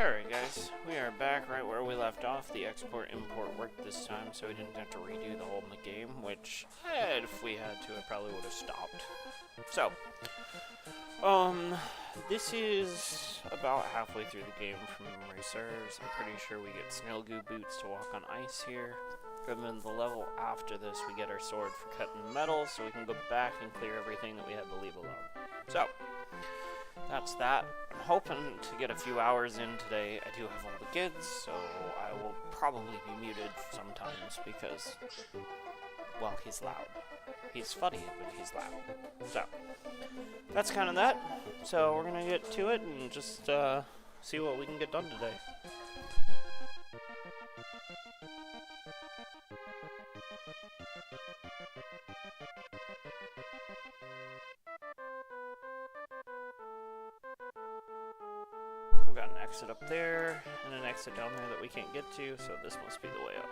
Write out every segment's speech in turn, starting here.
Alright guys, we are back right where we left off. The export-import worked this time, so we didn't have to redo the whole game, which, if we had to, it probably would have stopped. So, this is about halfway through the game from memory serves. I'm pretty sure we get snail goo boots to walk on ice here. And then the level after this, we get our sword for cutting metal, so we can go back and clear everything that we had to leave alone. So, that's that. I'm hoping to get a few hours in today. I do have all the kids, so I will probably be muted sometimes because, well, he's loud. He's funny, but he's loud. So, that's kind of that. So we're going to get to it and just see what we can get done today. We've got an exit up there, and an exit down there that we can't get to, so this must be the way up.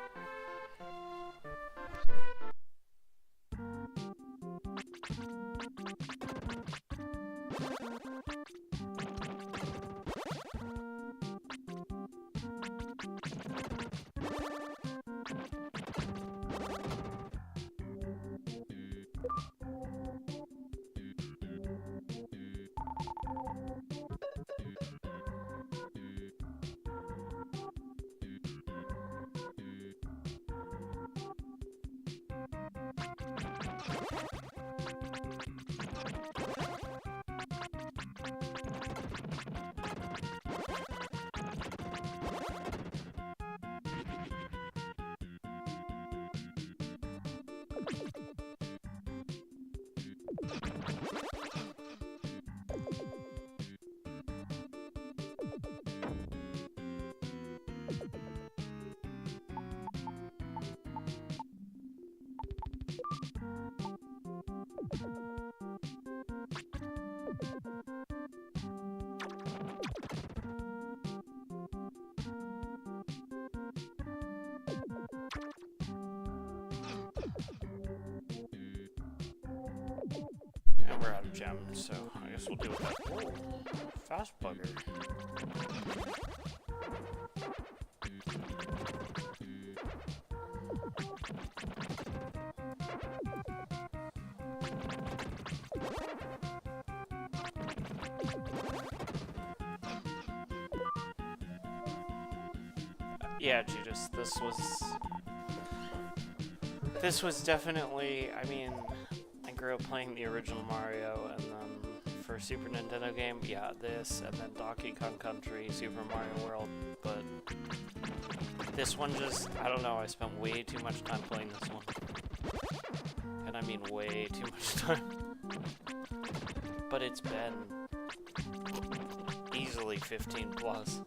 And we're out of gems, so I guess we'll deal with that. Whoa, fast bugger. Yeah, Judas, this was definitely, I mean, I grew up playing the original Mario, and then for Super Nintendo game, yeah, this, and then Donkey Kong Country, Super Mario World, but this one just, I don't know, I spent way too much time playing this one. And I mean way too much time. But it's been easily 15 plus.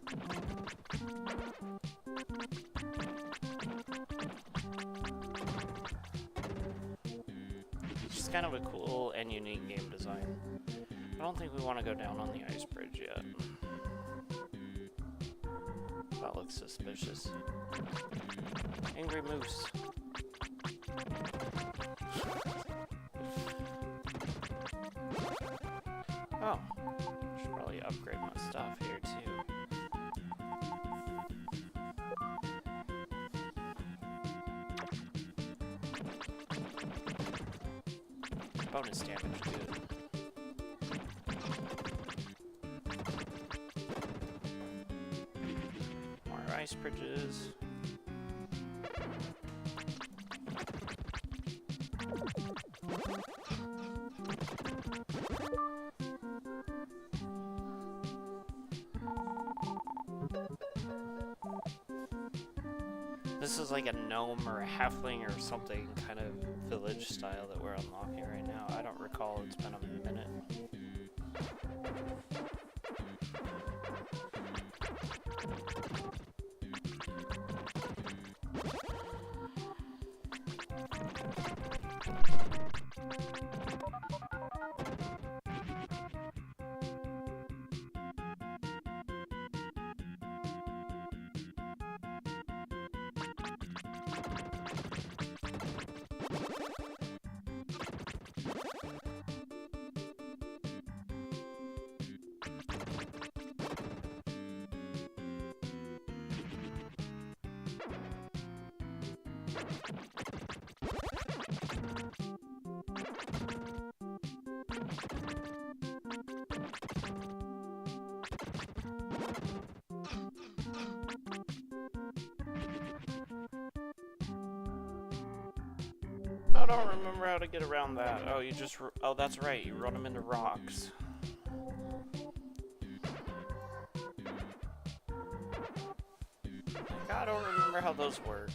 It's kind of a cool and unique game design. I don't think we want to go down on the ice bridge yet. That looks suspicious. Angry Moose. Oh, should probably upgrade my stuff here too. Bonus damage, good. More ice bridges. This is like a gnome or a halfling or something kind of village style that we're unlocking right now. I don't recall, it's been a minute. I don't remember how to get around that. Oh, you just... Oh, that's right. You run them into rocks. I don't remember how those work.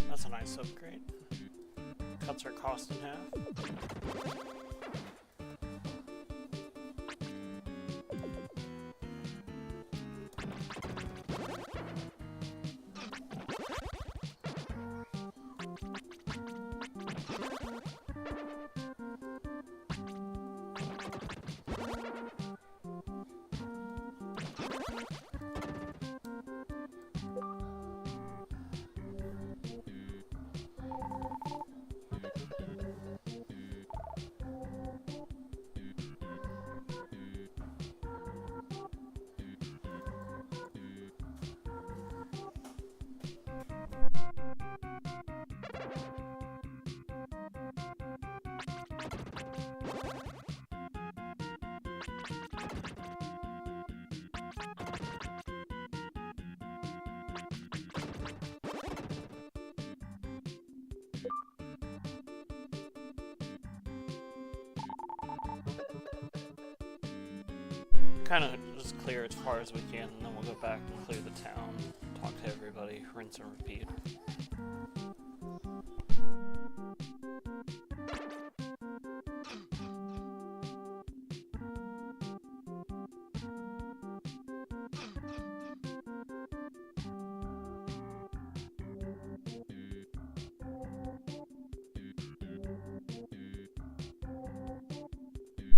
That's a nice upgrade. Cuts our cost in half. Kind of just clear as far as we can, and then we'll go back and clear the town, talk to everybody, rinse and repeat.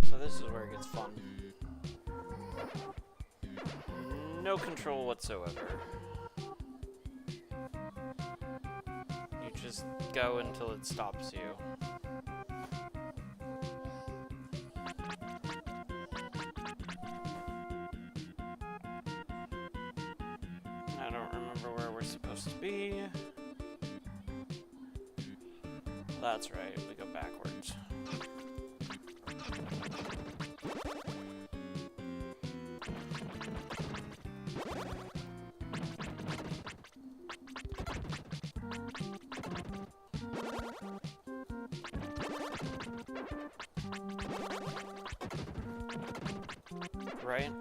So this is where it gets fun. No control whatsoever. You just go until it stops you. I don't remember where we're supposed to be. That's right, we go backwards. right?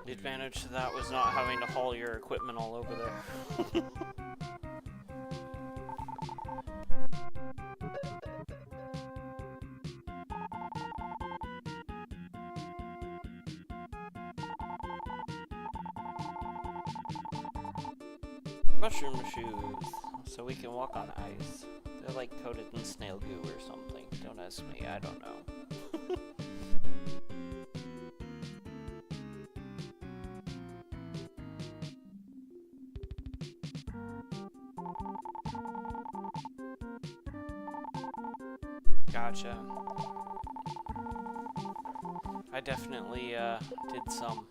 The advantage to that was not having to haul your equipment all over there. Mushroom shoes, so we can walk on ice. They're like coated in snail goo or something. Don't ask me, I don't know. Gotcha. I definitely did some.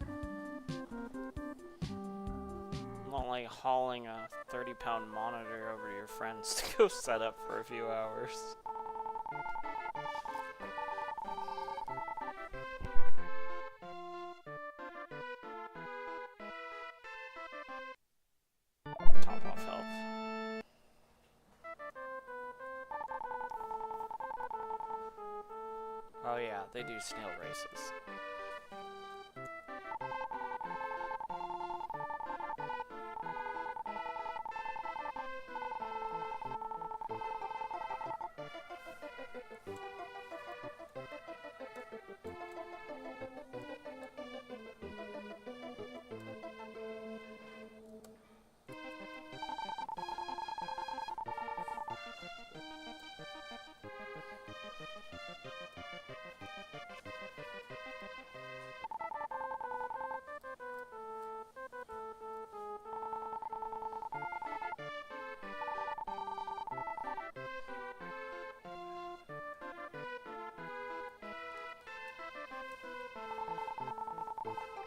Not like hauling a 30-pound monitor over to your friends to go set up for a few hours. Top off health. Oh yeah, they do snail races.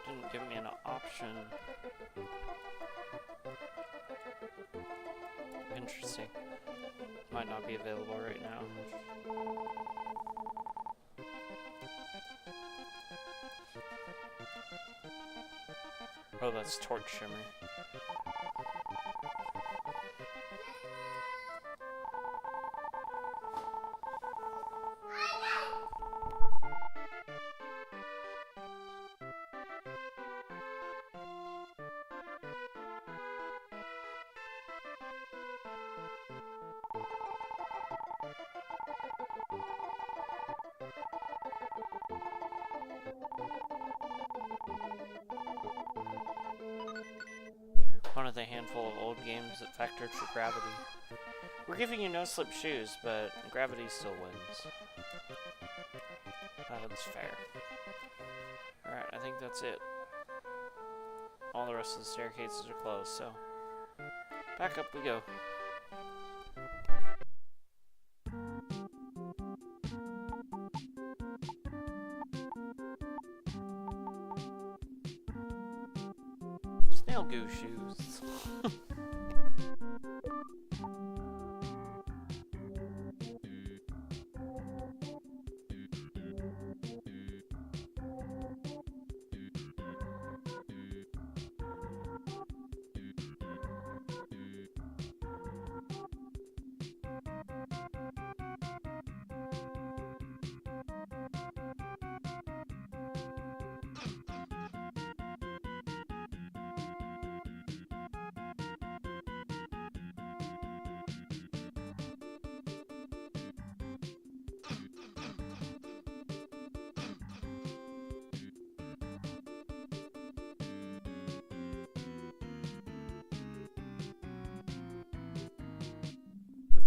Didn't give me an option. Interesting. Might not be available right now. Oh, that's torch shimmer. One of the handful of old games that factored for gravity. We're giving you no-slip shoes, but gravity still wins. That's fair. Alright, I think that's it. All the rest of the staircases are closed, so back up we go. Snail goo shoes.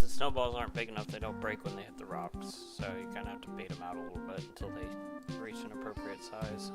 Snowballs aren't big enough, they don't break when they hit the rocks, so you kind of have to bait them out a little bit until they reach an appropriate size.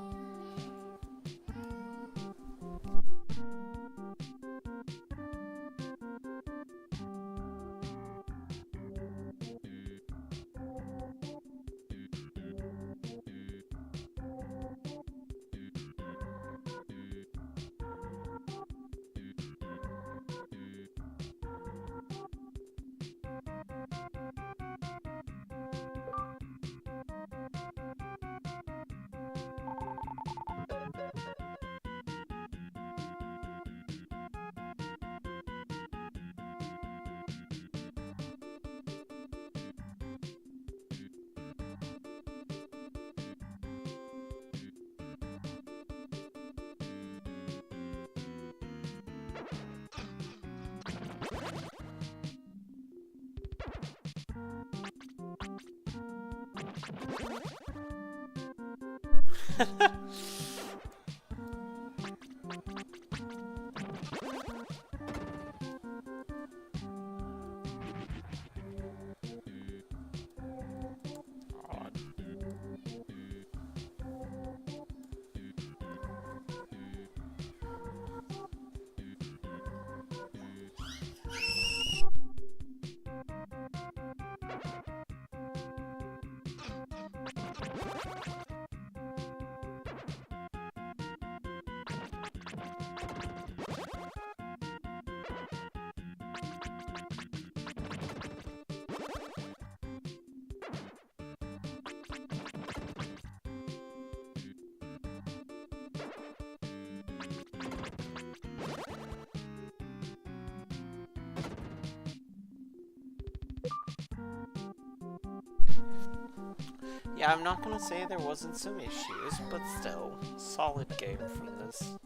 Yeah, I'm not gonna say there wasn't some issues, but still, solid game from this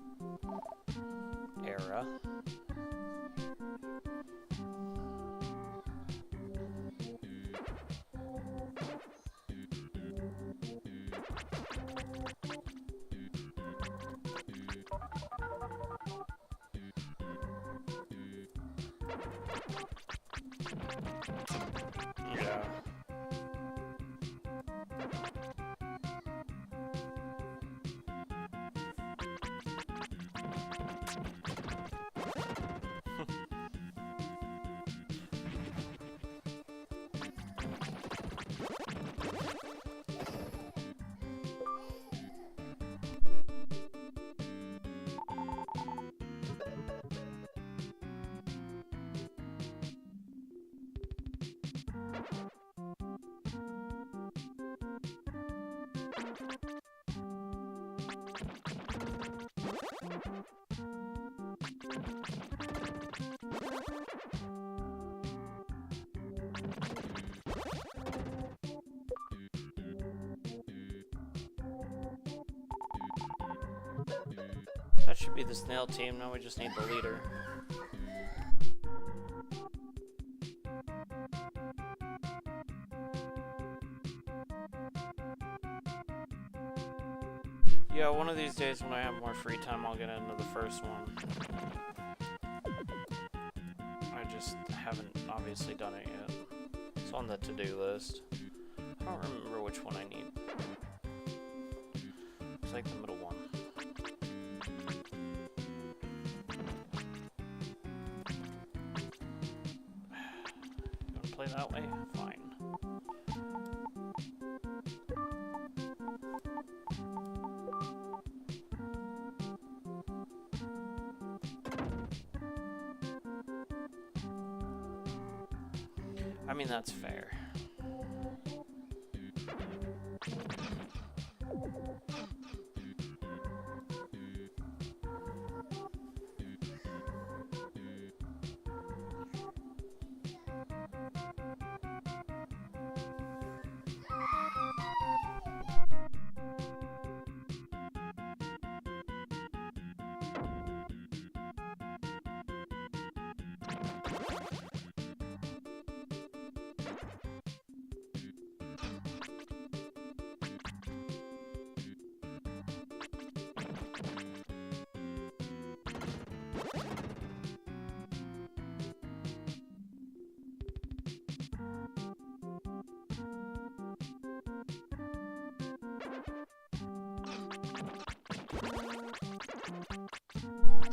era. Yeah. That should be the snail team, now we just need the leader. Yeah, one of these days when I have more free time, I'll get into the first one. I just haven't obviously done it yet. It's on the to-do list. I don't remember which one I need. It's like the middle one. You wanna play that way? Fine. I mean, that's fair.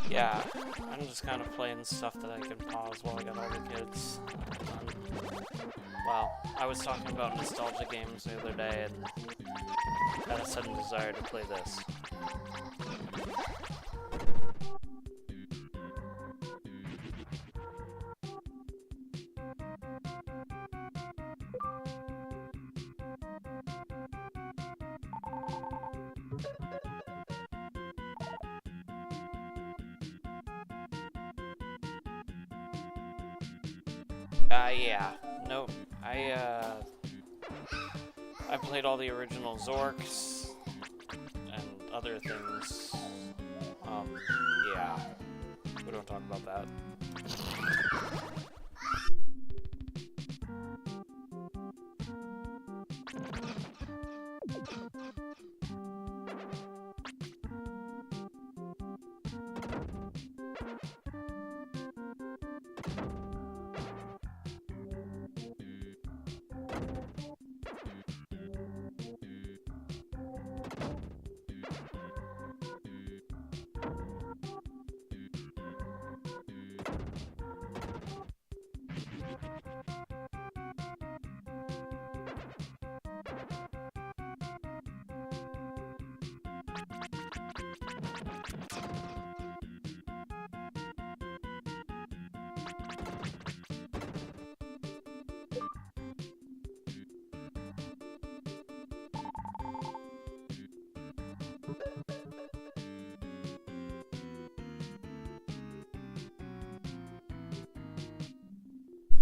Yeah, I'm just kind of playing stuff that I can pause while I got all the kids. Well, I was talking about nostalgia games the other day and had a sudden desire to play this. Yeah. Nope. I played all the original Zorks and other things. Yeah. We don't talk about that.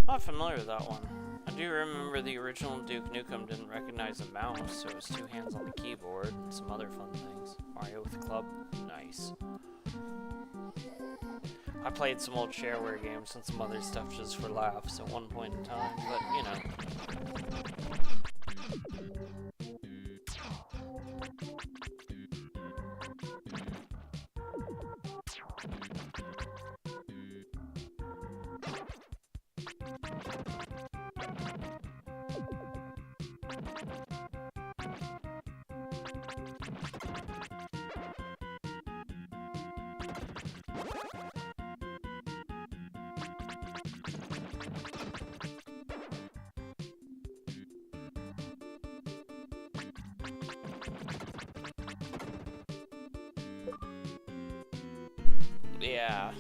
Not familiar with that one. I do remember the original Duke Nukem didn't recognize a mouse, so it was 2 hands on the keyboard and some other fun things. Mario with a club, nice. I played some old shareware games and some other stuff just for laughs at one point in time, but you know. Yeah.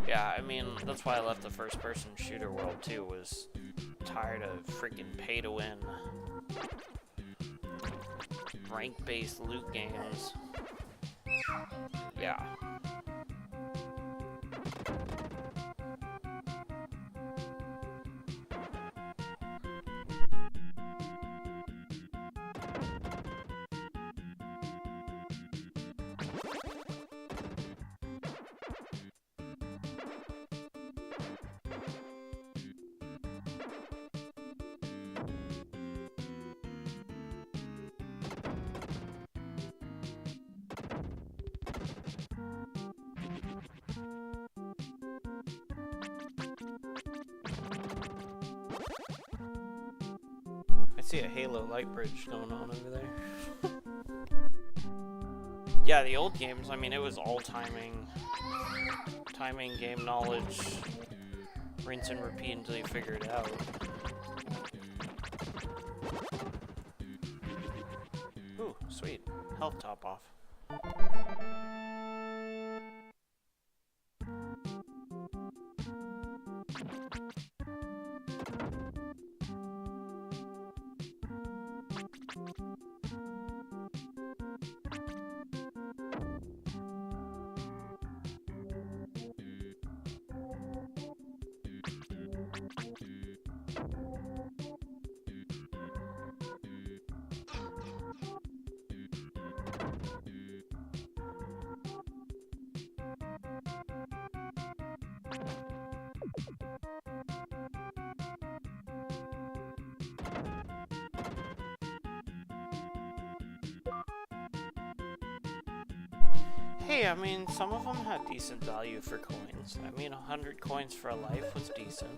Yeah, I mean, that's why I left the first-person shooter world, too, was tired of freaking pay-to-win rank-based loot games. Yeah. I see a Halo light bridge going on over there. Yeah, the old games, I mean, it was all timing, game knowledge, rinse and repeat until you figure it out. Ooh, sweet. Health top off. Hey, I mean, some of them had decent value for coins. I mean, 100 coins for a life was decent.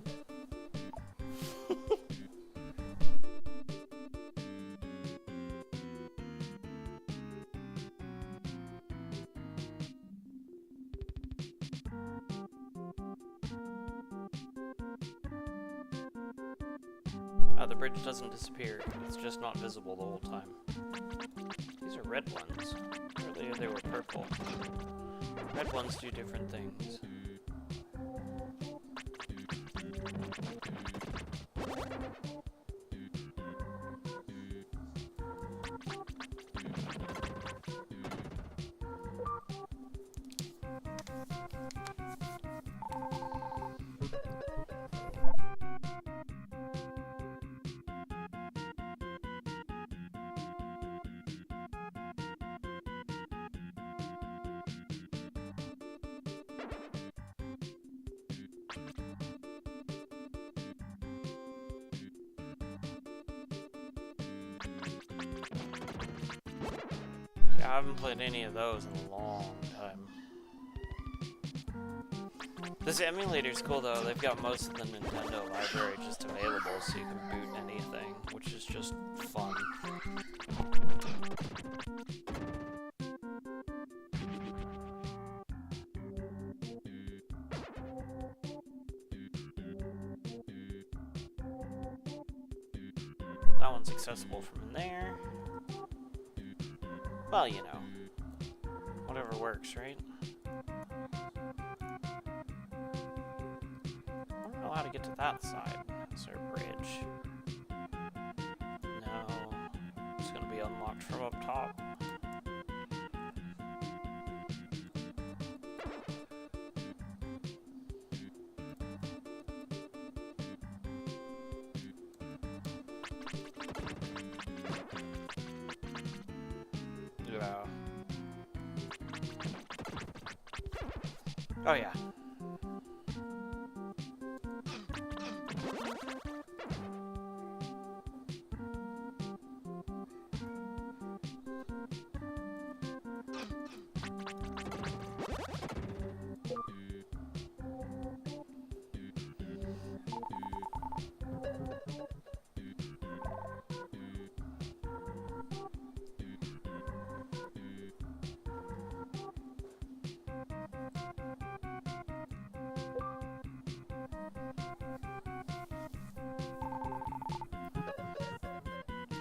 The bridge doesn't disappear. It's just not visible the whole time. These are red ones. Earlier they were purple. Red ones do different things. Yeah, I haven't played any of those in a long time. This emulator's cool though. They've got most of the Nintendo library just available, so you can boot anything, which is just fun. That one's accessible from there. Well, you know, whatever works, right? I don't know how to get to that side. Is there a bridge? No. It's gonna be unlocked from up top. Yeah. Oh yeah.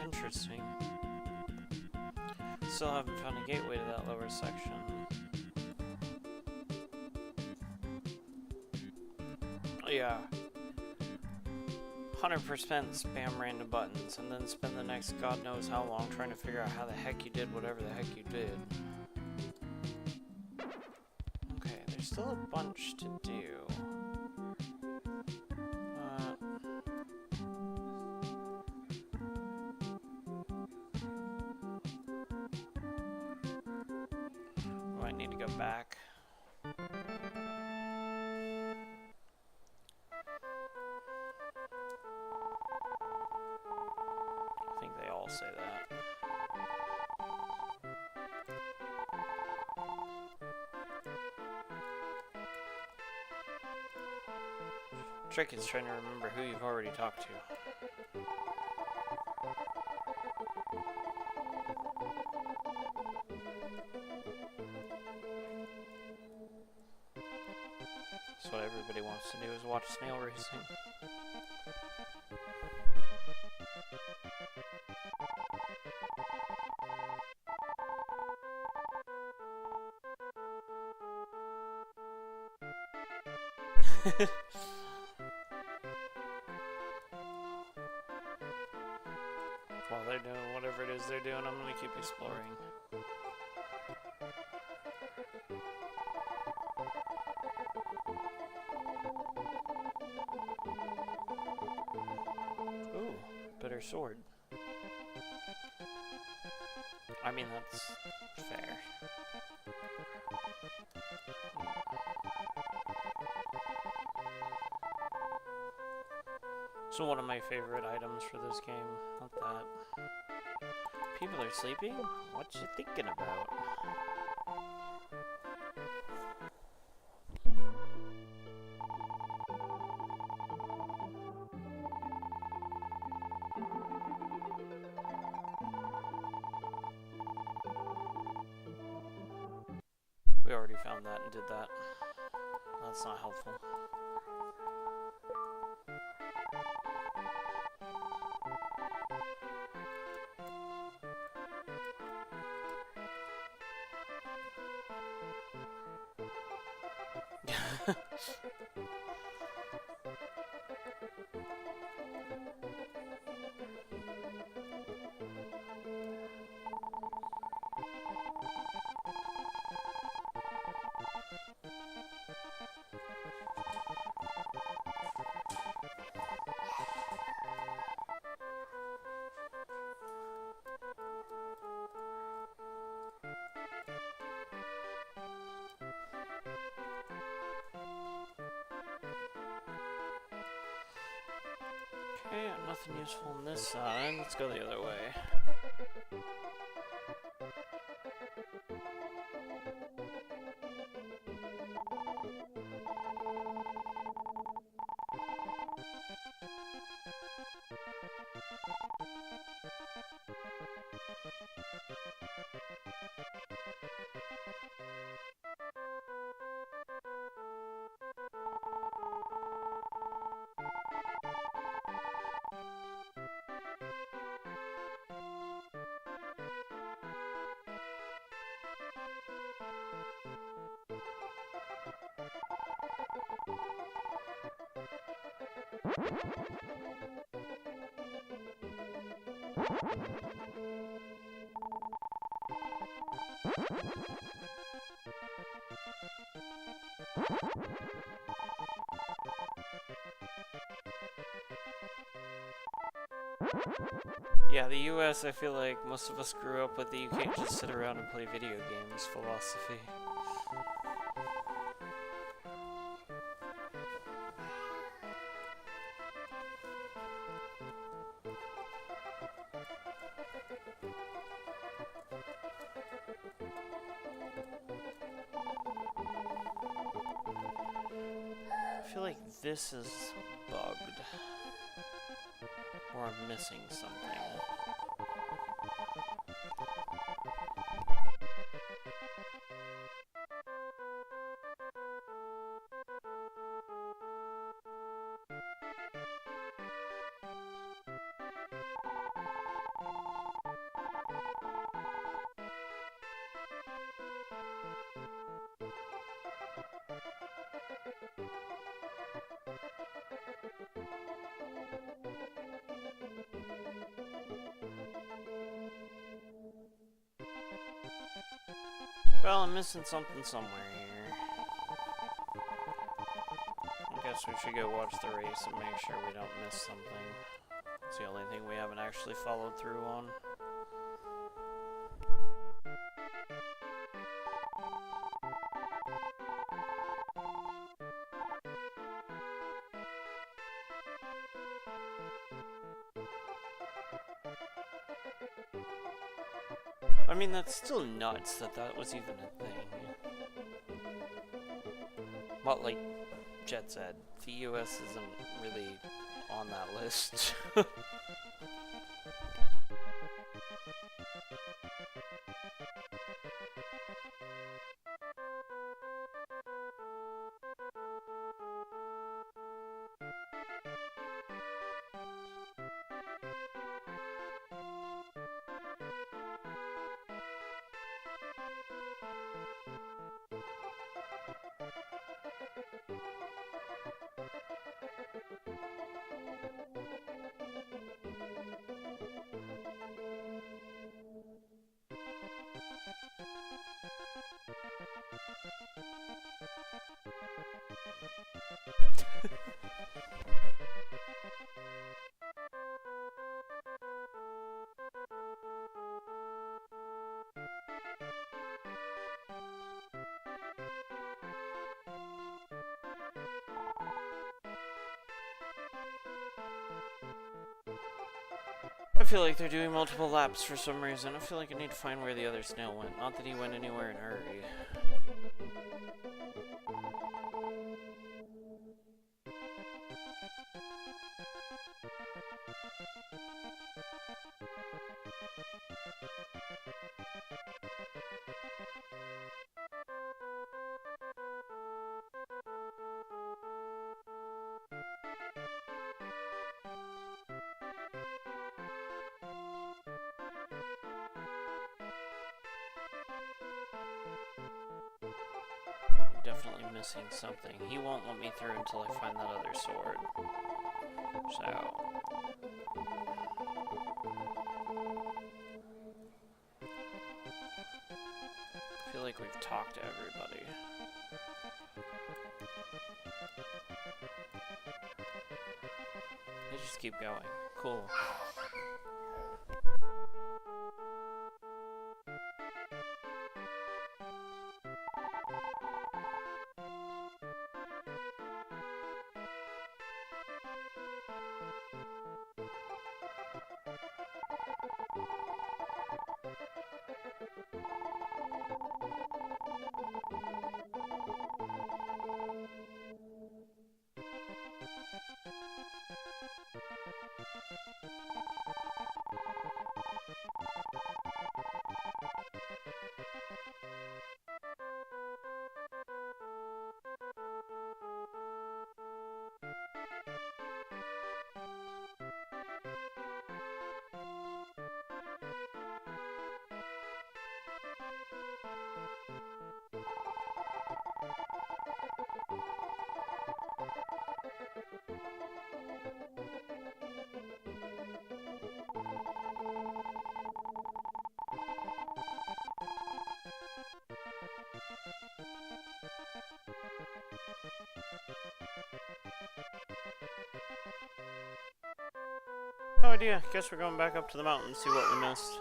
Interesting. Still haven't found a gateway to that lower section. Yeah. 100% spam random buttons, and then spend the next god knows how long trying to figure out how the heck you did whatever the heck you did. Okay, there's still a bunch to do. Might need to go back. I think they all say that. Trick is trying to remember who you've already talked to. That's what everybody wants to do, is watch snail racing. While they're doing whatever it is they're doing, I'm gonna keep exploring. Ooh, better sword. I mean, that's fair. So one of my favorite items for this game, not that. People are sleeping? What you thinking about? We already found that and did that. That's not helpful. Okay, nothing useful on this side. Let's go the other way. Yeah, the US, I feel like most of us grew up with the you can't just sit around and play video games philosophy. I feel like this is bugged. Or I'm missing something. Well, I'm missing something somewhere here. I guess we should go watch the race and make sure we don't miss something. It's the only thing we haven't actually followed through on. I mean, that's still nuts that that was even a thing. But like Jet said, the US isn't really on that list. I feel like they're doing multiple laps for some reason. I feel like I need to find where the other snail went. Not that he went anywhere in a hurry. Definitely missing something. He won't let me through until I find that other sword. So... I feel like we've talked to everybody. They just keep going. Cool. No idea. Guess we're going back up to the mountain and see what we missed.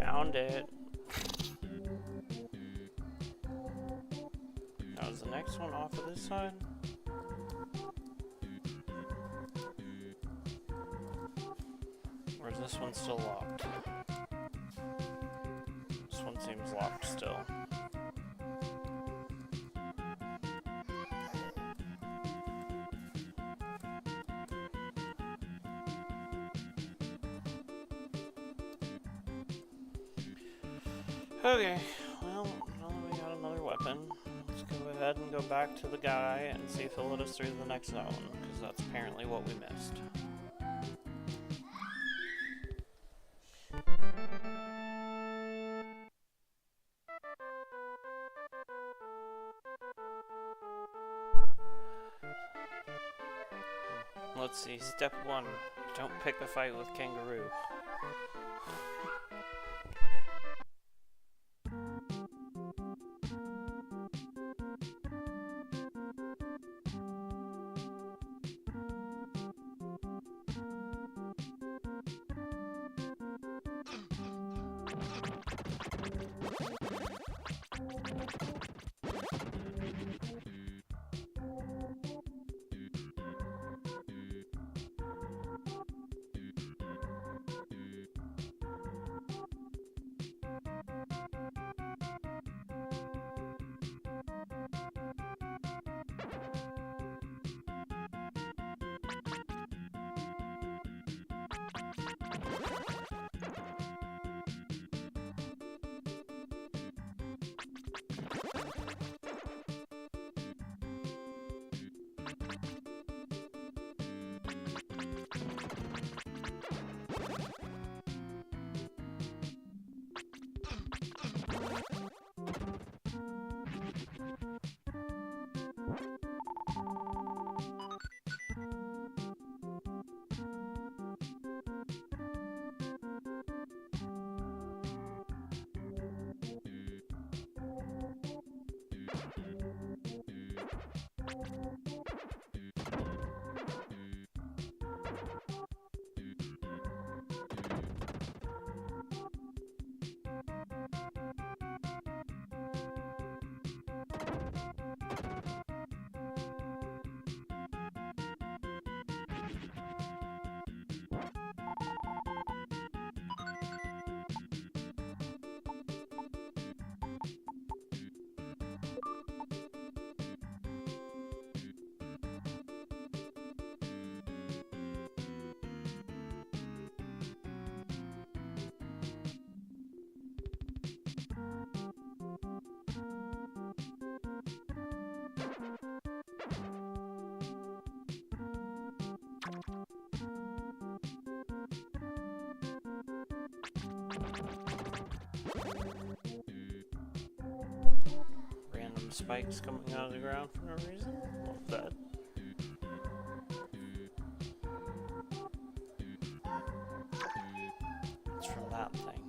Found it. Now is the next one off of this side? Or is this one still locked? This one seems locked still. Okay, well, now that we got another weapon, let's go ahead and go back to the guy and see if he'll let us through the next zone, because that's apparently what we missed. Let's see, step 1, don't pick a fight with kangaroo. Random spikes coming out of the ground for no reason. Love that. It's from that thing.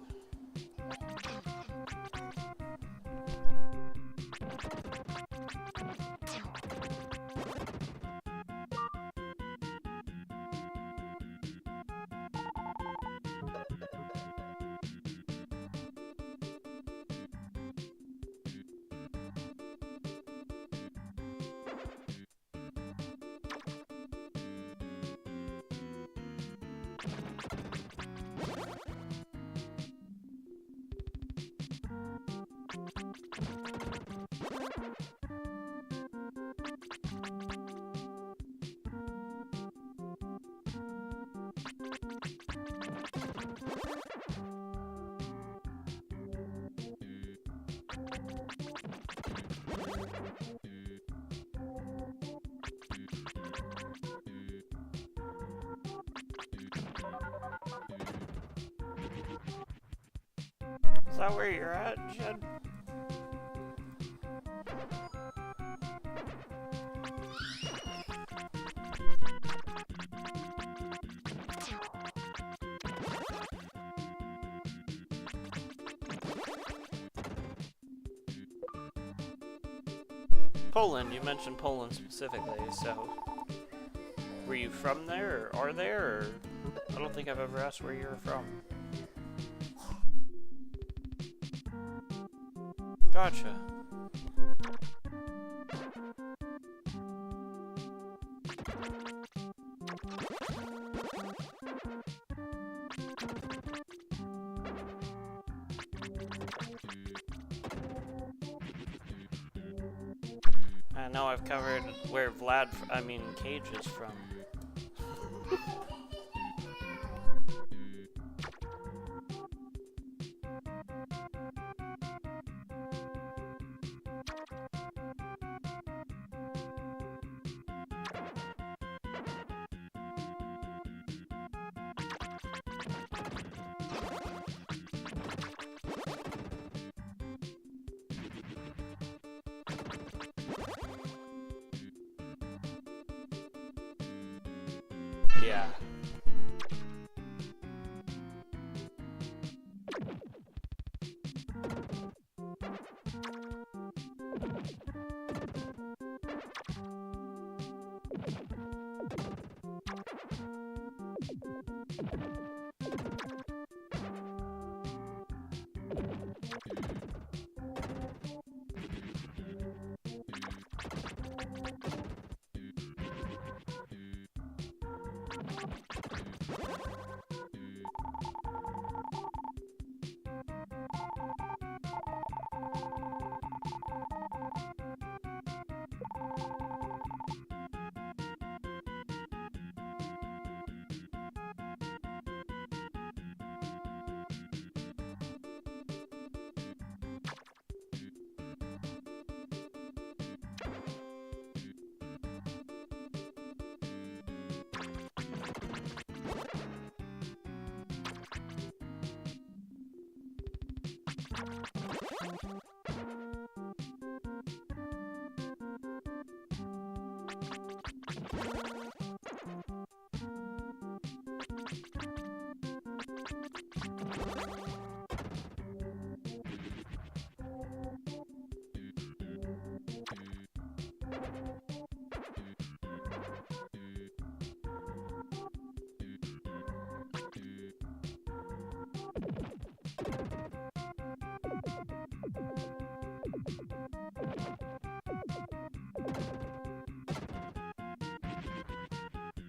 Is that where you're at, Jed? Poland, you mentioned Poland specifically, so were you from there, or are there, or I don't think I've ever asked where you're from. Gotcha. I know I've covered where Cage is from. Yeah.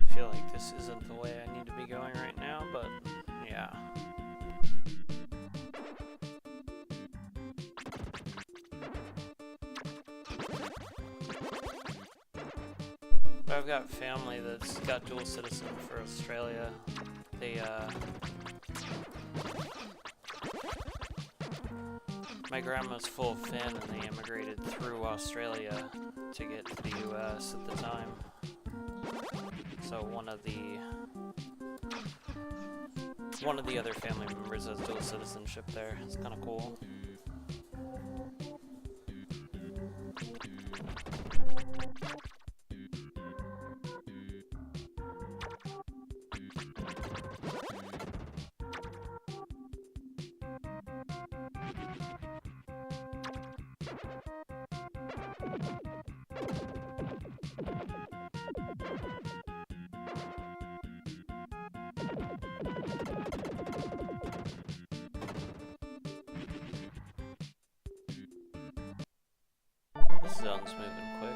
I feel like this isn't the way I need to be going right now, but yeah. But I've got family that's got dual citizen for Australia. They, my grandma's full Finn and they immigrated through Australia to get to the US at the time. So one of the other family members has dual citizenship there. It's kind of cool. This zone's moving quick.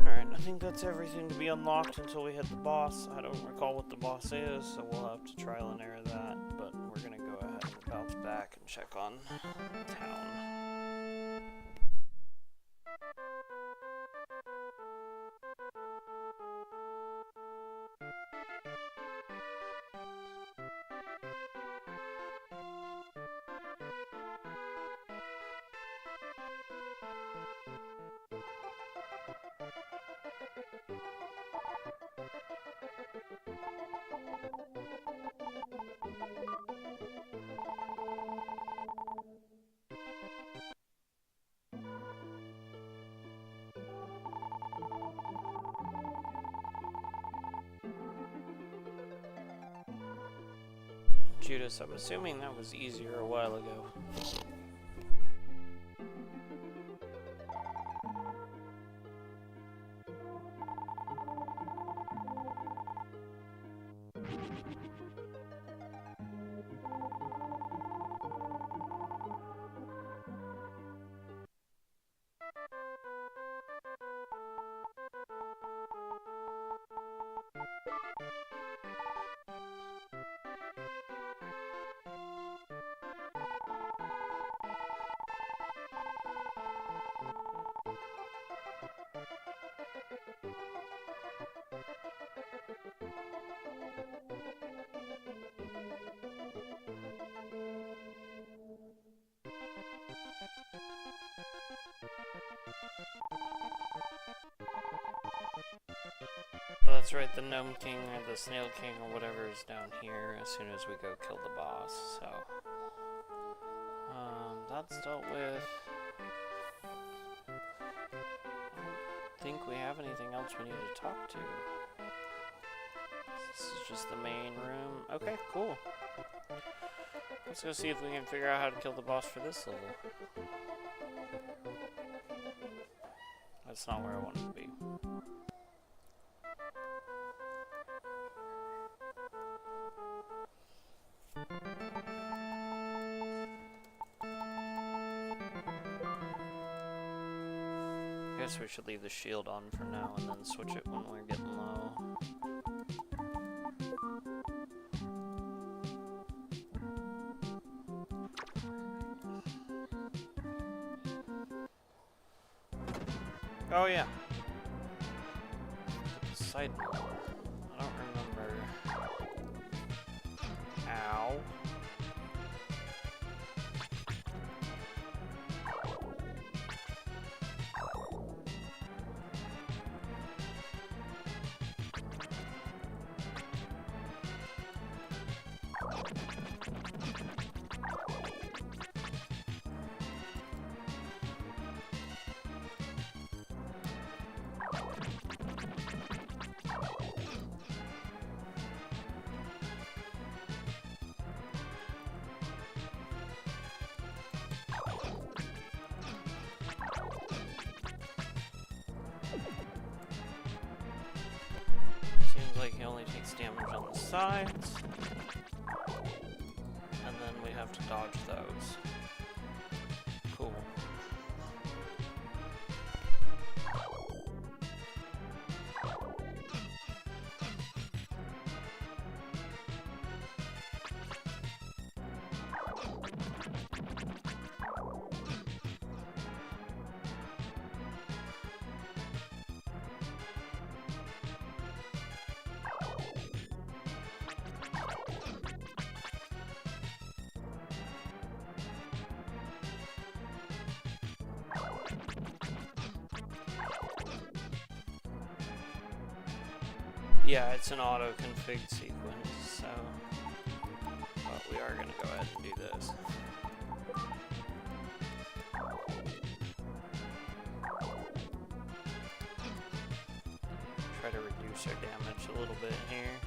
Alright, I think that's everything to be unlocked until we hit the boss. I don't recall what the boss is, so we'll have to trial and error that, but we're gonna go ahead and bounce back and check on town. Judas, I'm assuming that was easier a while ago. Well, that's right, the Gnome King or the Snail King or whatever is down here as soon as we go kill the boss, so... that's dealt with. I don't think we have anything else we need to talk to. This is just the main room. Okay, cool. Let's go see if we can figure out how to kill the boss for this level. That's not where I wanted to be. I guess we should leave the shield on for now and then switch it when we're getting low. Oh yeah. Side note. I don't remember. Ow. Seems like he only takes damage on the sides. And then we have to dodge those. Cool. Yeah, it's an auto-config sequence, so... But we are gonna go ahead and do this. Try to reduce our damage a little bit here.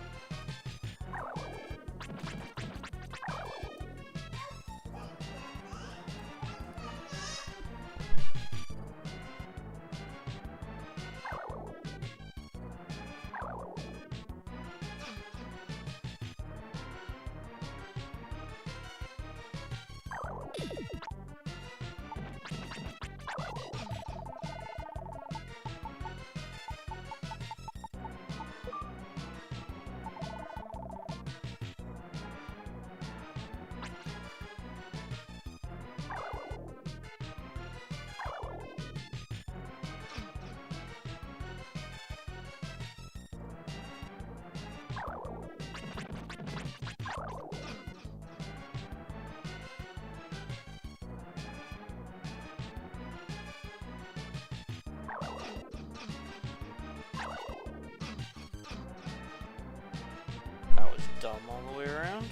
Dumb all the way around.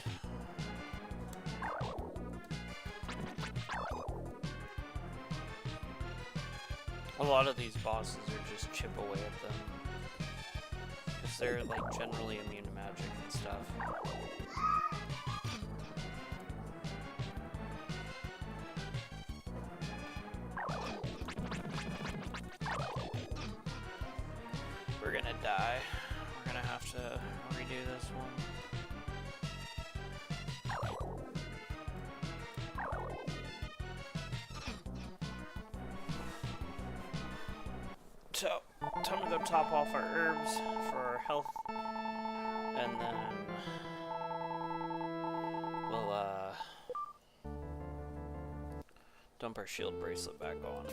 A lot of these bosses are just chip away at them. Because they're like generally immune to magic and stuff. We're gonna die. We're gonna have to redo this one. So, time to go top off our herbs for our health, and then we'll dump our shield bracelet back on.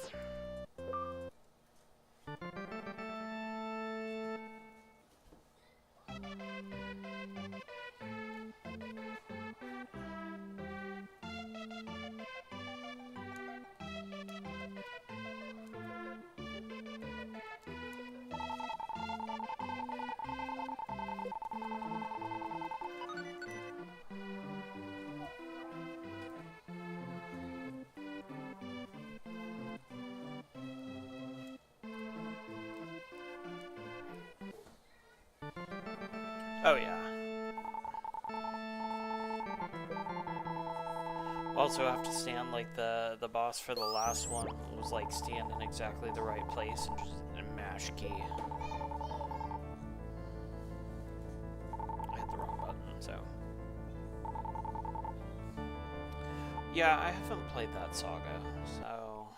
Oh yeah. Also have to stand like the boss for the last one was like stand in exactly the right place and just mash key. I hit the wrong button, so. Yeah, I haven't played that saga, so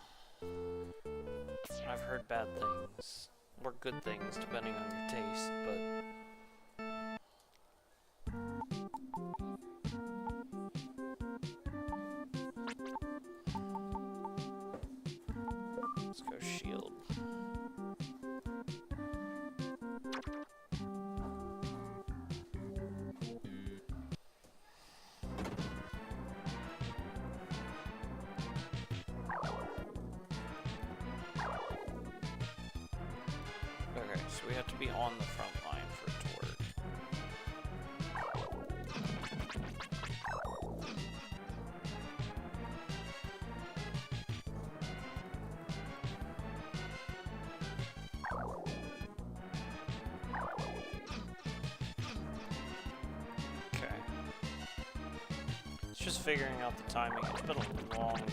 I've heard bad things. Or good things, depending on your taste, but let's go shield. to be on the front line for it to work. Okay. It's just figuring out the timing. It's been a long time.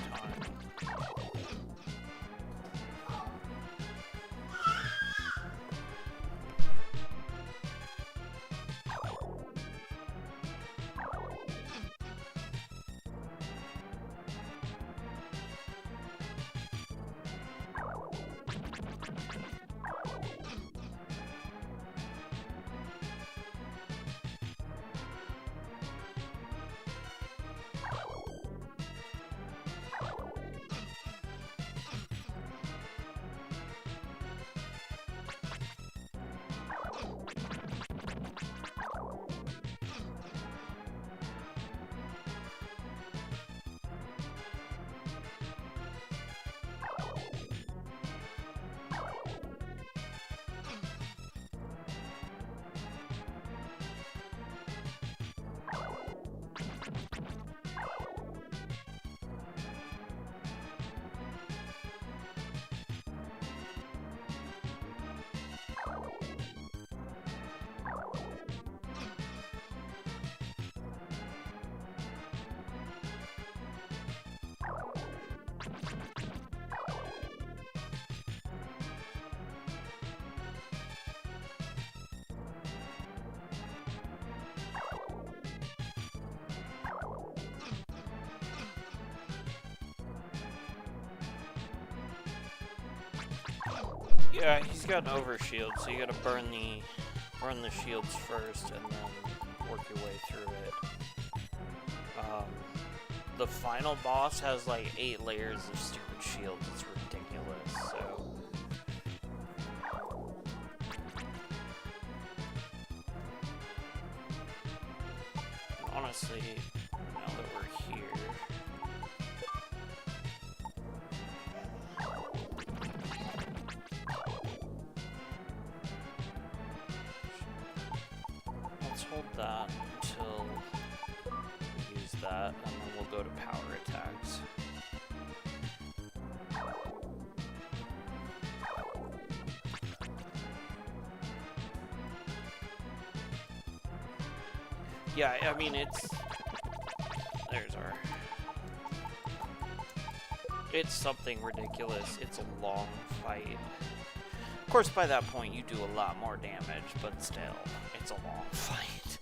Yeah, he's got an overshield, so you gotta burn the shields first and then work your way through it. The final boss has like 8 layers of stupid shields. It's ridiculous, so... Honestly, now that we're here... Let's hold that until we use that, and then we'll go to power attacks. Yeah, I mean, it's... There's our... It's something ridiculous. It's a long fight. Of course, by that point, you do a lot more damage, but still, it's a long fight.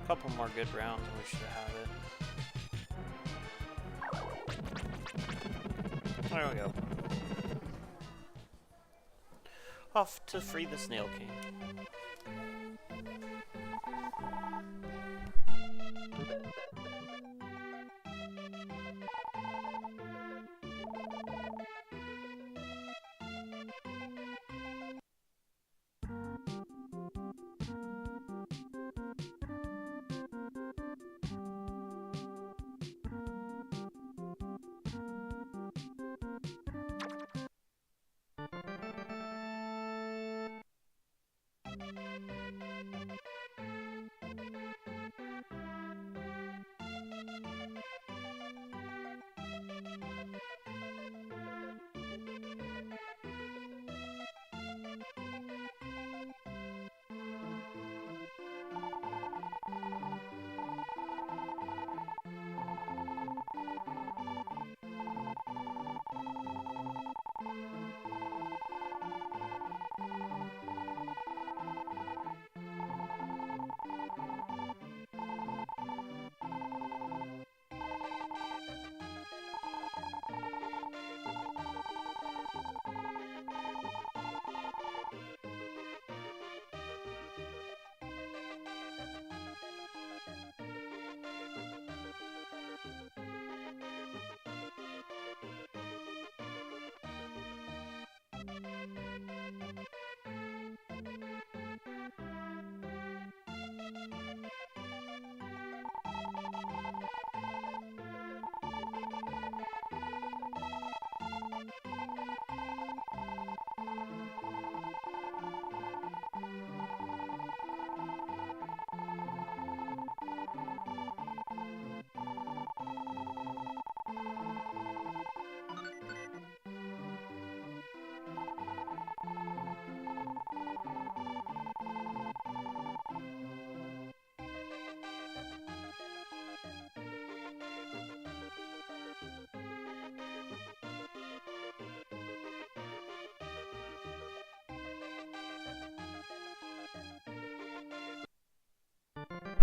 Couple more good rounds and we should have it. There we go. Off to free the Snail King.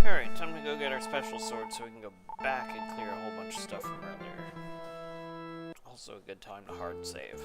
Alright, time to go get our special sword so we can go back and clear a whole bunch of stuff from earlier. Also a good time to hard save.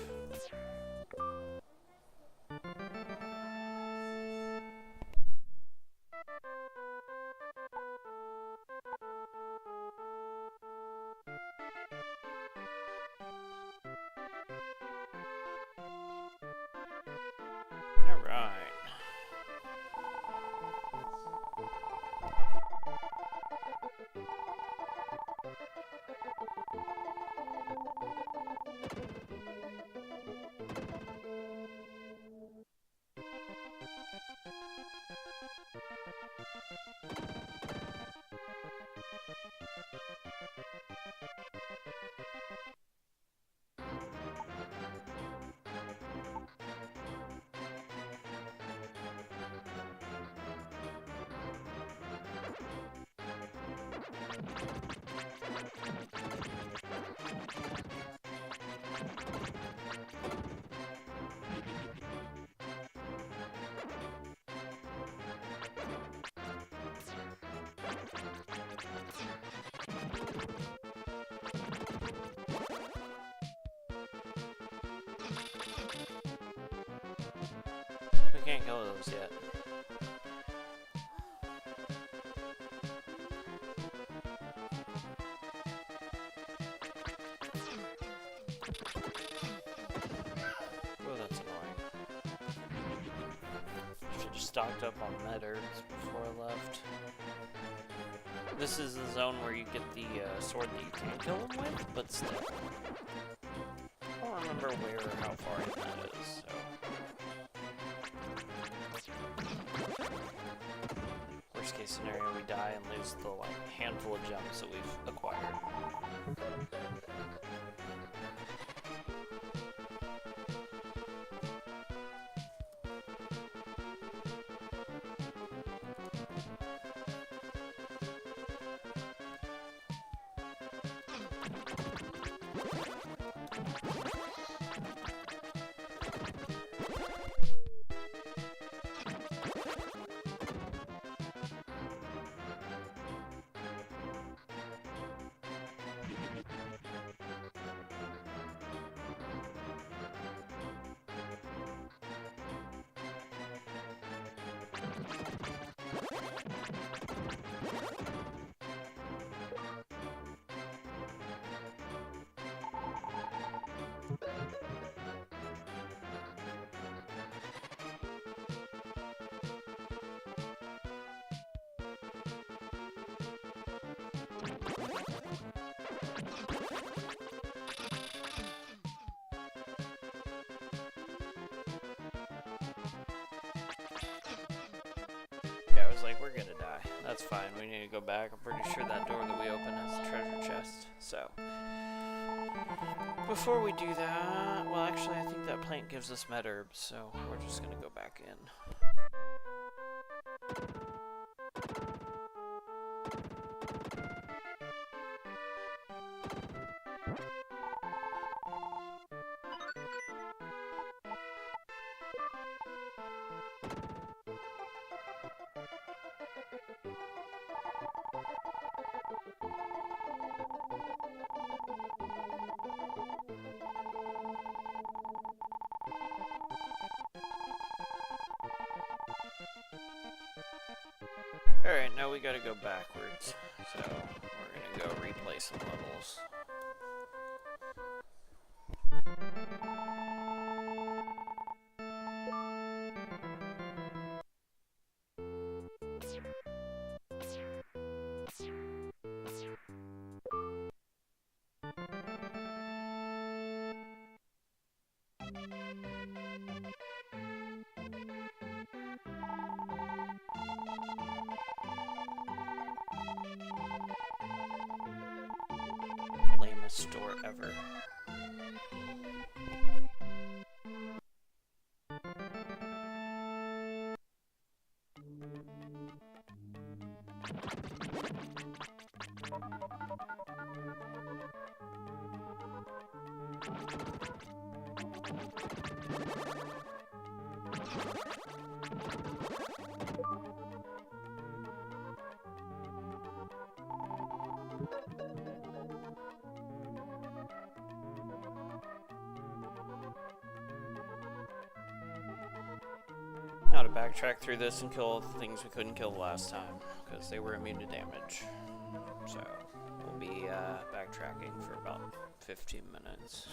We can't kill those yet. Oh, that's annoying. Should've stocked up on med herbs before I left. This is the zone where you get the sword that you can kill them with, but still. I don't remember where or how far in that is, so. Worst case scenario, we die and lose the handful of gems that we've acquired. Yeah, I was like, we're gonna die. That's fine, we need to go back. I'm pretty sure that door that we opened has a treasure chest, so. Before we do that, well actually I think that plant gives us med herbs, so we're just gonna go back in. Alright, now we gotta go backwards, so we're gonna go replay some levels. Lamest store ever. how to backtrack through this and kill all the things we couldn't kill last time, because they were immune to damage. So, we'll be backtracking for about 15 minutes.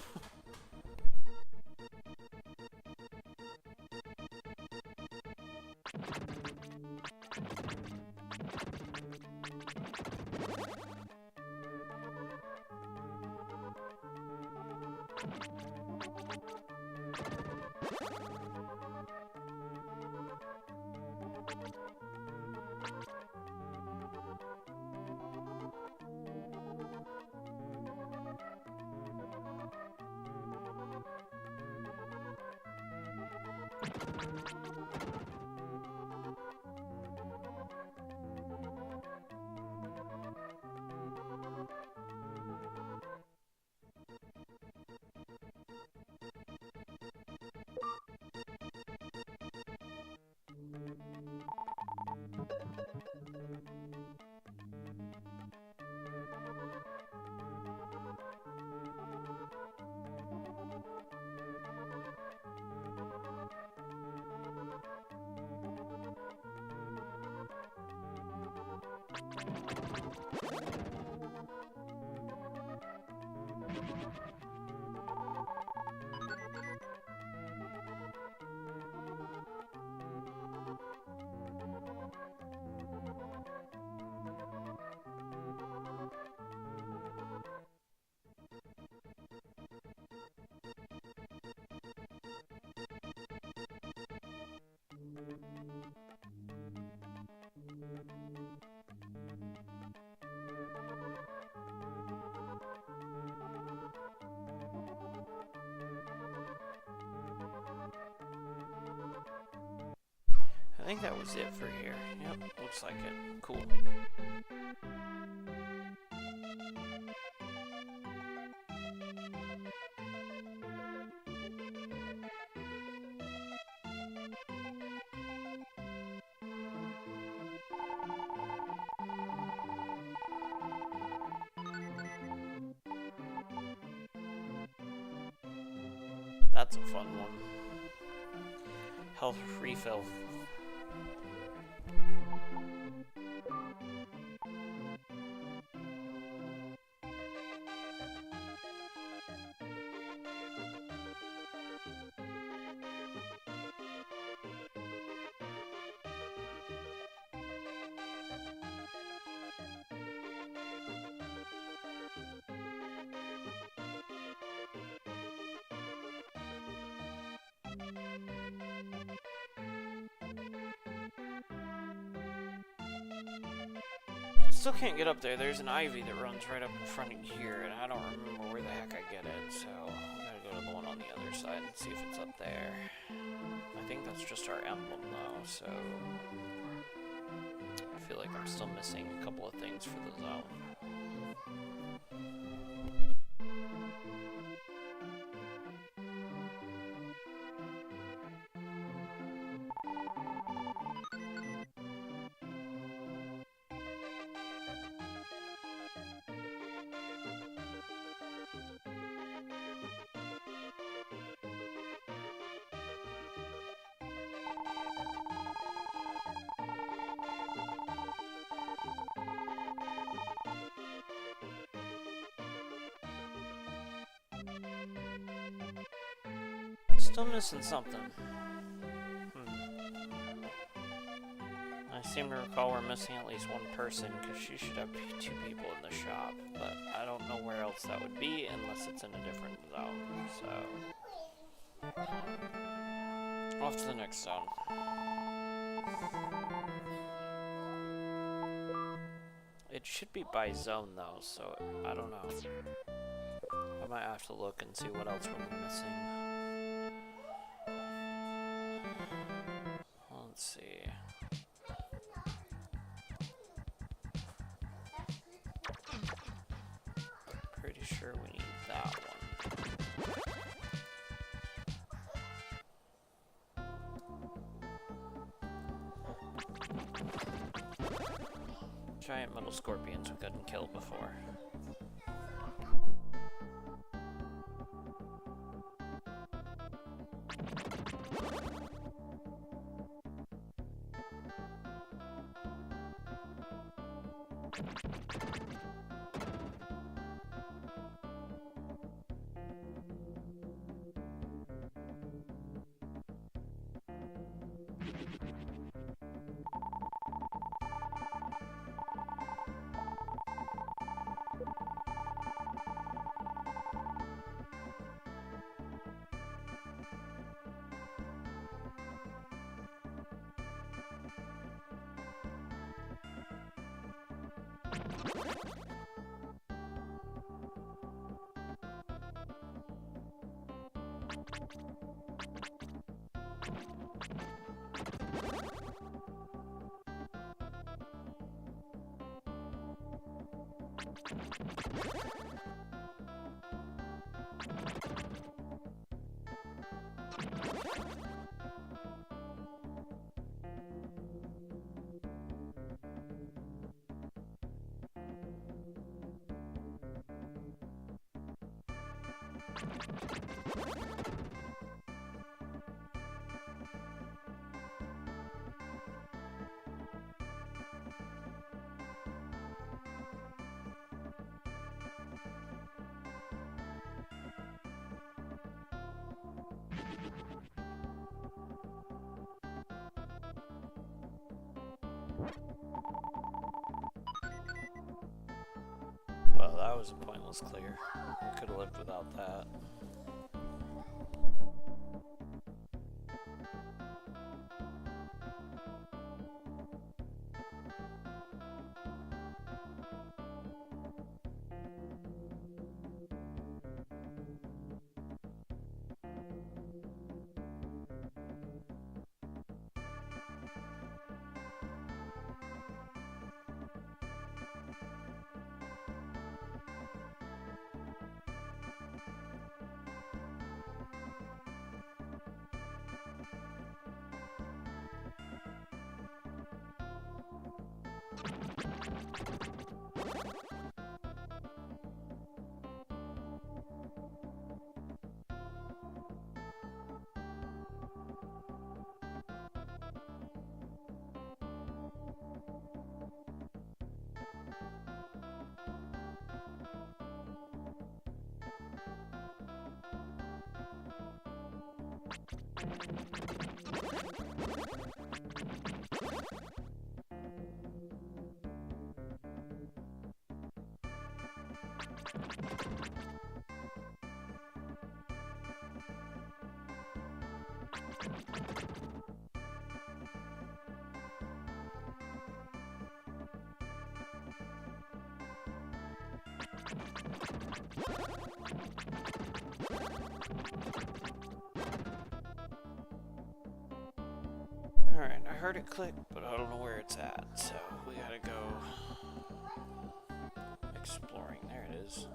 I think that was it for here. Yep, looks like it. Cool. That's a fun one. Health refill. Still can't get up there. There's an ivy that runs right up in front of here, and I don't remember where the heck I get it, so I'm gonna go to the one on the other side and see if it's up there. I think that's just our emblem, though, so I feel like I'm still missing a couple of things for the zone. Still missing something. I seem to recall we're missing at least one person, because she should have 2 people in the shop, but I don't know where else that would be unless it's in a different zone, so off to the next zone. It should be by zone though, so I don't know. I might have to look and see what else we're missing. Let's see. Pretty sure we need that one. Giant metal scorpions we couldn't kill before. Well, that was a pointless clear. We could have lived without that. Alright, I heard it click, but I don't know where it's at, so we gotta go exploring. There it is.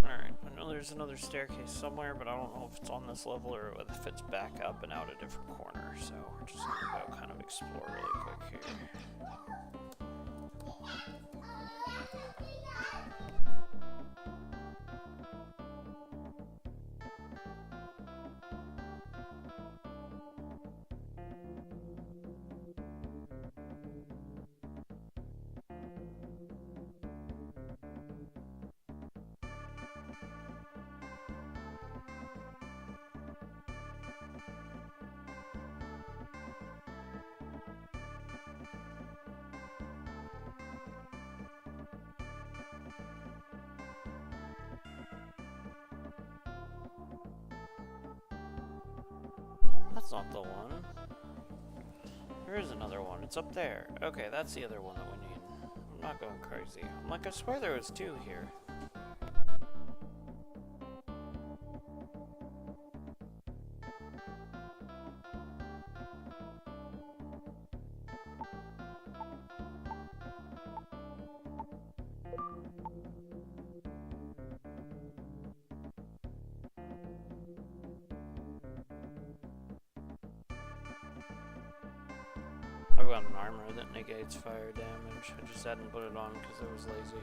Alright, I know there's another staircase somewhere, but I don't know if it's on this level or if it's back up and out a different corner, so we're just gonna go kind of explore really quick here. That's not the one. There is another one. It's up there. Okay, that's the other one that we need. I'm not going crazy. I'm like, I swear there was two here. got an armor that negates fire damage. I just hadn't put it on because I was lazy.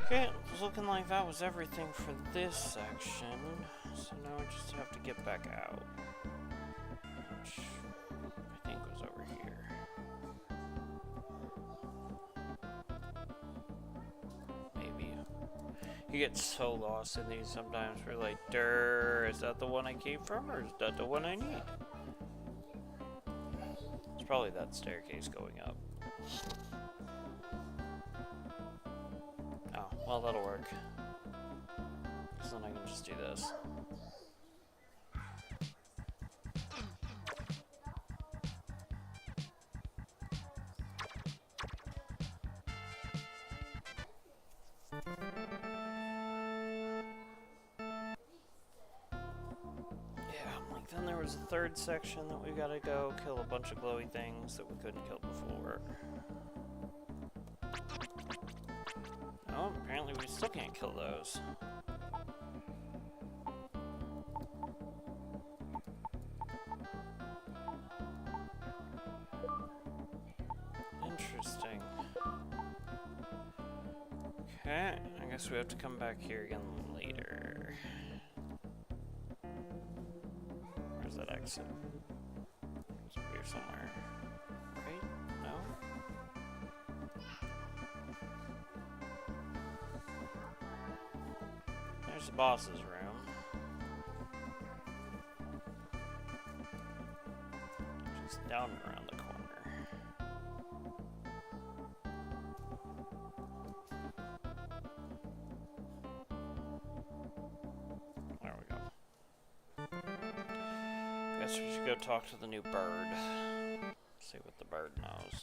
Okay, it's looking like that was everything for this section. So now we just have to get back out. Which I think was over here. Maybe. You get so lost in these sometimes. We're like, durr, is that the one I came from, or is that the one I need? It's probably that staircase going up. Oh, well, that'll work. Because then I can just do this. Then there was a third section that we gotta go kill a bunch of glowy things that we couldn't kill before. Oh, apparently we still can't kill those. Interesting. Okay, I guess we have to come back here again later. That exit. It's up here somewhere. Right? No? There's the boss's room. Just down and around the corner. There we go. Guess we should go talk to the new bird. See what the bird knows.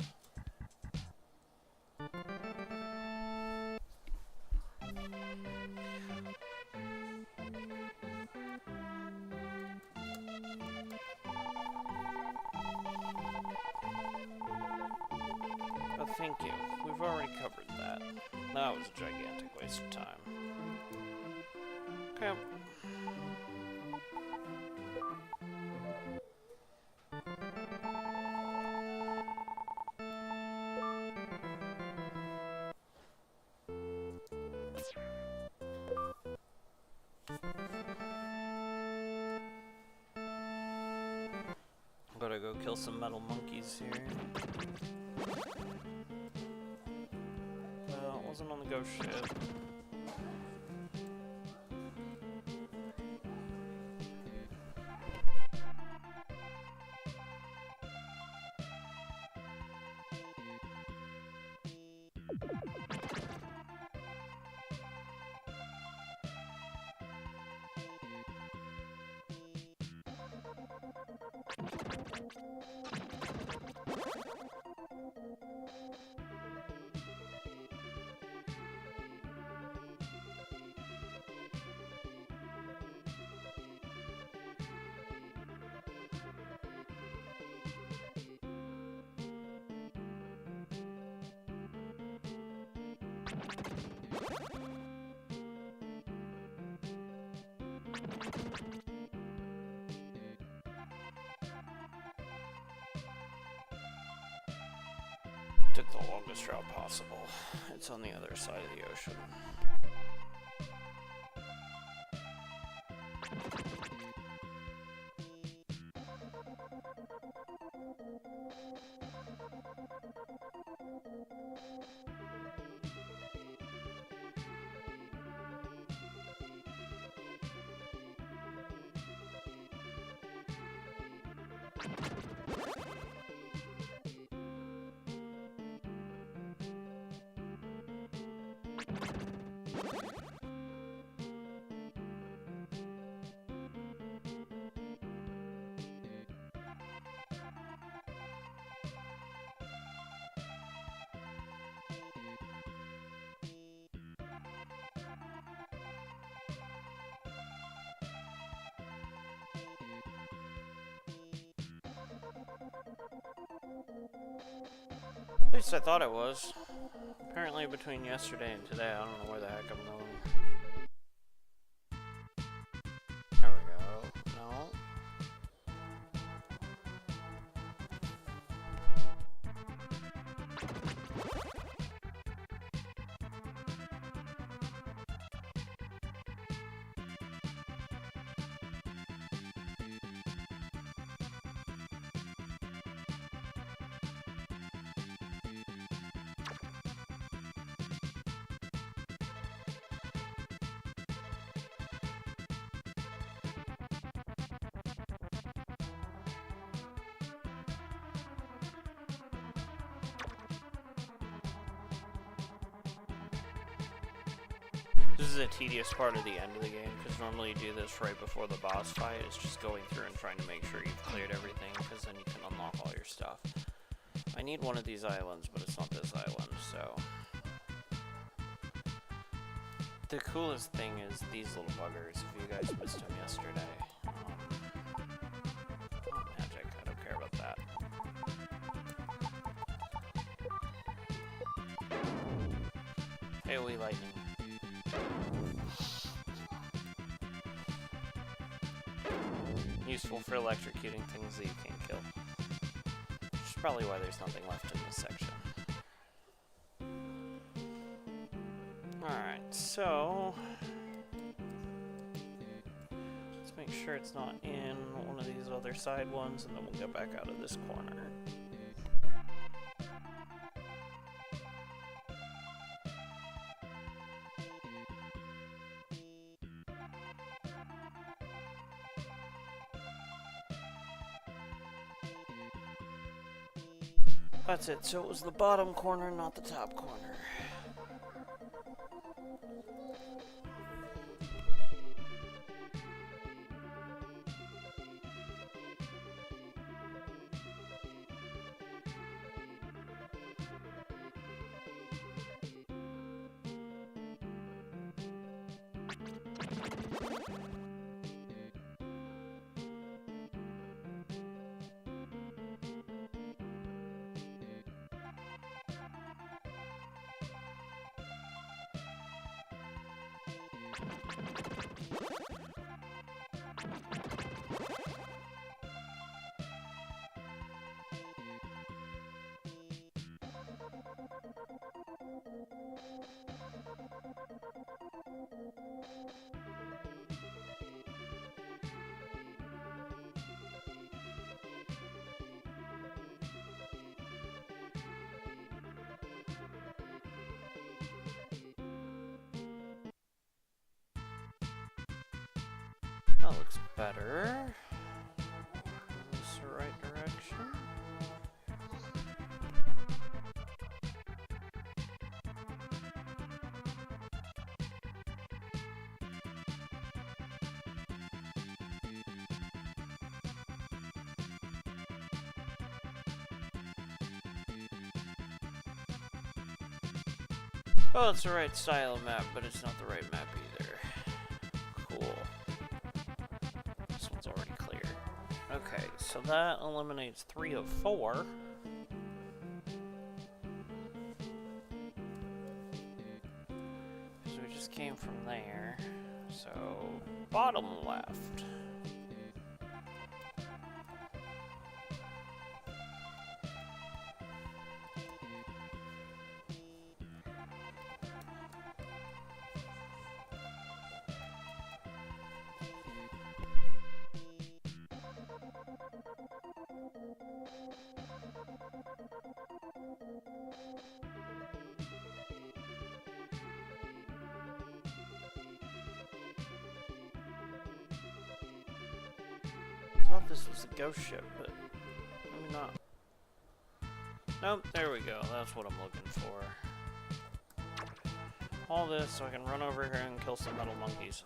Oh, thank you. We've already covered that. That was a gigantic waste of time. Okay. Gotta go kill some metal monkeys here. Well, it wasn't on the ghost ship. Took the longest route possible. It's on the other side of the ocean. At least I thought it was. Apparently between yesterday and today, I don't know where the heck I'm going. There we go. No. This is a tedious part of the end of the game, because normally you do this right before the boss fight. It's just going through and trying to make sure you've cleared everything, because then you can unlock all your stuff. I need one of these islands, but it's not this island, so... The coolest thing is these little buggers, if you guys missed them yesterday. Oh, magic, I don't care about that. AoE lightning. Useful for electrocuting things that you can't kill. Which is probably why there's nothing left in this section. Alright, so... let's make sure it's not in one of these other side ones, and then we'll get back out of this corner. That's it, so it was the bottom corner, not the top corner. That looks better. Is this the right direction? Oh, it's the right style of map, but it's not the right map either. Cool. This one's already clear. Okay, so that eliminates 3 of 4. So we just came from there. So, bottom left. I thought this was a ghost ship, but Nope, there we go. That's what I'm looking for. All this so I can run over here and kill some metal monkeys.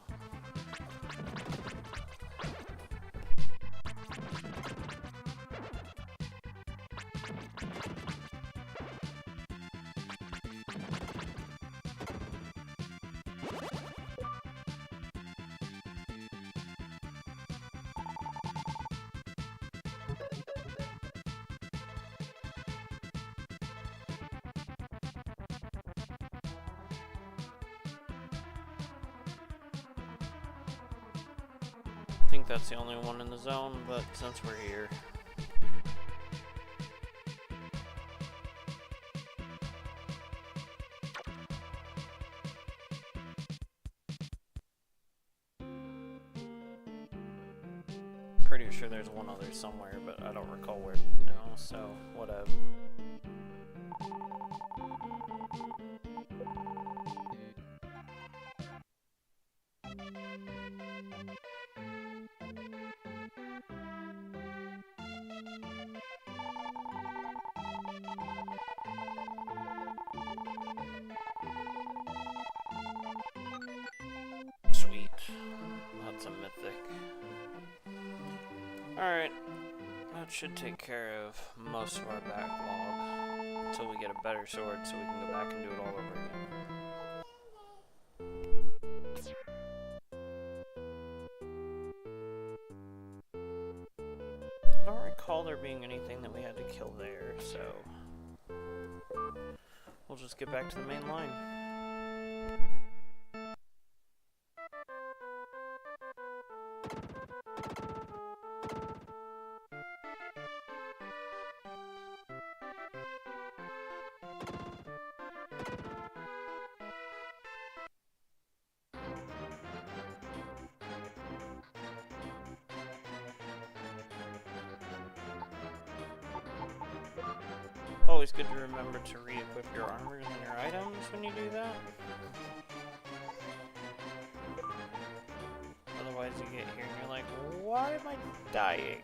I think that's the only one in the zone, but since we're here. Pretty sure there's one other somewhere, but I don't recall where now, so whatever. Sweet. That's a mythic. Alright. That should take care of most of our backlog until we get a better sword so we can go back and do it all over again. I don't recall there being anything that we had to kill there, so we'll just get back to the main line. Always good to remember to re-equip your armor and your items when you do that. Otherwise you get here and you're like, why am I dying?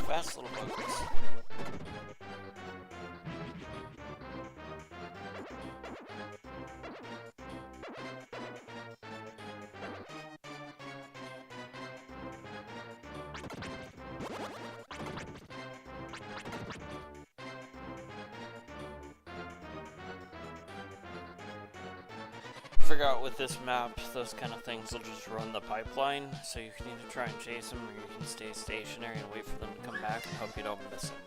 Fast little buggers. Forgot with this map, those kind of things will just run the pipeline, so you can either try and chase them or you can stay stationary and wait for them to come back and hope you don't miss them.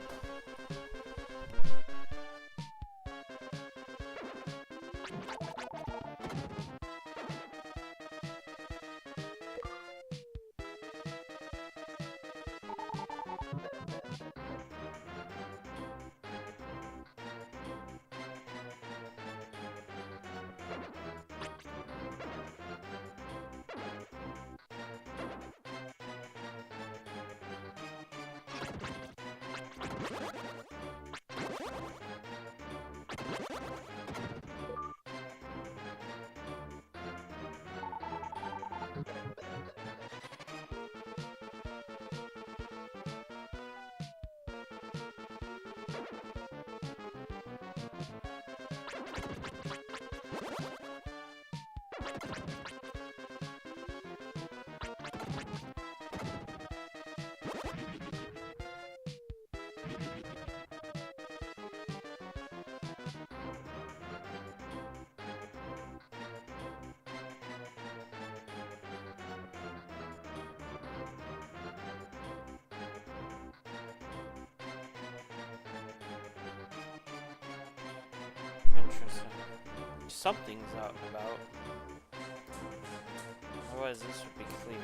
Interesting. Something's out and about. Otherwise this would be clear.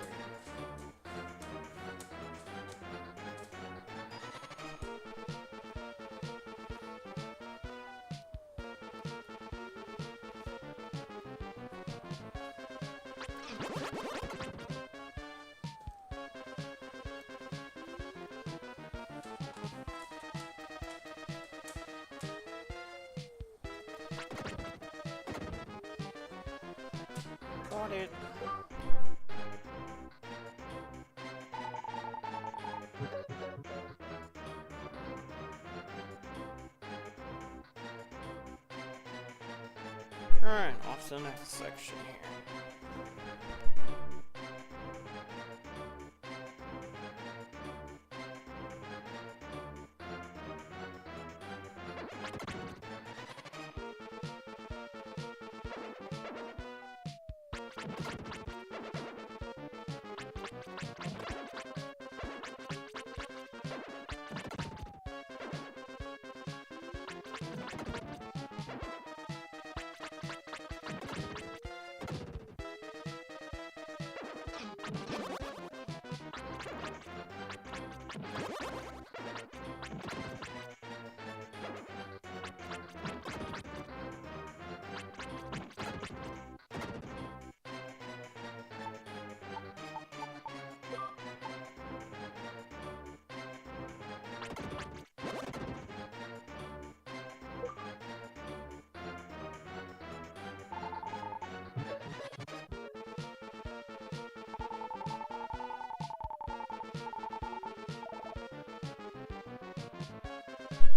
Got it. Alright, off to the next section here.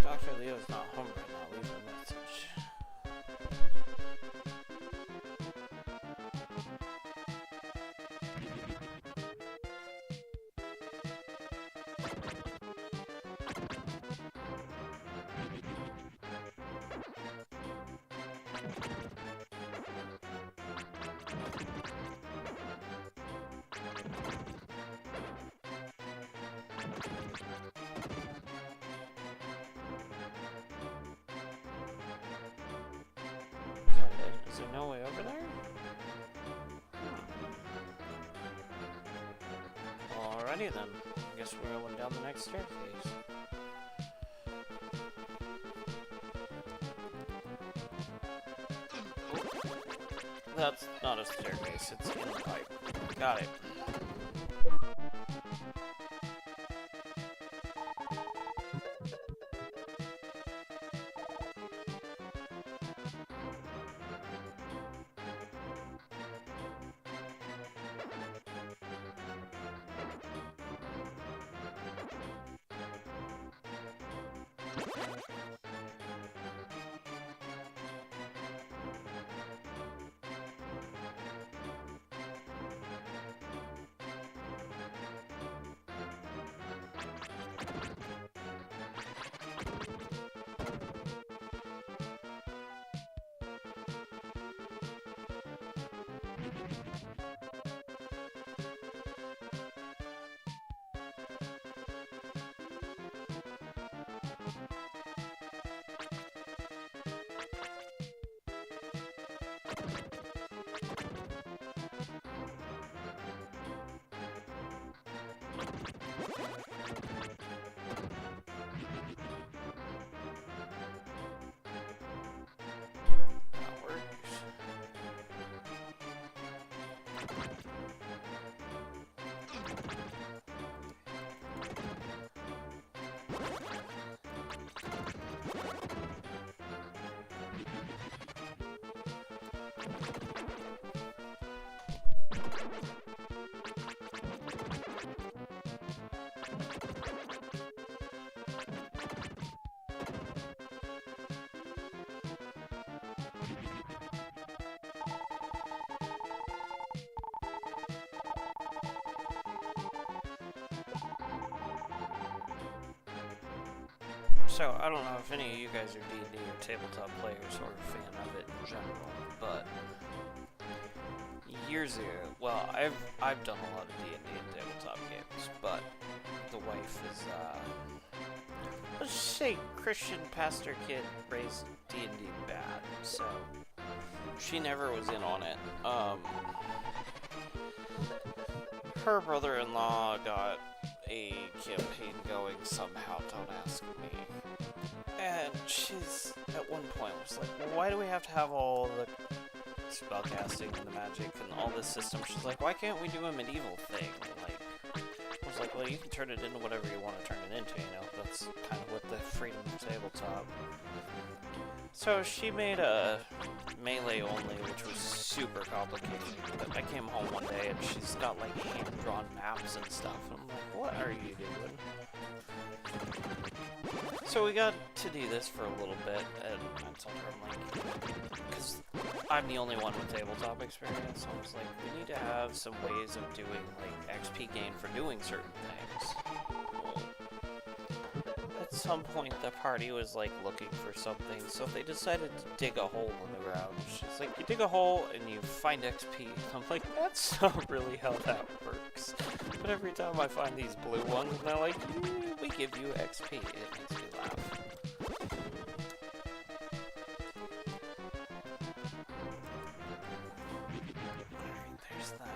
Dr. Leo's not home right now, leave a message. Is there no way over there? Alrighty then. I guess we're going down the next staircase. That's not a staircase, it's in the pipe. Got it. So, I don't know if any of you guys are D&D or tabletop players or a fan of it in general, but years ago, well, I've done a lot of D&D and tabletop games, but the wife is, let's just say Christian pastor kid raised D&D bad, so she never was in on it. Her brother-in-law got a campaign going somehow, don't ask me. And she's, at one point, was like, well, why do we have to have all the spellcasting and the magic and all this system? She's like, why can't we do a medieval thing? Like, I was like, well, you can turn it into whatever you want to turn it into, you know? That's kind of what the freedom of tabletop. So she made a melee only, which was super complicated. But I came home one day and she's got like hand-drawn maps and stuff. And I'm like, what are you doing? So we got to do this for a little bit, and I told her, I'm like, because I'm the only one with tabletop experience, so I was like, we need to have some ways of doing like XP gain for doing certain things. Well, at some point the party was like looking for something, so they decided to dig a hole in the ground. She's like, you dig a hole and you find XP. I'm like, that's not really how that works. But every time I find these blue ones, and they're like, we give you XP. It makes me laugh. Alright, there's that.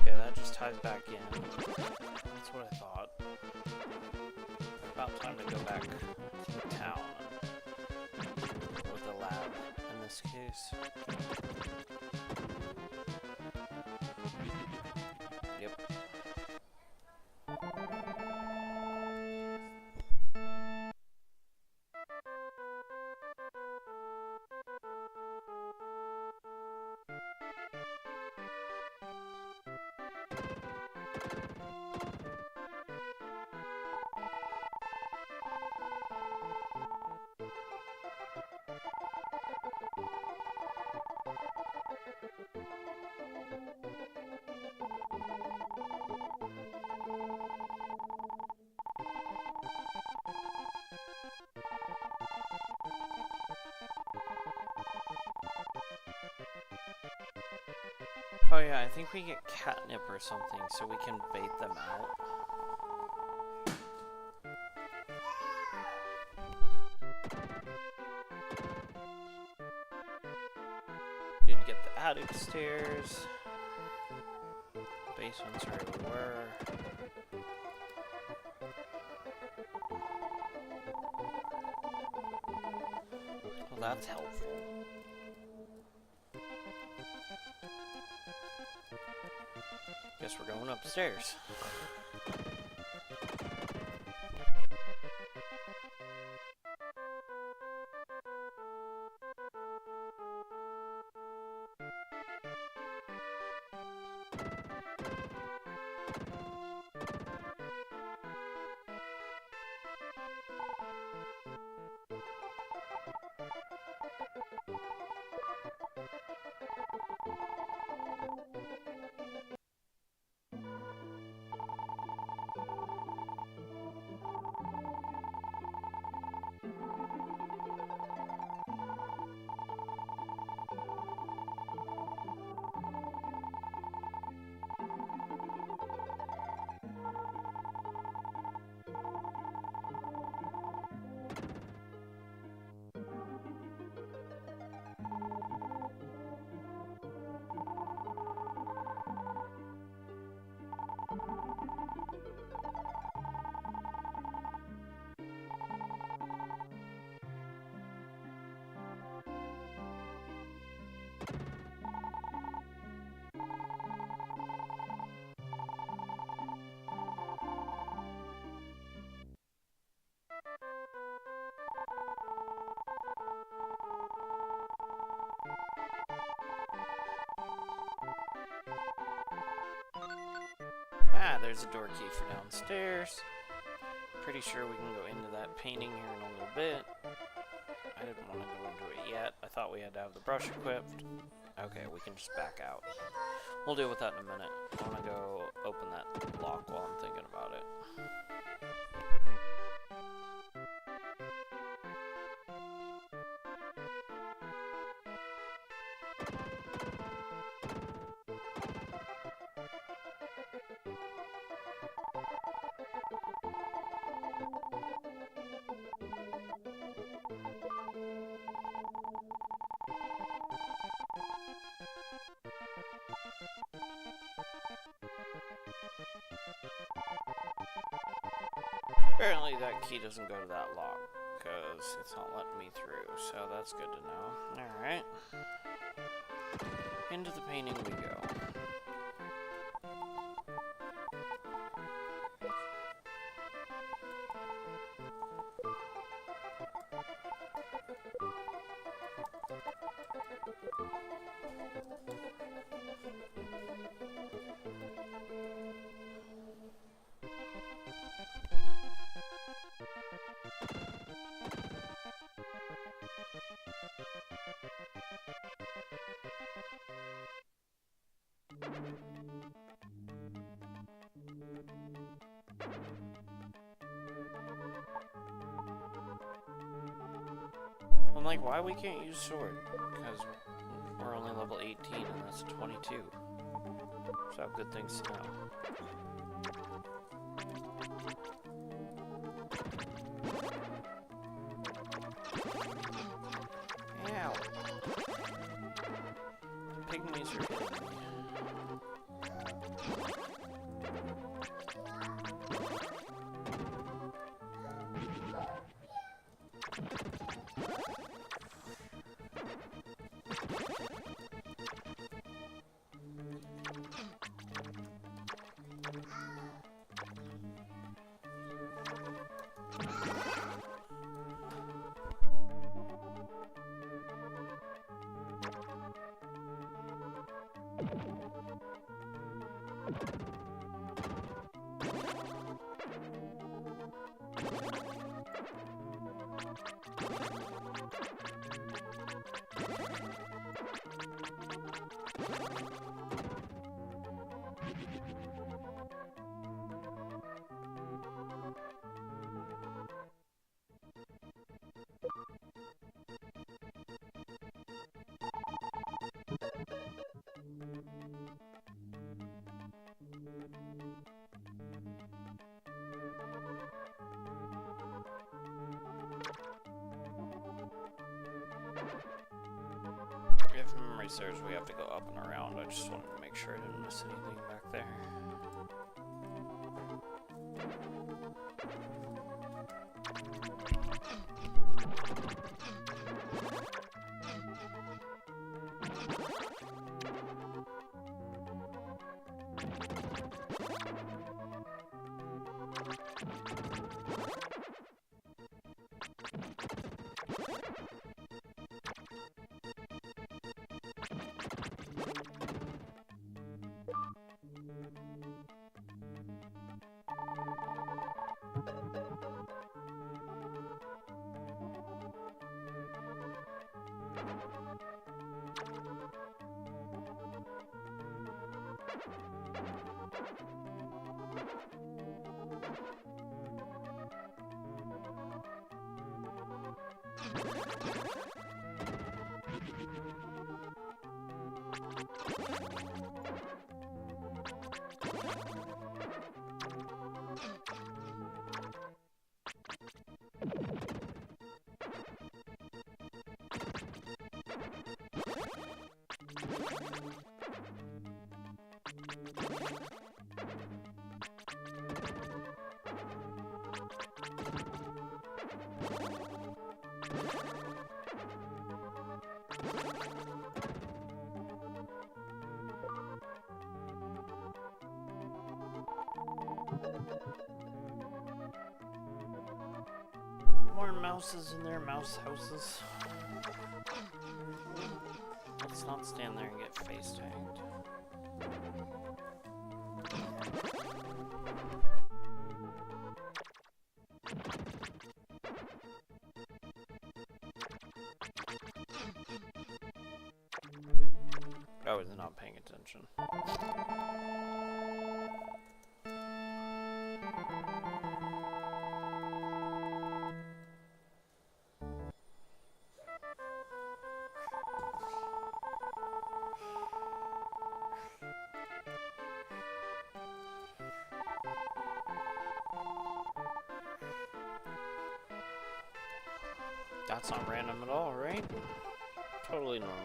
Yeah, that just ties back in. That's what I thought. About time to go back to the town. Or the lab, in this case. Yep. Oh yeah, I think we get catnip or something so we can bait them out. attic stairs. Basement's where we were. Well, that's helpful. Guess we're going upstairs. Ah, there's a door key for downstairs. Pretty sure we can go into that painting here in a little bit. I didn't want to go into it yet. I thought we had to have the brush equipped. Okay, we can just back out. We'll deal with that in a minute. I want to go open that lock while I'm thinking about it. Apparently that key doesn't go to that lock, because it's not letting me through, so that's good to know. Alright. Into the painting we go. I'm like, why we can't use sword? Because we're only level 18 and that's 22. So good things to know. Ow. Pygmies are hitting me. racers, we have to go up and around. I just wanted to make sure I didn't miss anything back there. More mouses in their mouse houses. Let's not stand there and get face tagged. I was not paying attention. That's not random at all, right? Totally normal.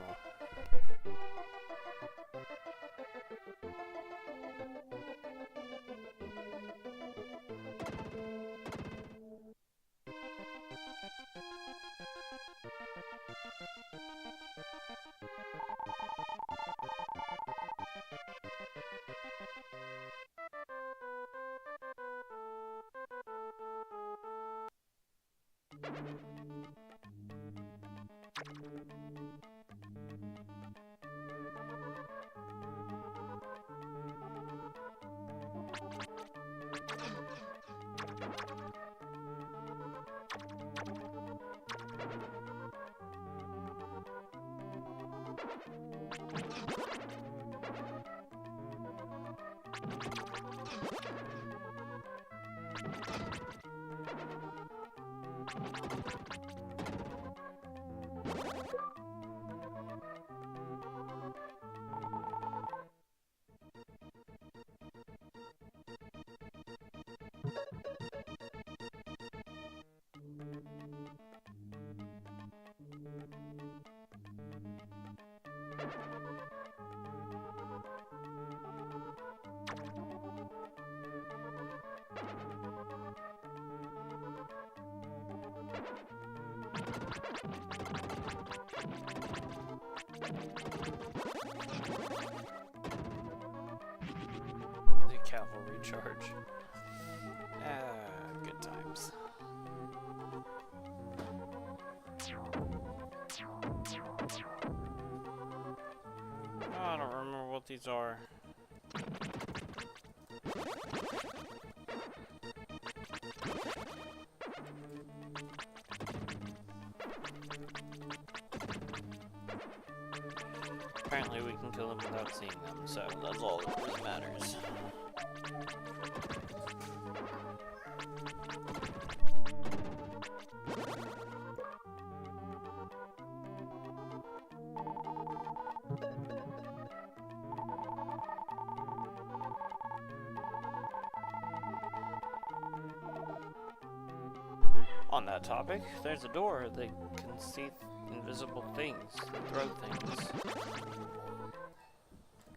The cavalry charge. Good times. Oh, I don't remember what these are. Apparently we can kill them without seeing them, so that's all that really matters. On that topic, there's a door that can see invisible things, throw things.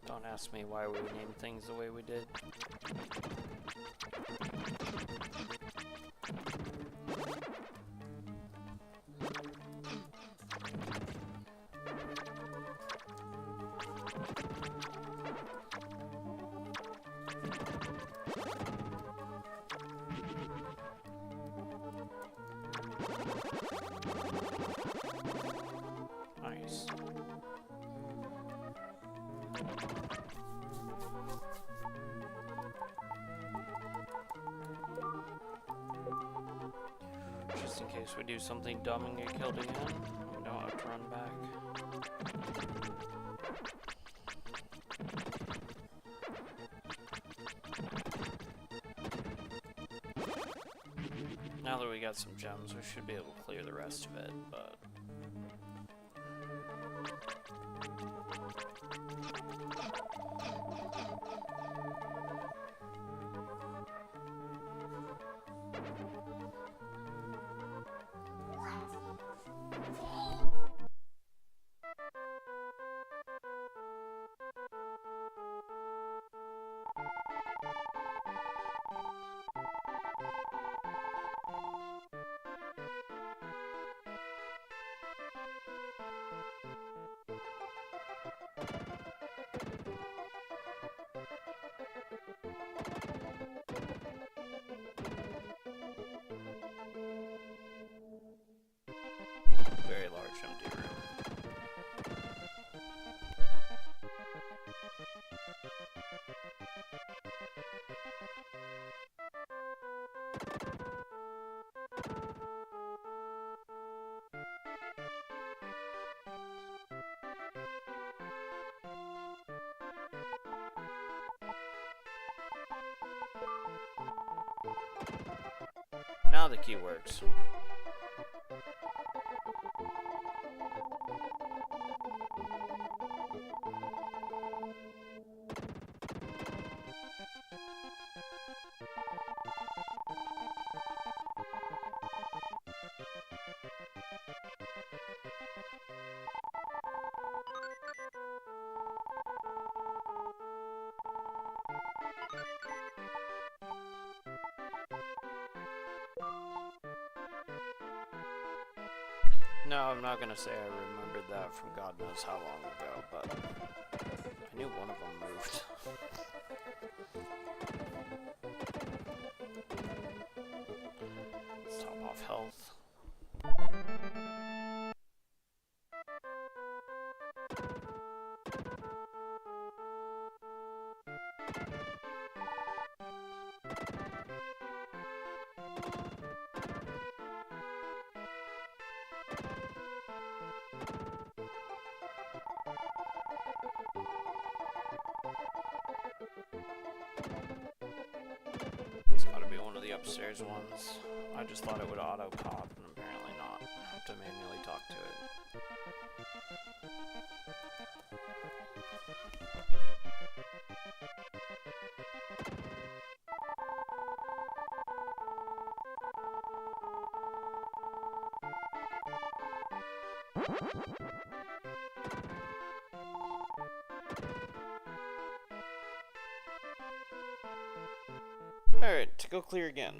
Don't ask me why we named things the way we did. Nice. Just in case we do something dumb and get killed again, we don't have to run back. Now that we got some gems, we should be able to clear the rest of it, but... Very large empty room. Now the key works. No, I'm not gonna say I remembered that from God knows how long ago, but I knew one of them moved. Let's top off health. It's gotta be one of the upstairs ones. I just thought it would auto pop, and apparently not. I have to manually talk to it. Alright, to go clear again.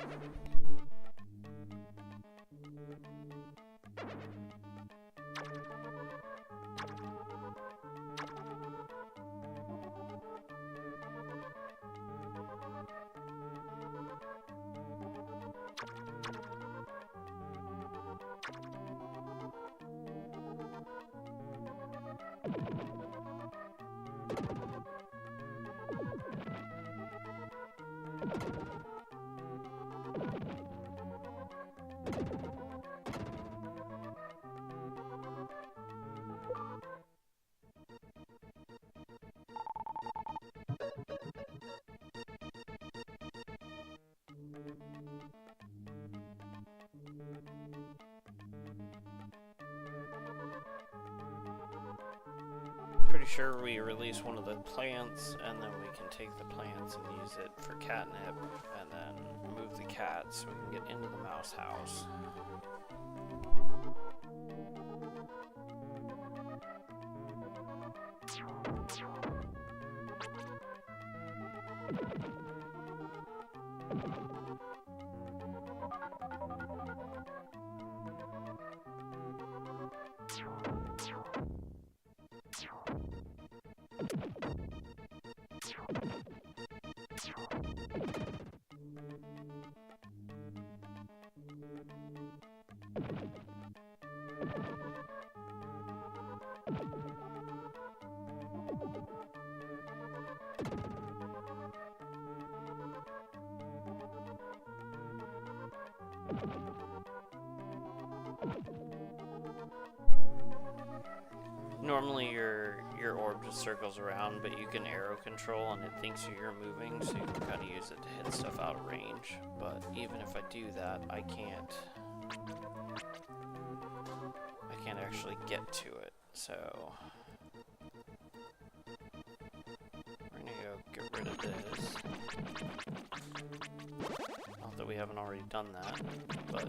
Pretty sure we release one of the plants, and then we can take the plants and use it for catnip, and then move the cat so we can get into the mouse house. Normally your orb just circles around, but you can arrow control and it thinks you're moving, so you can kind of use it to hit stuff out of range. But even if I do that, I can't actually get to it. So we're gonna go get rid of this. Not that we haven't already done that, but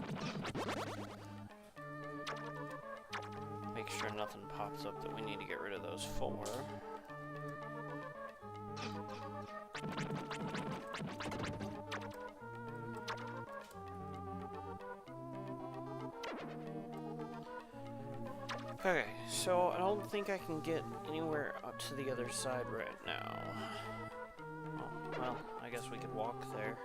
make sure nothing pops up that we need to get rid of those for. Okay, so I don't think I can get anywhere up to the other side right now. Oh, well, I guess we could walk there.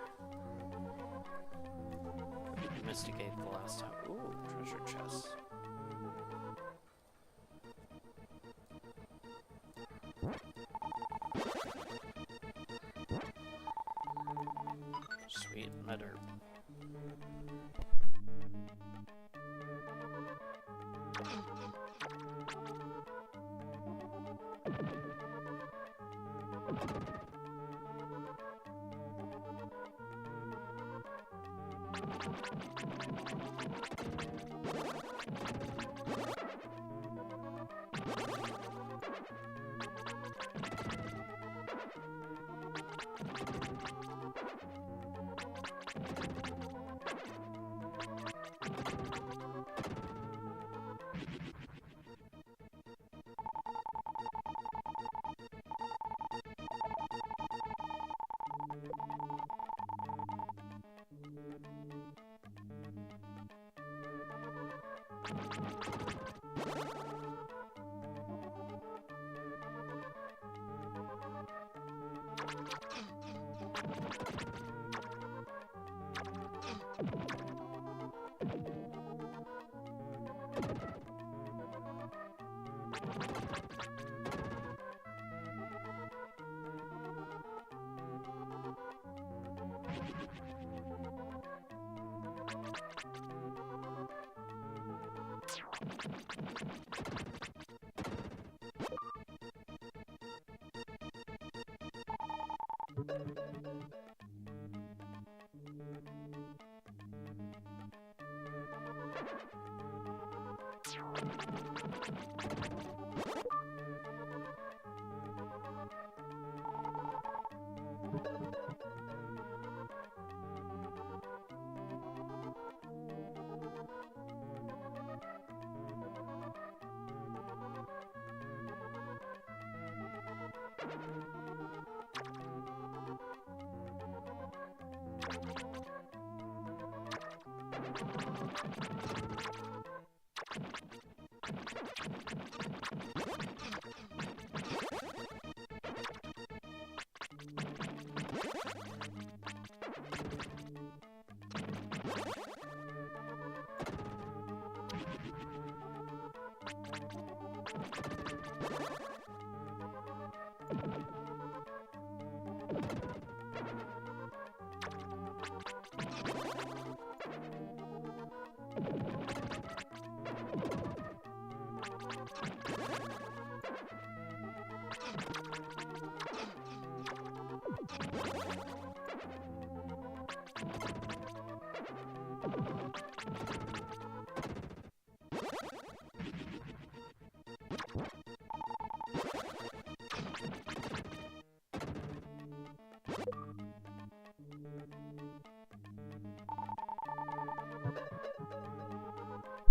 Investigated the last time. Ooh, treasure chests. Sweet letter.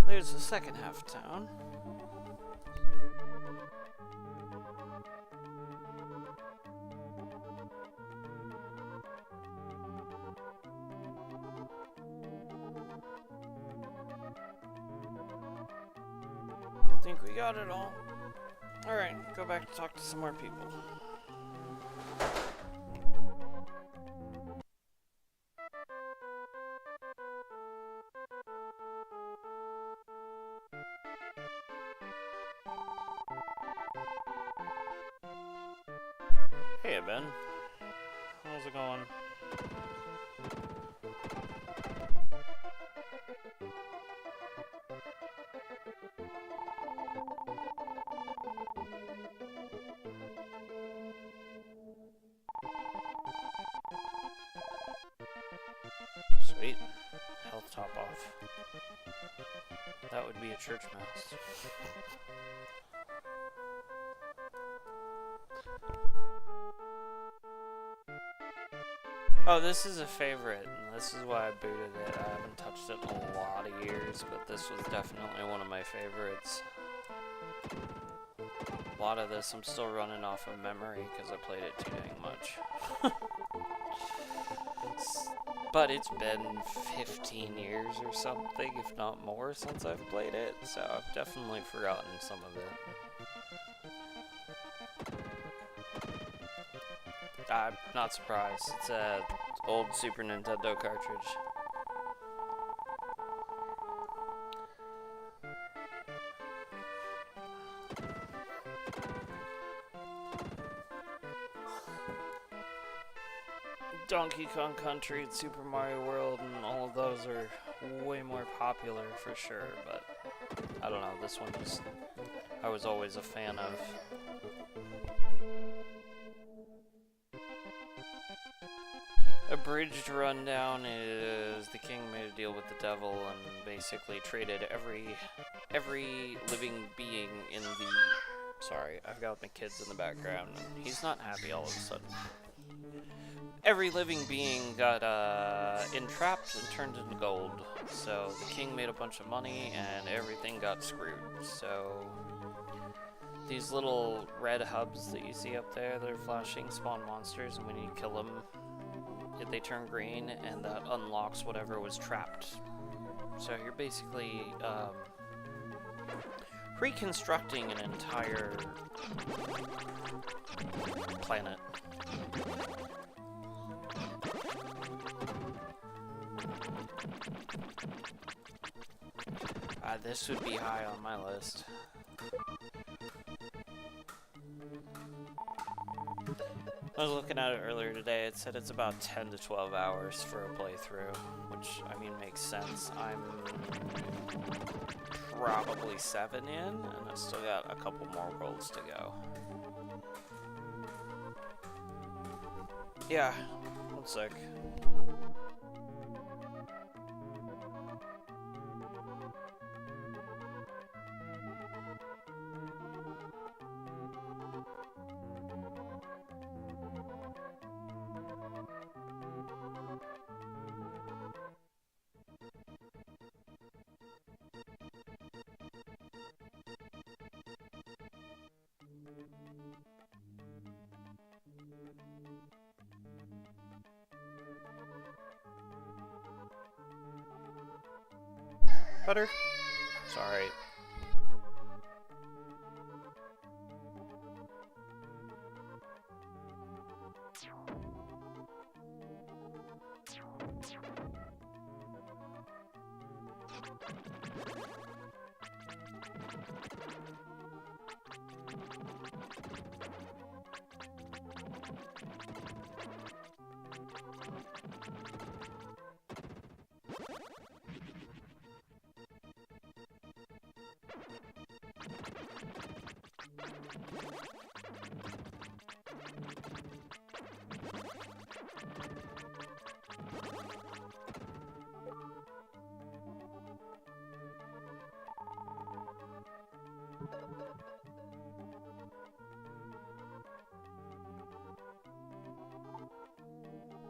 There's the second half of town. think we got it all. Alright, go back to talk to some more people. Hey, Ben. How's it going? Sweet. Health top off. That would be a church mouse. Oh, this is a favorite, and this is why I booted it. I haven't touched it in a lot of years, but this was definitely one of my favorites. A lot of this I'm still running off of memory because I played it too dang much. But it's been 15 years or something, if not more, since I've played it, so I've definitely forgotten some of it. I'm not surprised. It's an old Super Nintendo cartridge. Donkey Kong Country and Super Mario World and all of those are way more popular for sure, but I don't know, this one just I was always a fan of. Abridged rundown is the king made a deal with the devil and basically traded every living being in the... Sorry, I've got my kids in the background and he's not happy all of a sudden. Every living being got entrapped and turned into gold. So the king made a bunch of money and everything got screwed. So these little red hubs that you see up there that are flashing spawn monsters, and when you kill them, they turn green, and that unlocks whatever was trapped. So you're basically reconstructing an entire planet. This would be high on my list. I was looking at it earlier today. It said it's about 10 to 12 hours for a playthrough, which, I mean, makes sense. I'm probably 7 in, and I've still got a couple more worlds to go. Yeah, one sec. Better? Sorry.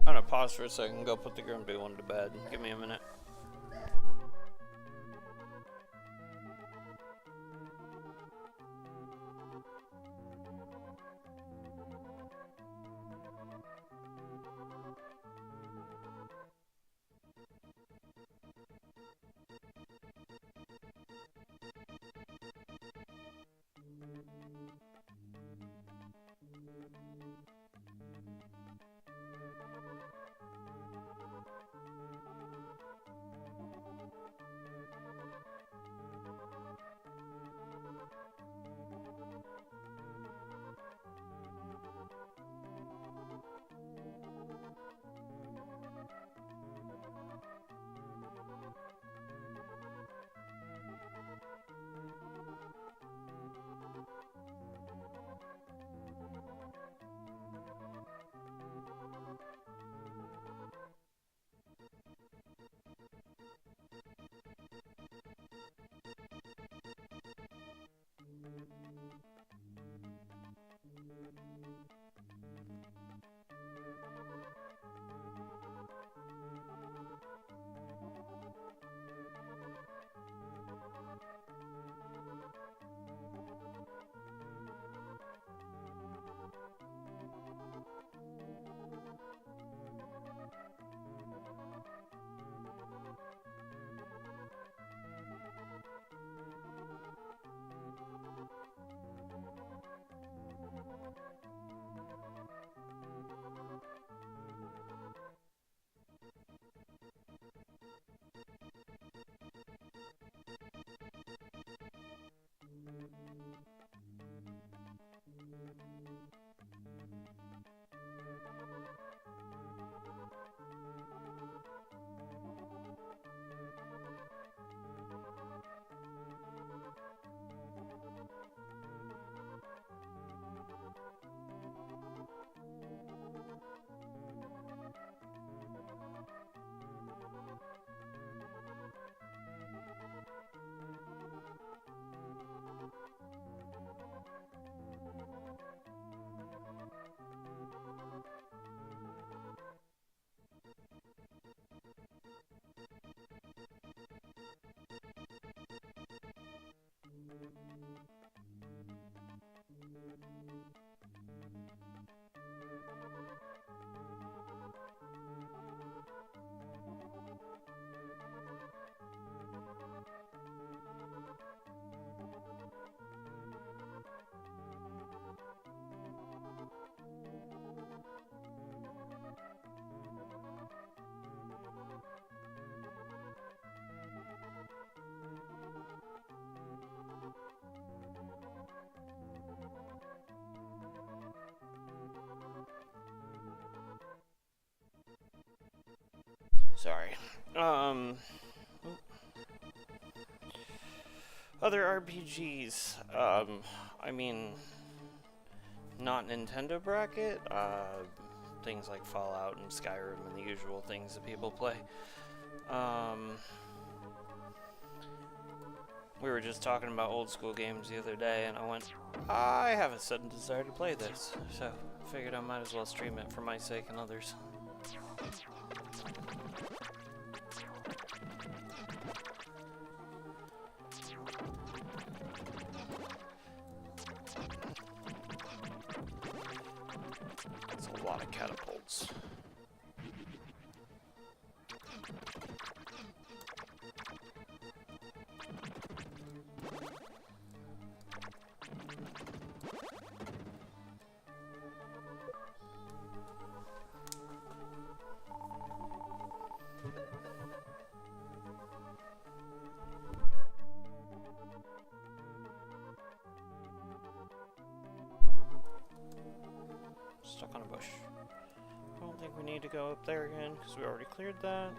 I'm gonna pause for a second, go put the Grumpy one to bed. Give me a minute. Sorry. Other RPGs. I mean, not Nintendo bracket. Things like Fallout and Skyrim and the usual things that people play. We were just talking about old school games the other day, and I went, I have a sudden desire to play this, so I figured I might as well stream it for my sake and others. That's a lot of catapults. Stuck on a bush. I don't think we need to go up there again because we already cleared that.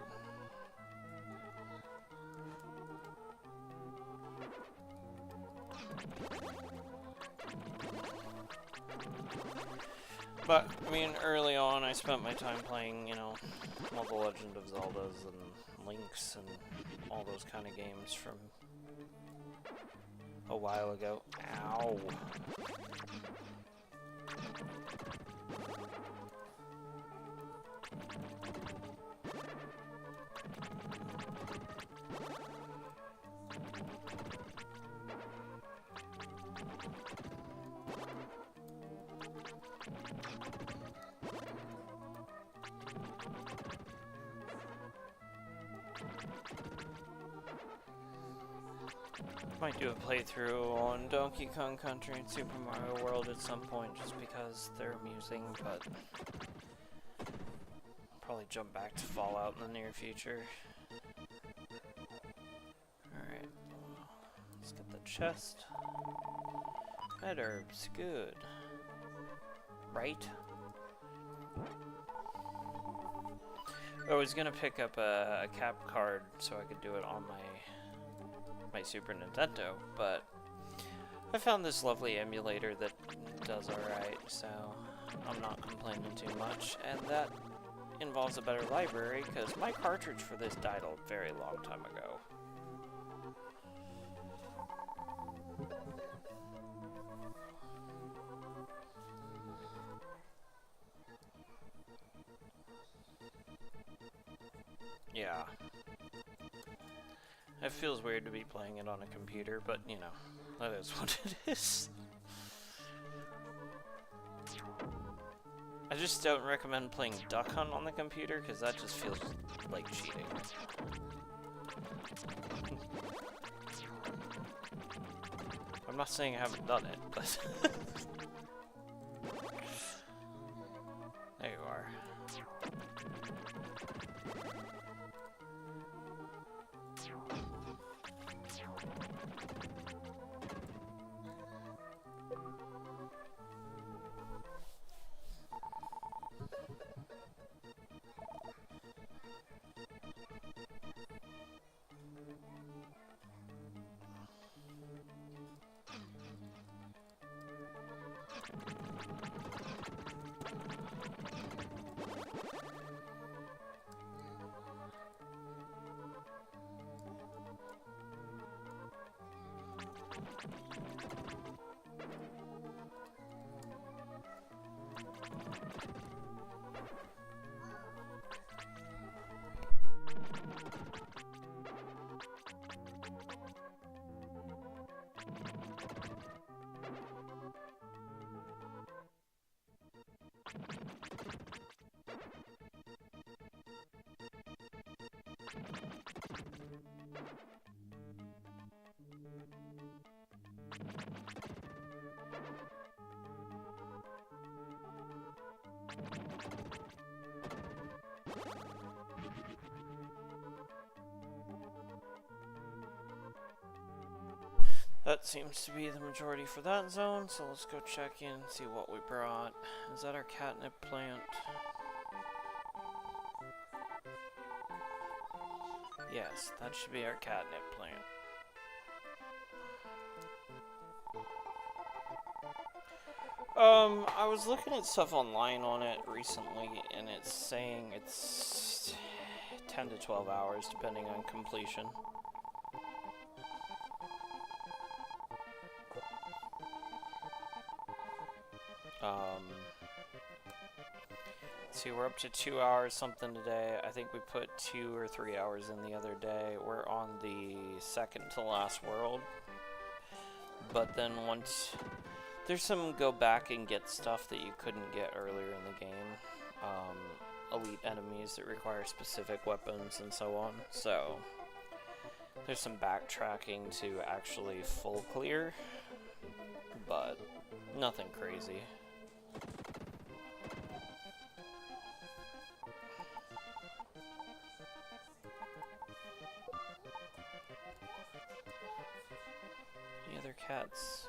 But, I mean, early on I spent my time playing, you know, all the Legend of Zeldas and Links and all those kind of games from a while ago. Ow! Might do a playthrough on Donkey Kong Country and Super Mario World at some point just because they're amusing, but probably jump back to Fallout in the near future. Alright, let's get the chest. Red herbs, good. Right? I was gonna pick up a cap card so I could do it on my Super Nintendo, but I found this lovely emulator that does alright, so I'm not complaining too much, and that involves a better library, because my cartridge for this died a very long time ago. Yeah. It feels weird to be playing it on a computer, but, you know, that is what it is. I just don't recommend playing Duck Hunt on the computer, because that just feels like cheating. I'm not saying I haven't done it, but... There you are. That seems to be the majority for that zone, so let's go check in and see what we brought. Is that our catnip plant? Yes, that should be our catnip plant. I was looking at stuff online on it recently, and it's saying it's 10 to 12 hours, depending on completion. See, we're up to 2 hours something today. I think we put 2 or 3 hours in the other day. We're on the second to last world. But then once... There's some go back and get stuff that you couldn't get earlier in the game. Elite enemies that require specific weapons and so on. So, there's some backtracking to actually full clear. But, nothing crazy. Any other cats?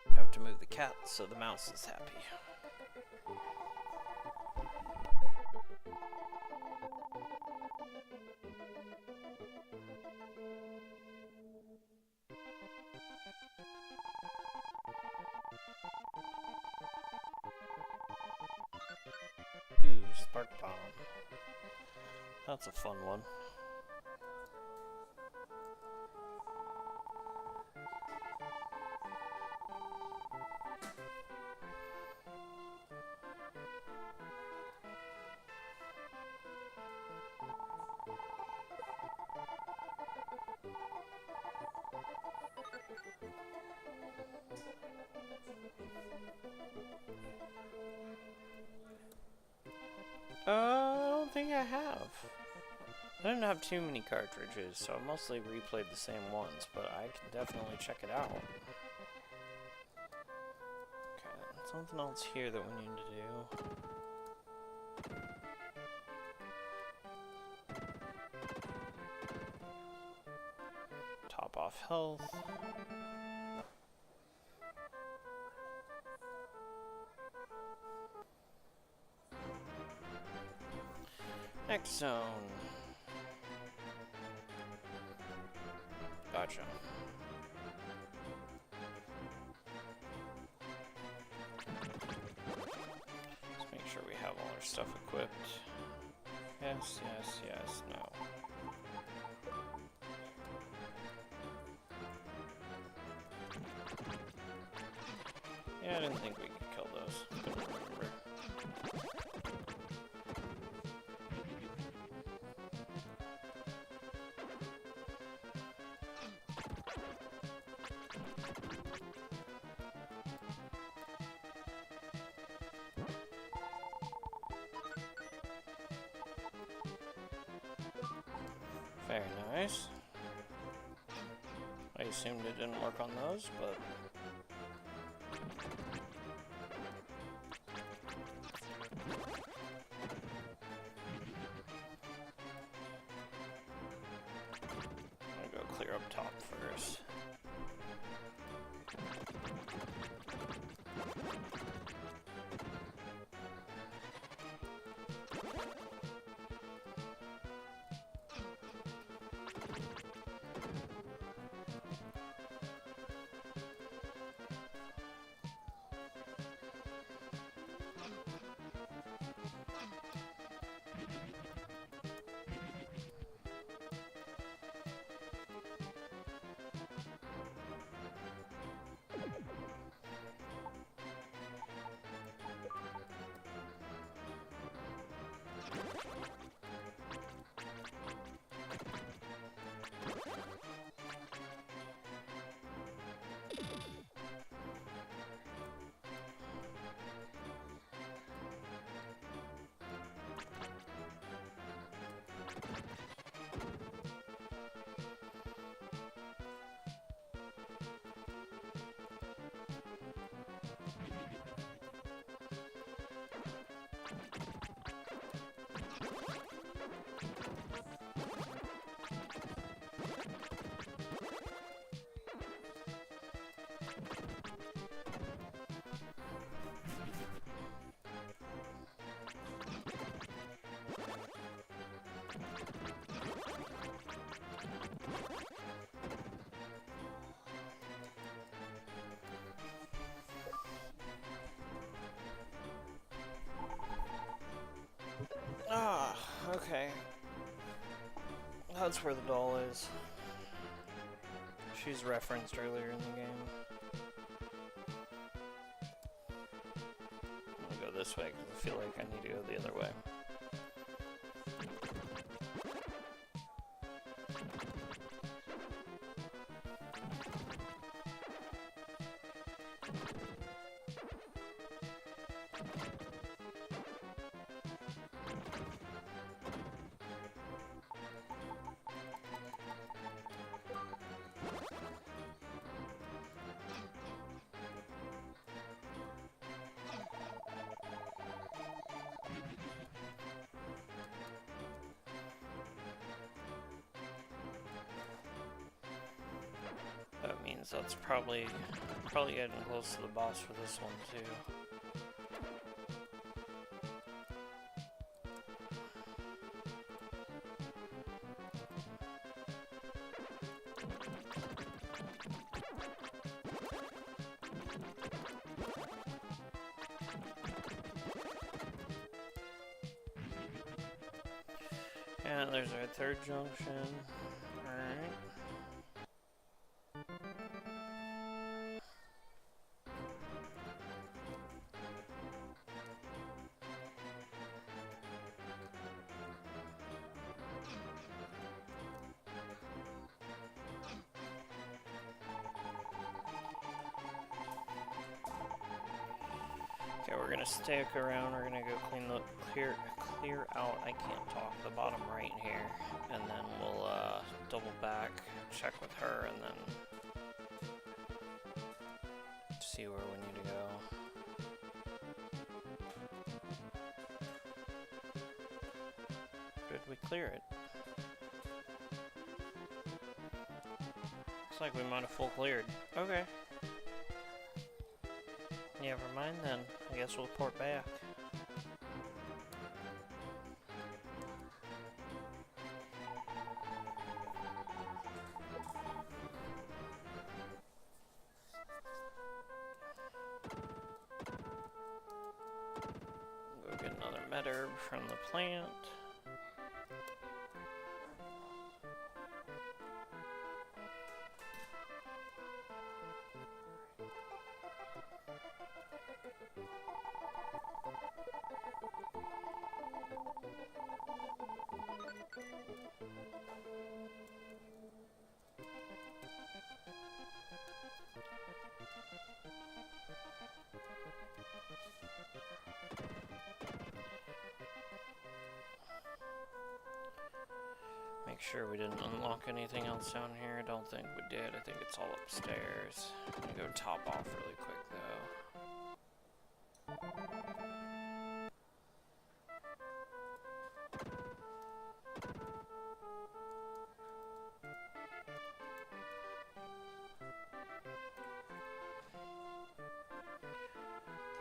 You have to move the cat so the mouse is happy. Ooh, spark bomb. That's a fun one. I don't think I have. I didn't have too many cartridges, so I mostly replayed the same ones, but I can definitely check it out. Okay, something else here that we need to do. Top off health. Next zone. Gotcha. Let's make sure we have all our stuff equipped. Yes, yes, yes, no. Yeah, I didn't think we could kill those. Couldn't remember. Very nice. I assumed it didn't work on those, but... I'm gonna go clear up top first. Okay. That's where the doll is. She's referenced earlier in the game. I'm gonna go this way because I feel like I need to go the other way. That means that's probably getting close to the boss for this one too. And there's our third junction. Alright. Okay, we're gonna stick around, we're gonna go clear out, I can't talk, the bottom right here, and then we'll double back, check with her, and then see where we need to go. Did we clear it? Looks like we might have full cleared. Okay. Never mind then. I guess we'll port back. Go get another medherb from the plant. Make sure we didn't unlock anything else down here. I don't think we did. I think it's all upstairs. I'm gonna go top off really quick though.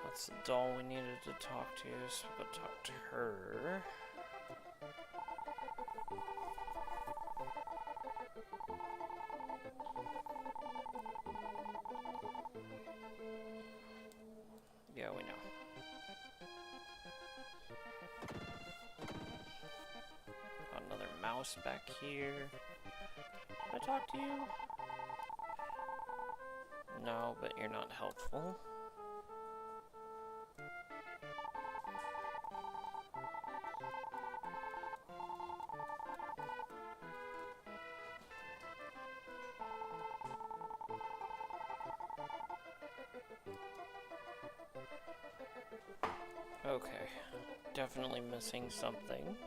That's the doll we needed to talk to, so we'll go talk to her. Yeah, we know. Got another mouse back here. Can I talk to you? No, but you're not helpful. Okay, definitely missing something.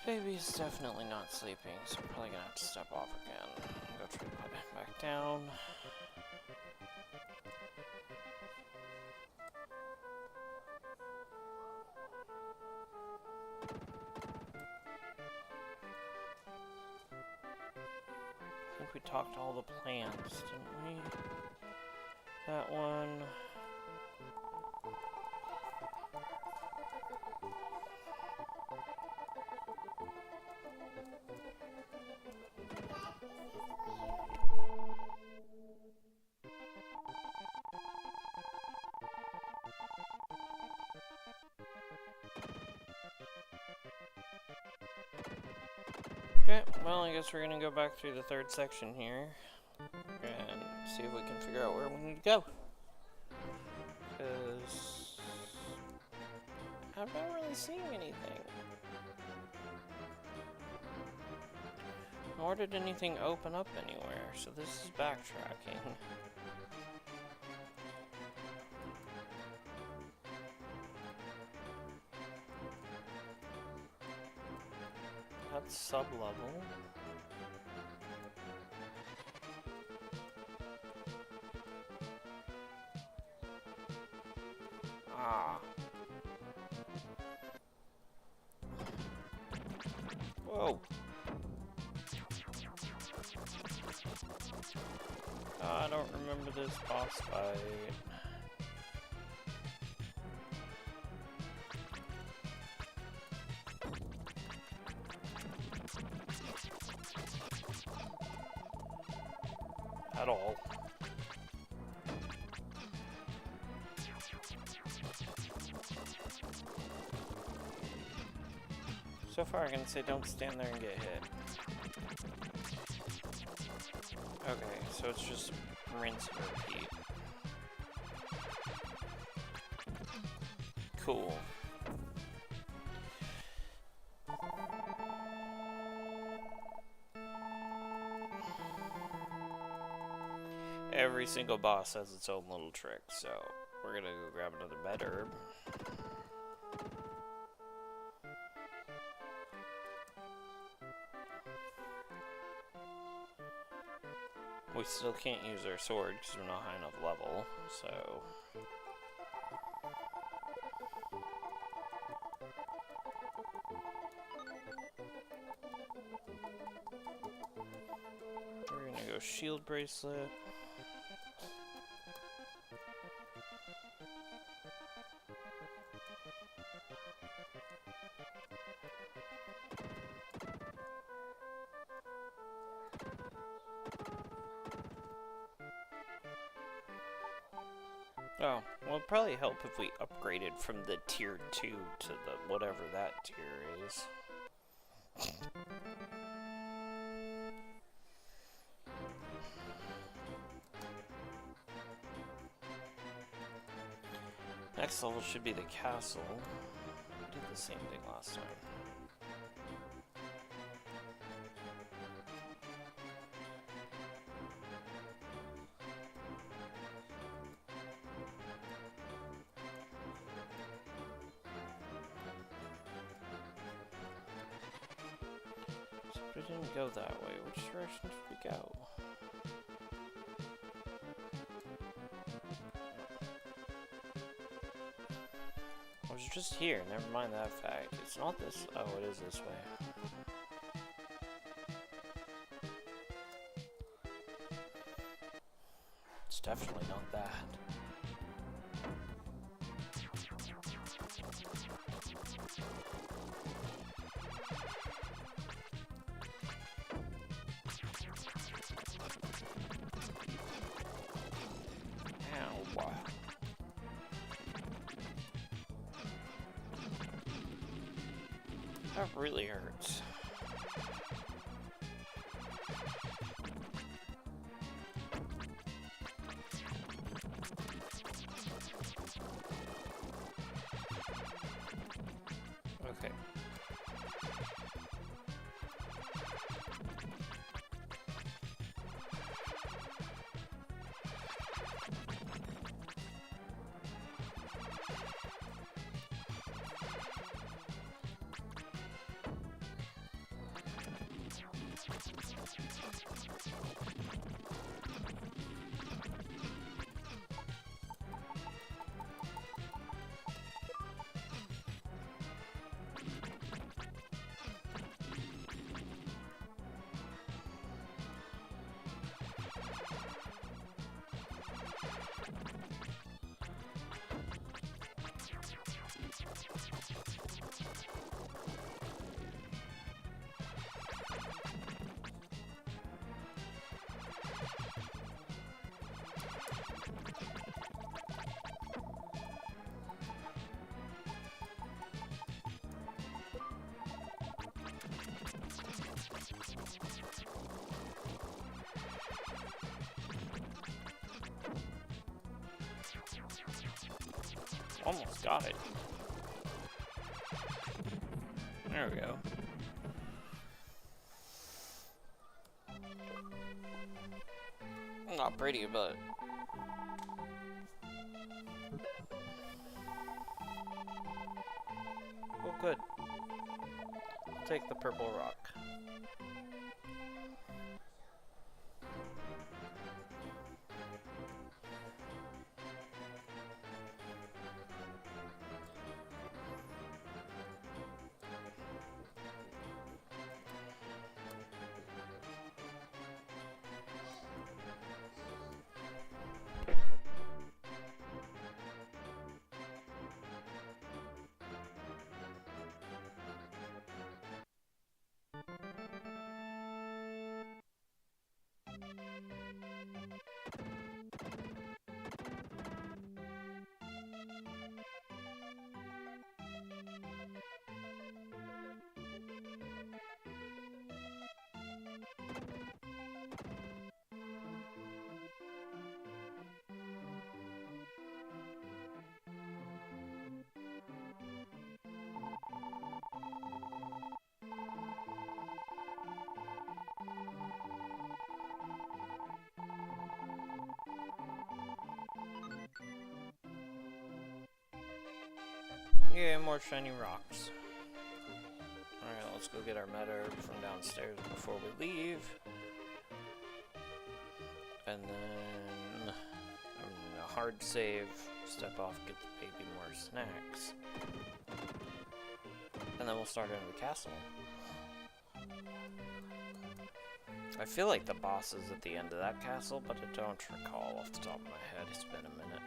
Baby's definitely not sleeping, so we're probably gonna have to step off again. Go try to put it back down. I think we talked to all the plants, didn't we? That one. Okay, well, I guess we're gonna go back through the third section here and see if we can figure out where we need to go. Because I'm not really seeing anything. Nor did anything open up anywhere, so this is backtracking. That's sub-level. Ah. Whoa. I don't remember this boss fight. At all. So far I can say don't stand there and get hit. Okay, so it's just rinse and repeat. Cool. Every single boss has its own little trick, so we're gonna go grab another med herb. We still can't use our sword because we're not high enough level, so... We're gonna go shield bracelet. Oh, well, it'd probably help if we upgraded from the tier 2 to the whatever that tier is. Next level should be the castle. We did the same thing last time. So we didn't go that way. Which direction did we go? I was just here, never mind that fact. It's not this. Oh, it is this way. It's definitely not that. Ow, wow. That really hurts. Okay. Almost got it. There we go. Not pretty, but... well, good. I'll take the purple rock. Yeah, more shiny rocks. Alright, let's go get our meta herb from downstairs before we leave. And then... a hard save, step off, get the baby more snacks. And then we'll start into the castle. I feel like the boss is at the end of that castle, but I don't recall off the top of my head. It's been a minute.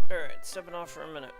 Alright, stepping off for a minute.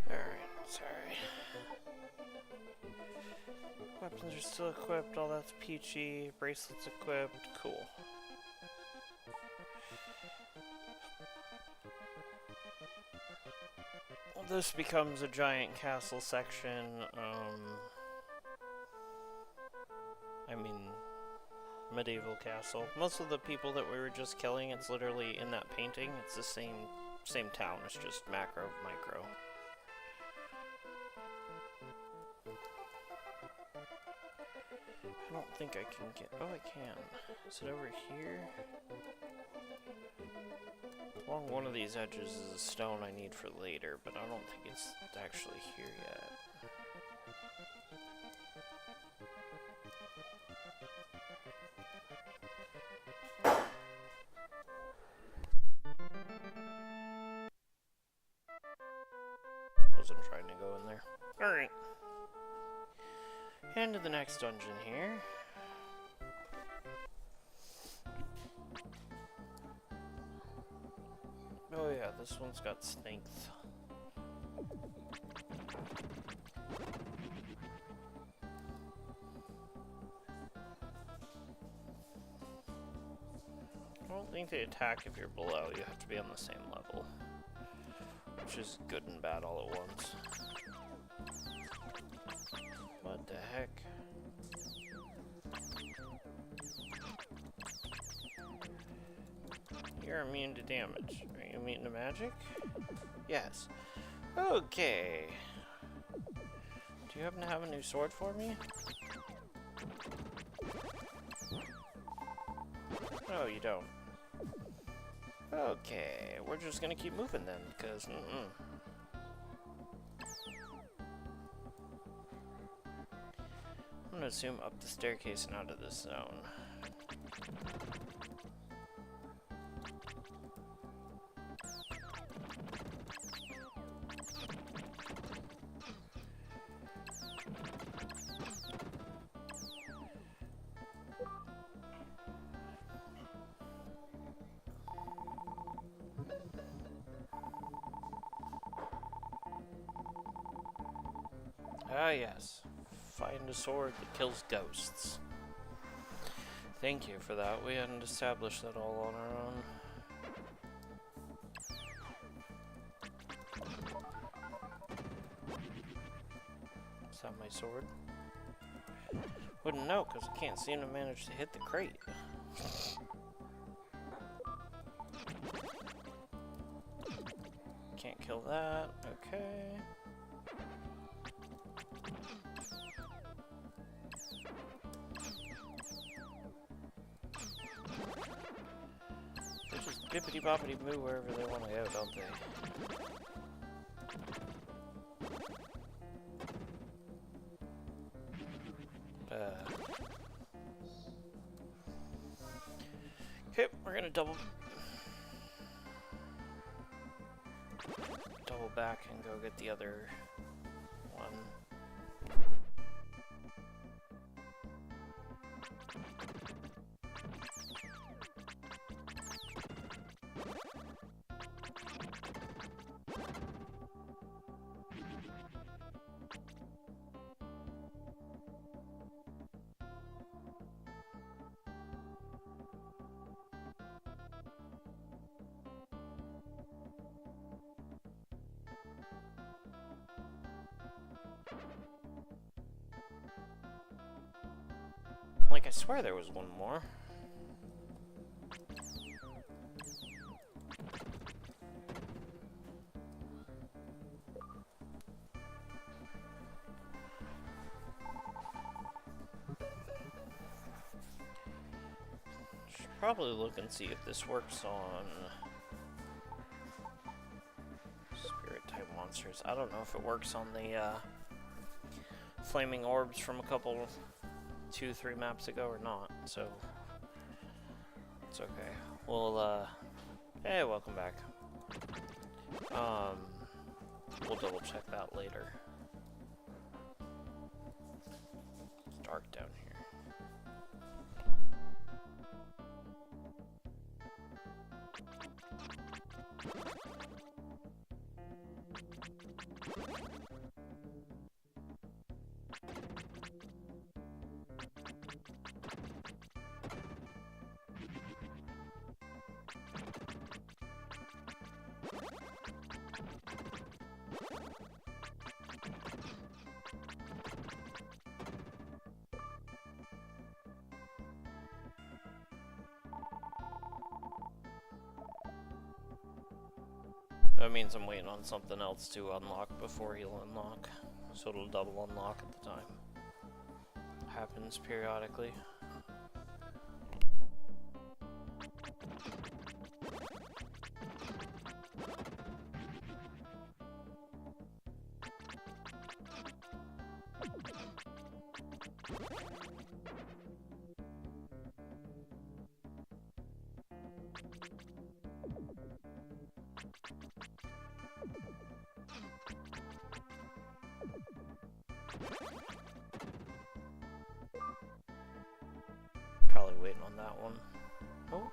Alright, sorry. Weapons are still equipped, all that's peachy. Bracelets equipped, cool. Well, this becomes a giant castle section. I mean, medieval castle. Most of the people that we were just killing, it's literally in that painting. It's the same town. It's just macro, micro. I don't think I can get... Oh, I can. Is it over here? Along one of these edges is a stone I need for later, but I don't think it's actually here yet. Wasn't trying to go in there. Alright. And to the next dungeon here. Oh yeah, this one's got strength. I don't think they attack if you're below. You have to be on the same level. Which is good and bad all at once. What the heck? You're immune to damage. Are you immune to magic? Yes. Okay. Do you happen to have a new sword for me? No, you don't. Okay, we're just gonna keep moving then, because I'm gonna assume up the staircase and out of this zone. Ah, yes. Find a sword that kills ghosts. Thank you for that. We hadn't established that all on our own. Is that my sword? Wouldn't know, because I can't seem to manage to hit the crate. Can't kill that. Okay. They just bippity boppity moo wherever they want to go, don't they? Okay, we're gonna double back and go get the other one. Like, I swear there was one more. probably look and see if this works on spirit type monsters. I don't know if it works on the flaming orbs from a couple 2-3 maps ago or not, so it's okay. We'll hey, welcome back. We'll double check that later. It's dark down here. That means I'm waiting on something else to unlock before he'll unlock, so it'll double unlock at the time. Happens periodically. Probably waiting on that one. Oh.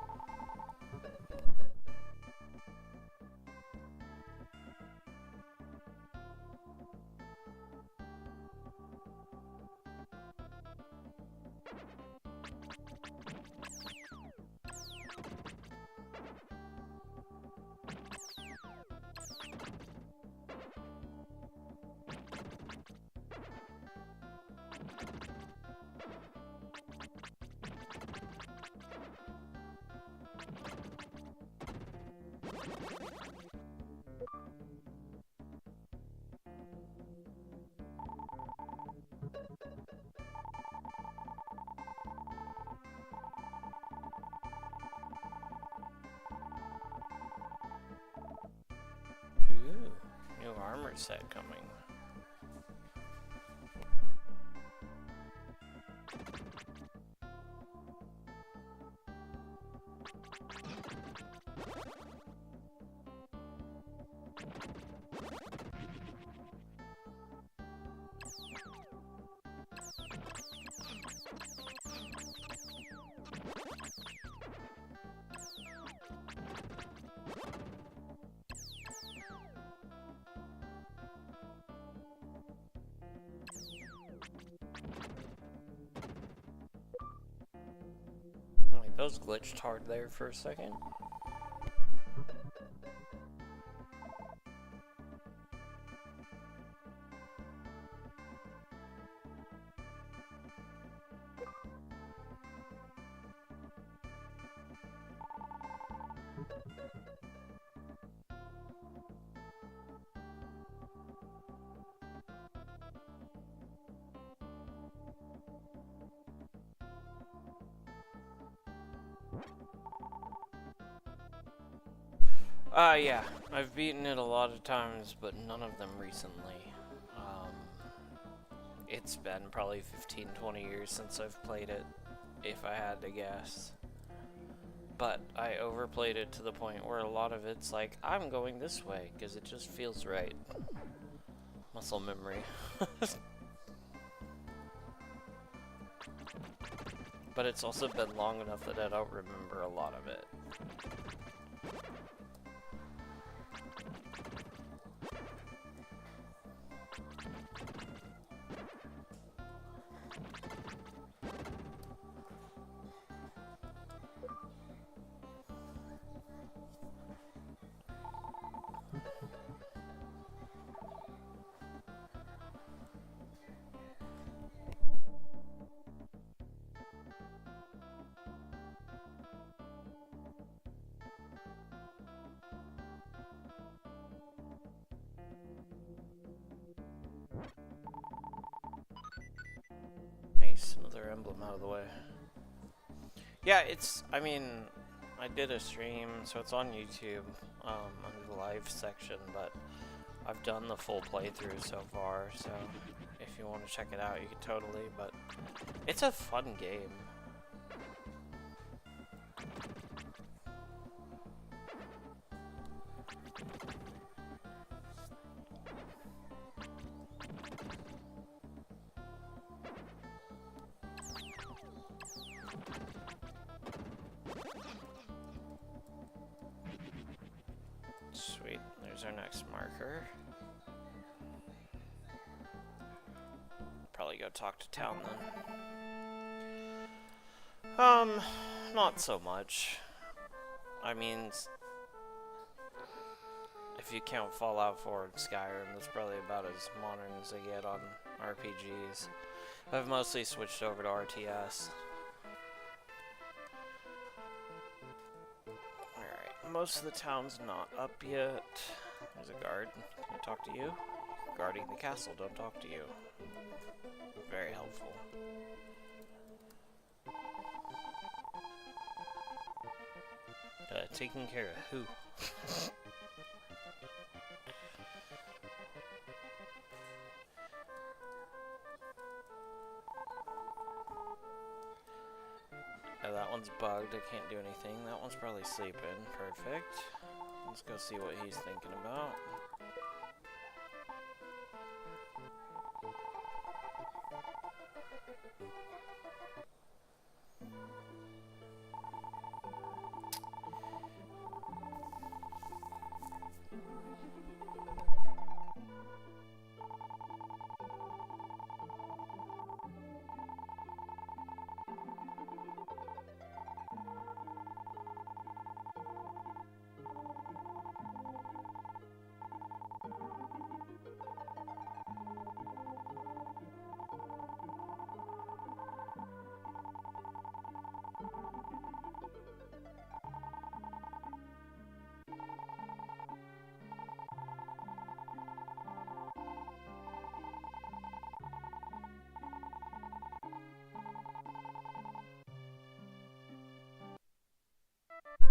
Ooh, new armor set coming. Like, those glitched hard there for a second. Yeah, I've beaten it a lot of times, but none of them recently. It's been probably 15-20 years since I've played it, if I had to guess. But I overplayed it to the point where a lot of it's like, I'm going this way, because it just feels right. Muscle memory. But it's also been long enough that I don't remember a lot of it. Nice, another emblem out of the way. Yeah, it's, I mean, I did a stream, so it's on YouTube, under the live section, but I've done the full playthrough so far, so if you want to check it out, you can totally, but it's a fun game. Sweet, there's our next marker. Probably go talk to town then. Not so much. I mean, if you count Fallout 4 and Skyrim, that's probably about as modern as they get on RPGs. I've mostly switched over to RTS. Alright, most of the town's not up yet. There's a guard. Can I talk to you? Guarding the castle, don't talk to you. Very helpful. Taking care of who? Oh, that one's bugged. I can't do anything. That one's probably sleeping. Perfect. Let's go see what he's thinking about.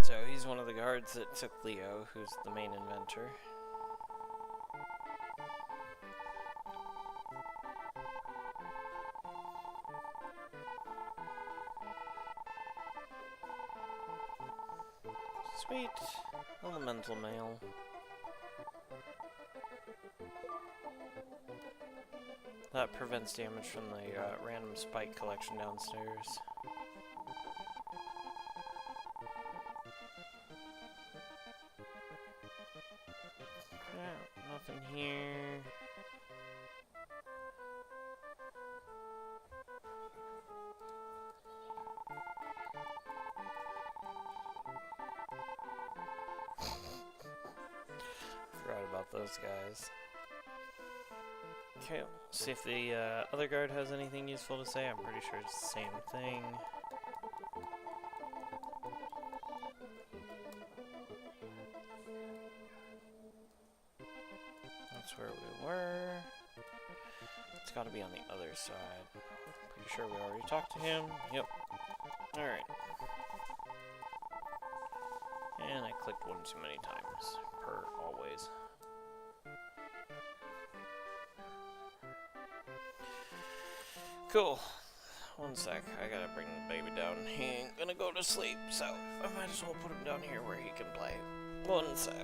So he's one of the guards that took Leo, who's the main inventor. Sweet. Elemental mail. That prevents damage from the random spike collection downstairs. Yeah, nothing here. Forgot about those guys. Okay, see if the other guard has anything useful to say. I'm pretty sure it's the same thing. That's where we were. It's got to be on the other side. Pretty sure we already talked to him. Yep. Alright. And I clicked one too many times, per always. Cool. One sec, I gotta bring the baby down. He ain't gonna go to sleep, so I might as well put him down here where he can play. One sec.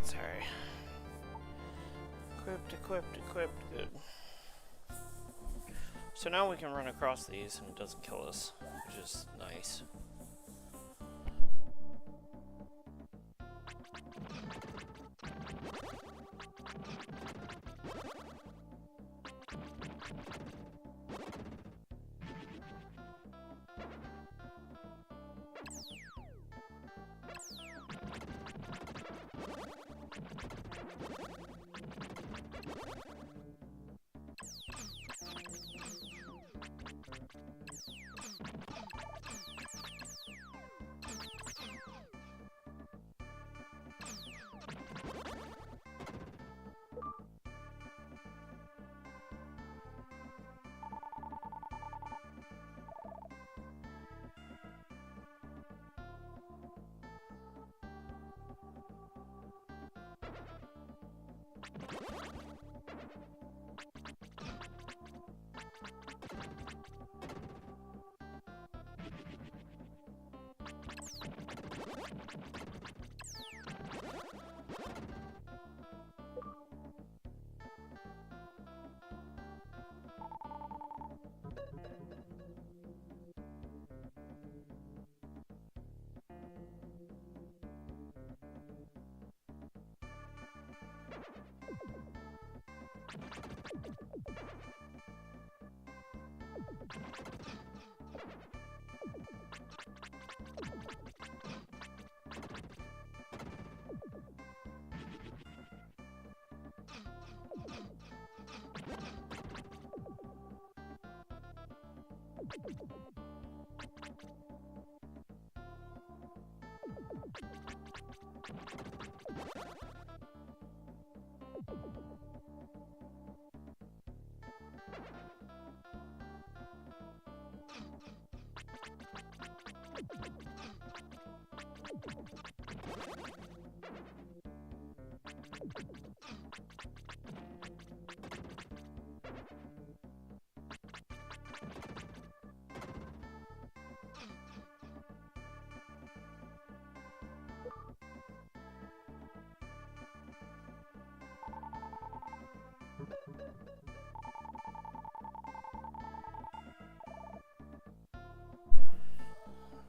Sorry. Equipped, good. So now we can run across these and it doesn't kill us, which is nice.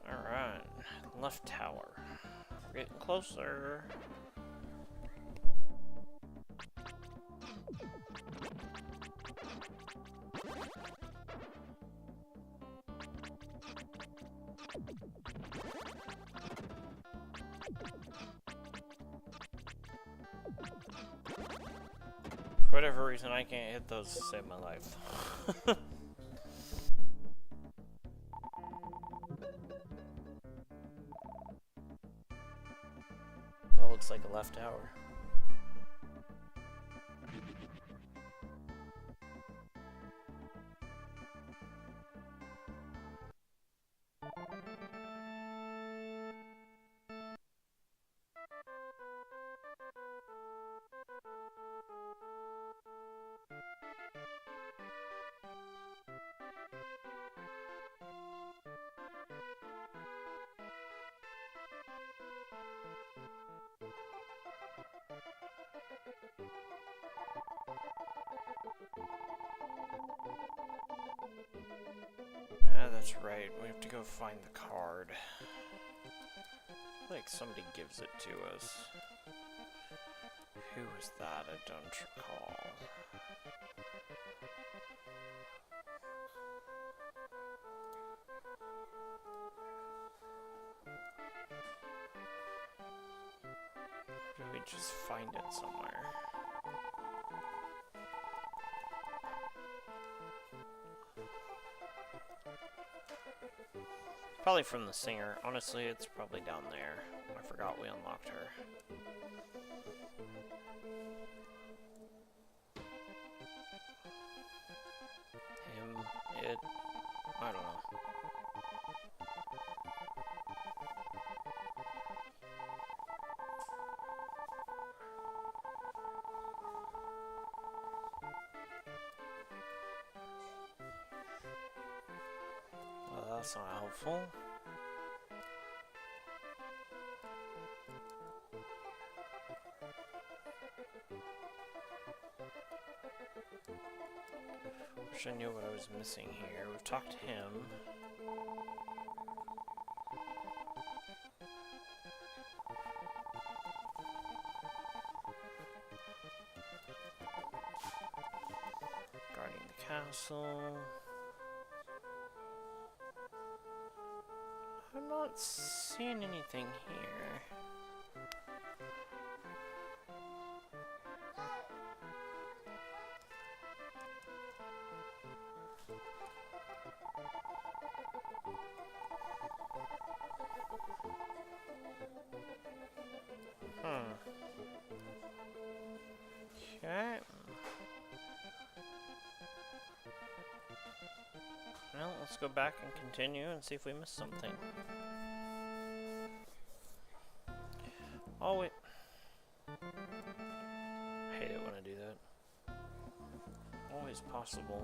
Alright, left tower. We're getting closer. For whatever reason, I can't hit those to save my life. That looks like a left tower. That's right, we have to go find the card. Like somebody gives it to us. Who was that? I don't recall. Or did we just find it somewhere? Probably from the singer. Honestly, it's probably down there. I forgot we unlocked her. Him, it, I don't know. Well, that's not helpful. Wish I knew what I was missing here. We've talked to him. Guarding the castle. I'm not seeing anything here. Okay. Well, let's go back and continue and see if we missed something. Oh, wait. I hate it when I do that. Always possible.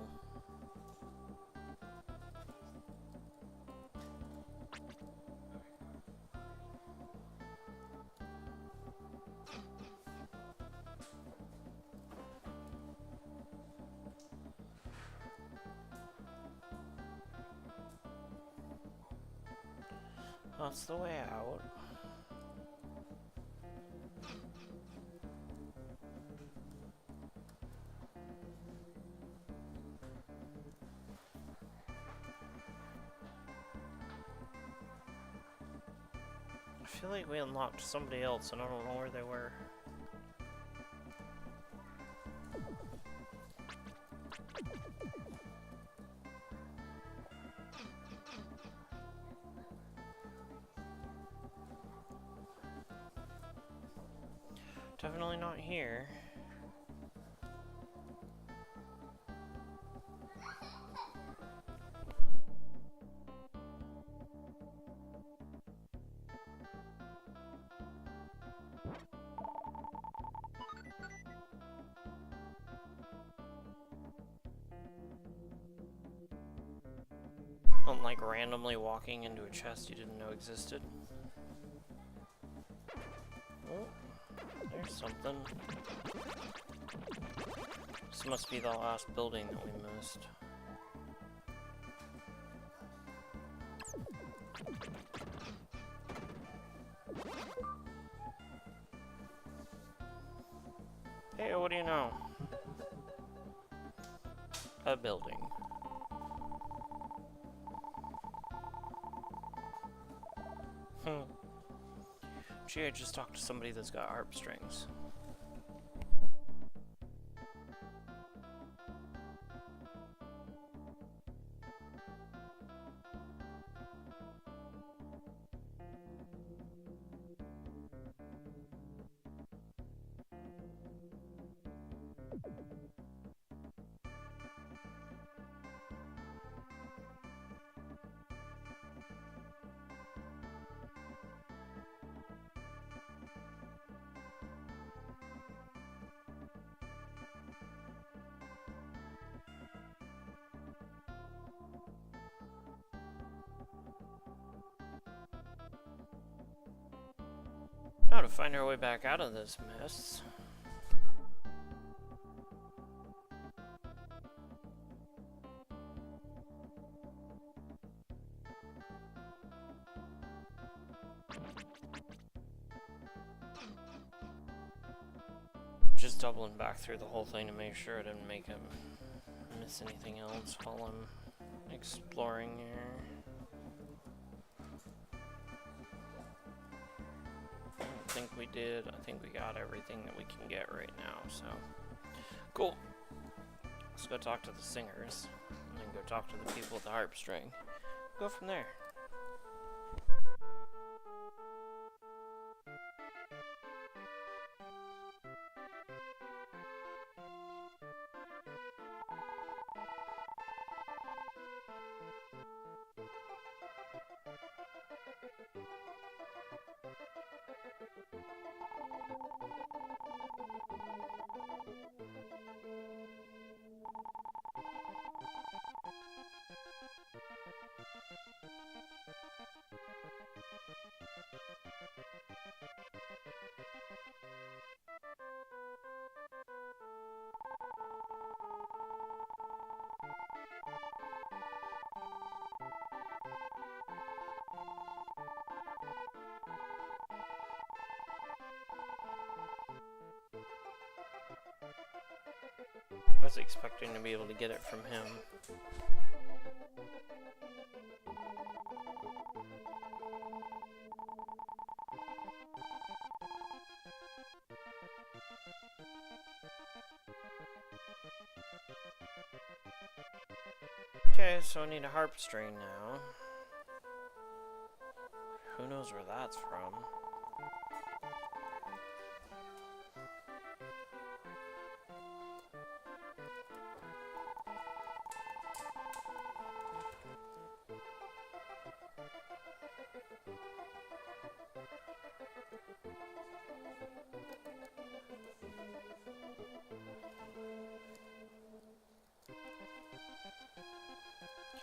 That's the way out. I feel like we unlocked somebody else and I don't know where they were. Definitely not here. Don't like randomly walking into a chest you didn't know existed. Oh, there's something. This must be the last building that we missed. Hey, what do you know? A building. Gee, I just talked to somebody that's got harp strings. Now to find our way back out of this mess. Just doubling back through the whole thing to make sure I didn't make him miss anything else while I'm exploring here. I think we did. I think we got everything that we can get right now, so cool. Let's go talk to the singers and then go talk to the people with the harp string. Go from there. I was expecting to be able to get it from him. Okay, so I need a harp string now. Who knows where that's from?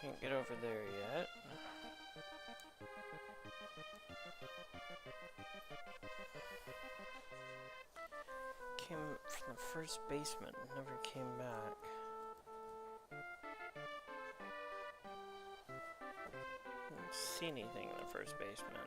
Can't get over there yet. Came from the first basement, never came back. Didn't see anything in the first basement.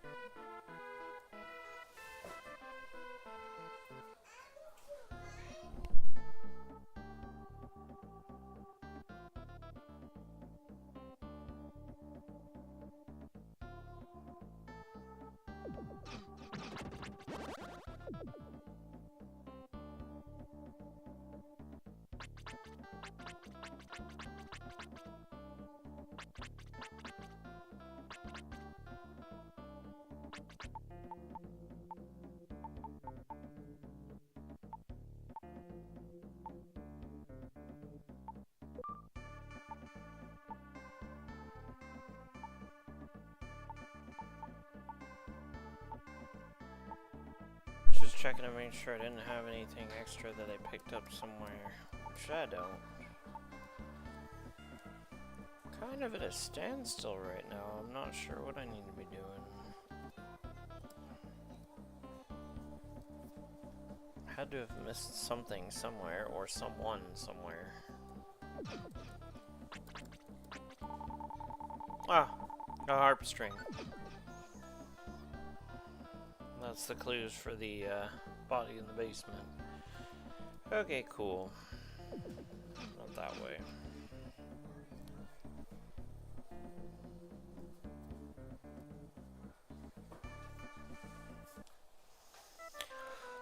Just checking to make sure I didn't have anything extra that I picked up somewhere. Which I don't. Kind of at a standstill right now. I'm not sure what I need to be doing. Had to have missed something somewhere, or someone somewhere. Ah, a harp string. That's the clues for the body in the basement. Okay, cool. Not that way.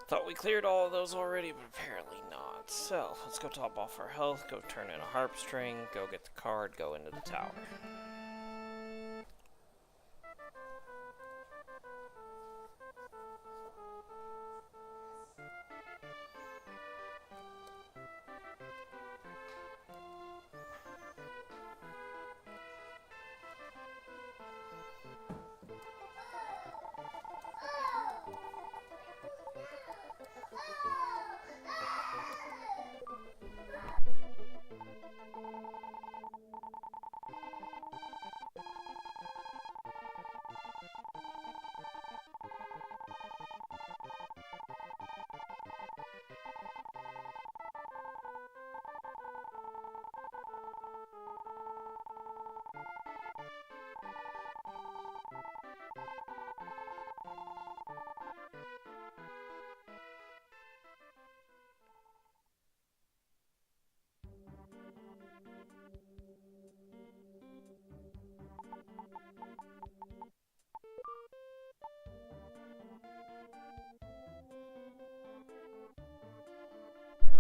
Thought we cleared all of those already, but apparently not. So, let's go top off our health, go turn in a harp string, go get the card, go into the tower.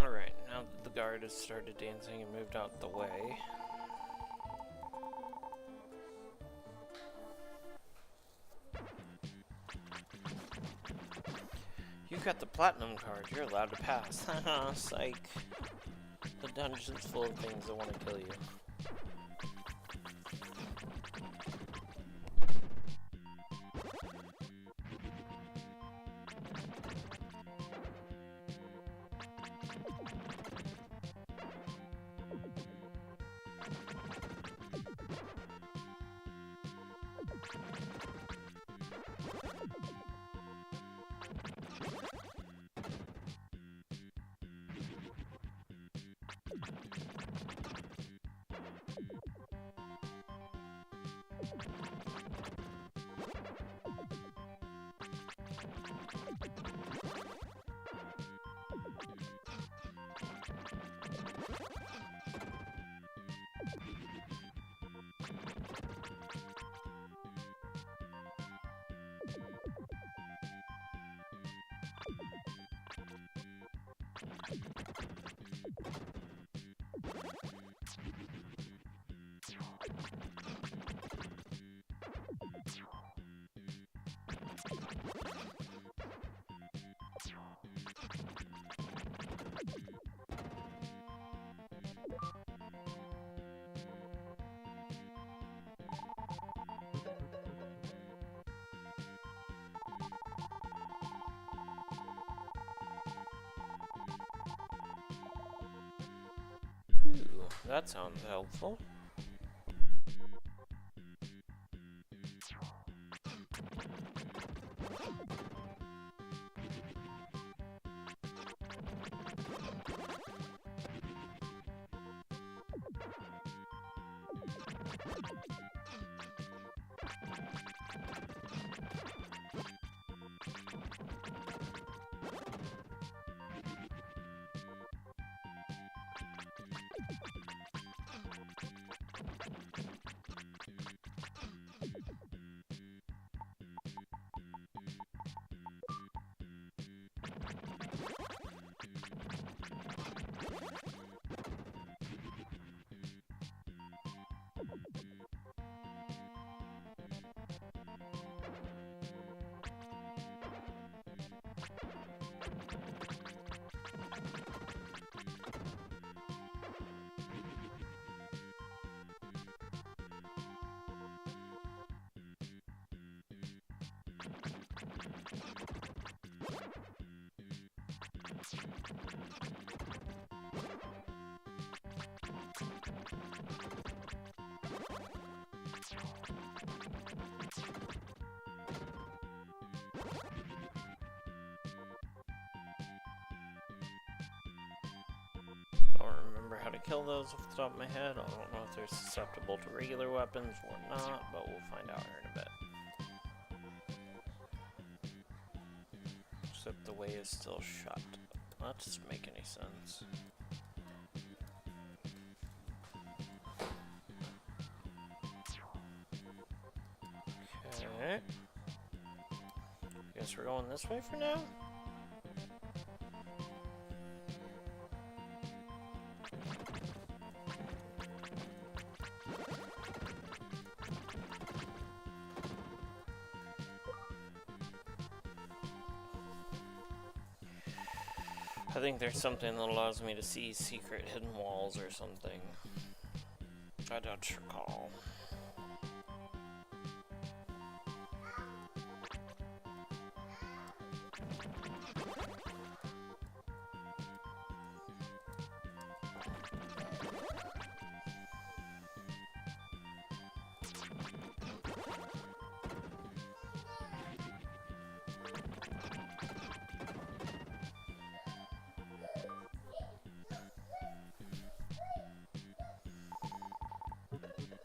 Alright, now that the guard has started dancing and moved out the way. You got the platinum card, you're allowed to pass. Haha, psych. The dungeon's full of things that want to kill you. That sounds helpful. I don't remember how to kill those off the top of my head. I don't know if they're susceptible to regular weapons or not, but we'll find out here in a bit. Except the way is still shut. That doesn't make any sense. Okay. Guess we're going this way for now? I think there's something that allows me to see secret hidden walls or something. I don't recall.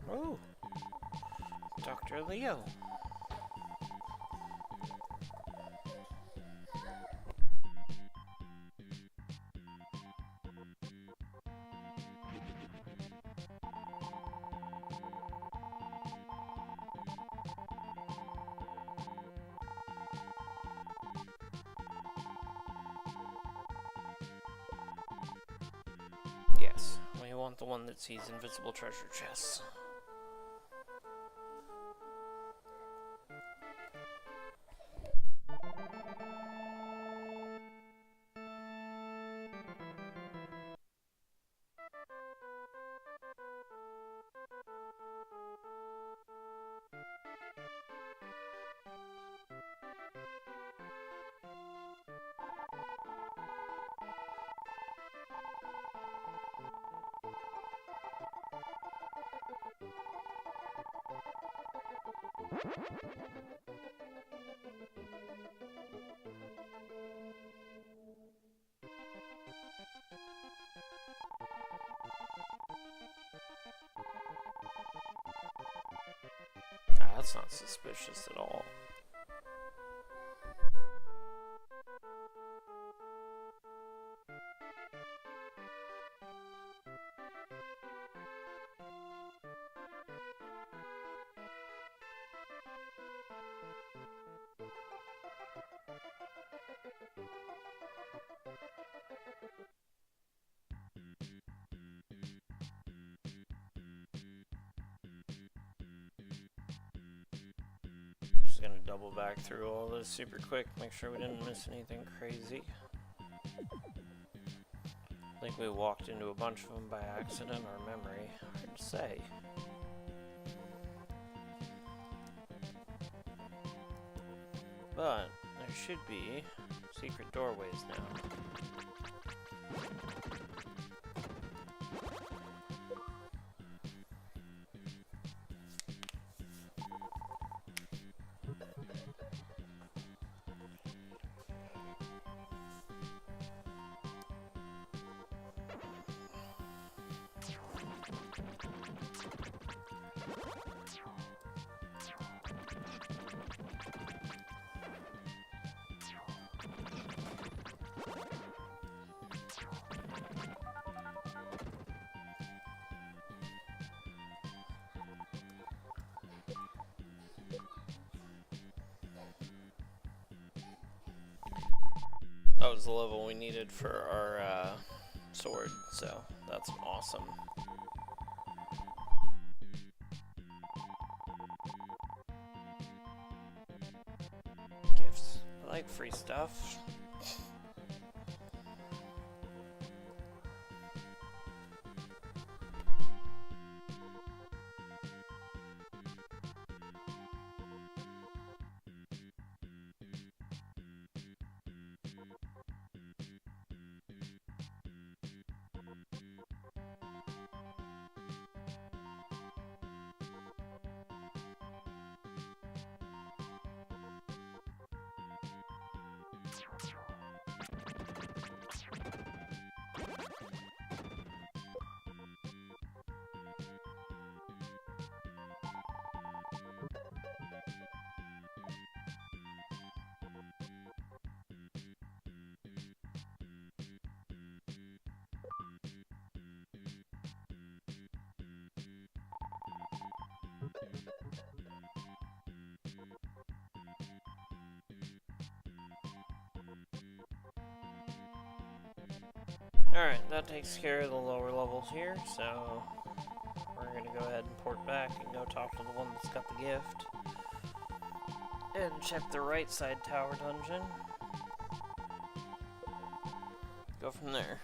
Oh, Dr. Leo. Yes, we want the one that sees invisible treasure chests. That's not suspicious at all. Just gonna double back through all this super quick, make sure we didn't miss anything crazy. I think we walked into a bunch of them by accident or memory. Hard to say. But there should be secret doorways now. That was the level we needed for our sword, so that's awesome. Gifts. I like free stuff. Alright, that takes care of the lower levels here, so we're going to go ahead and port back and go talk to the one that's got the gift. And check the right side tower dungeon. Go from there.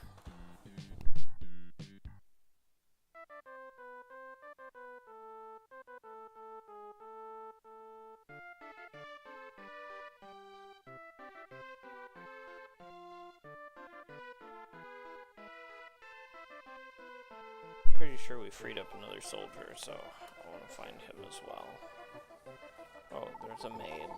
Pretty sure we freed up another soldier, so I want to find him as well. Oh, there's a maid.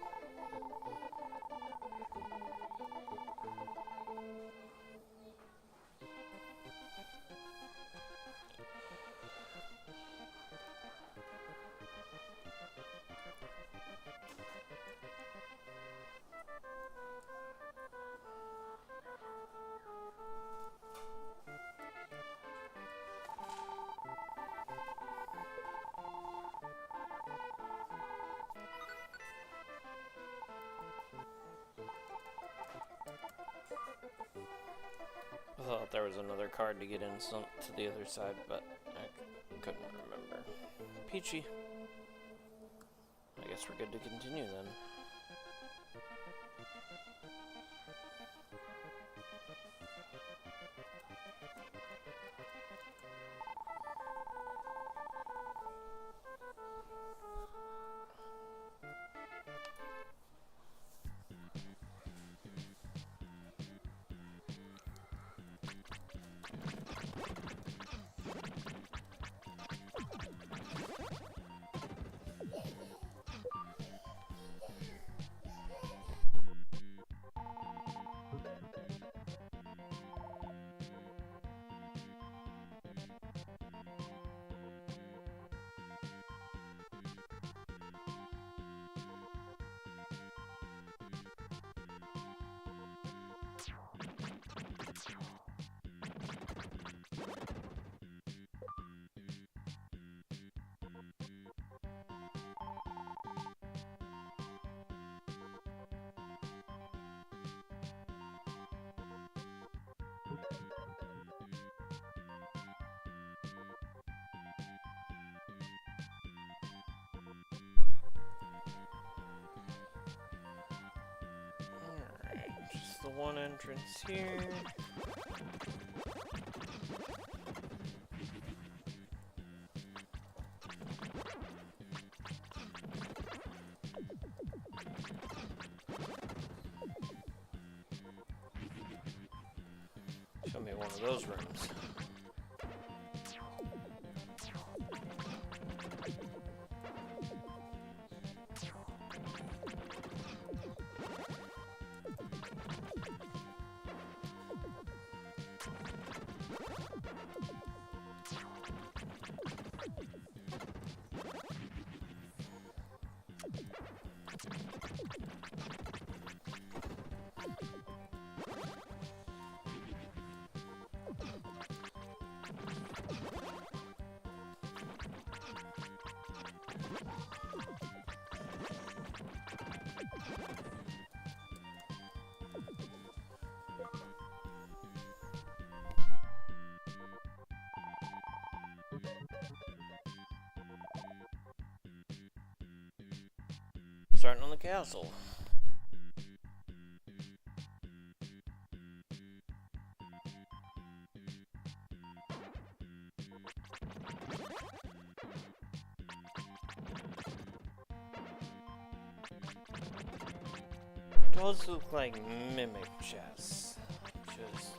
I thought there was another card to get in to the other side, but I couldn't remember. Peachy. I guess we're good to continue then. The one entrance here. Show me one of those rooms. starting on the castle. Does look like mimic chess. Just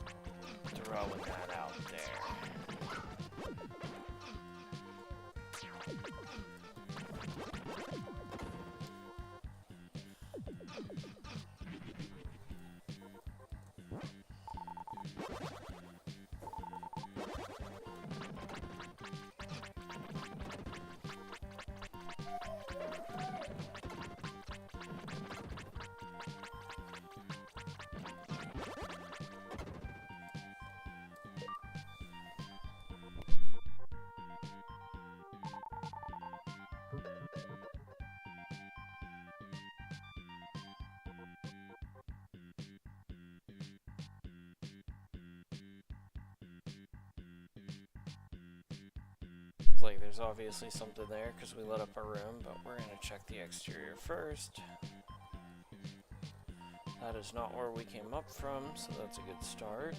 throwing that out there. Like there's obviously something there because we lit up our room, but we're gonna check the exterior first. That is not where we came up from, so that's a good start.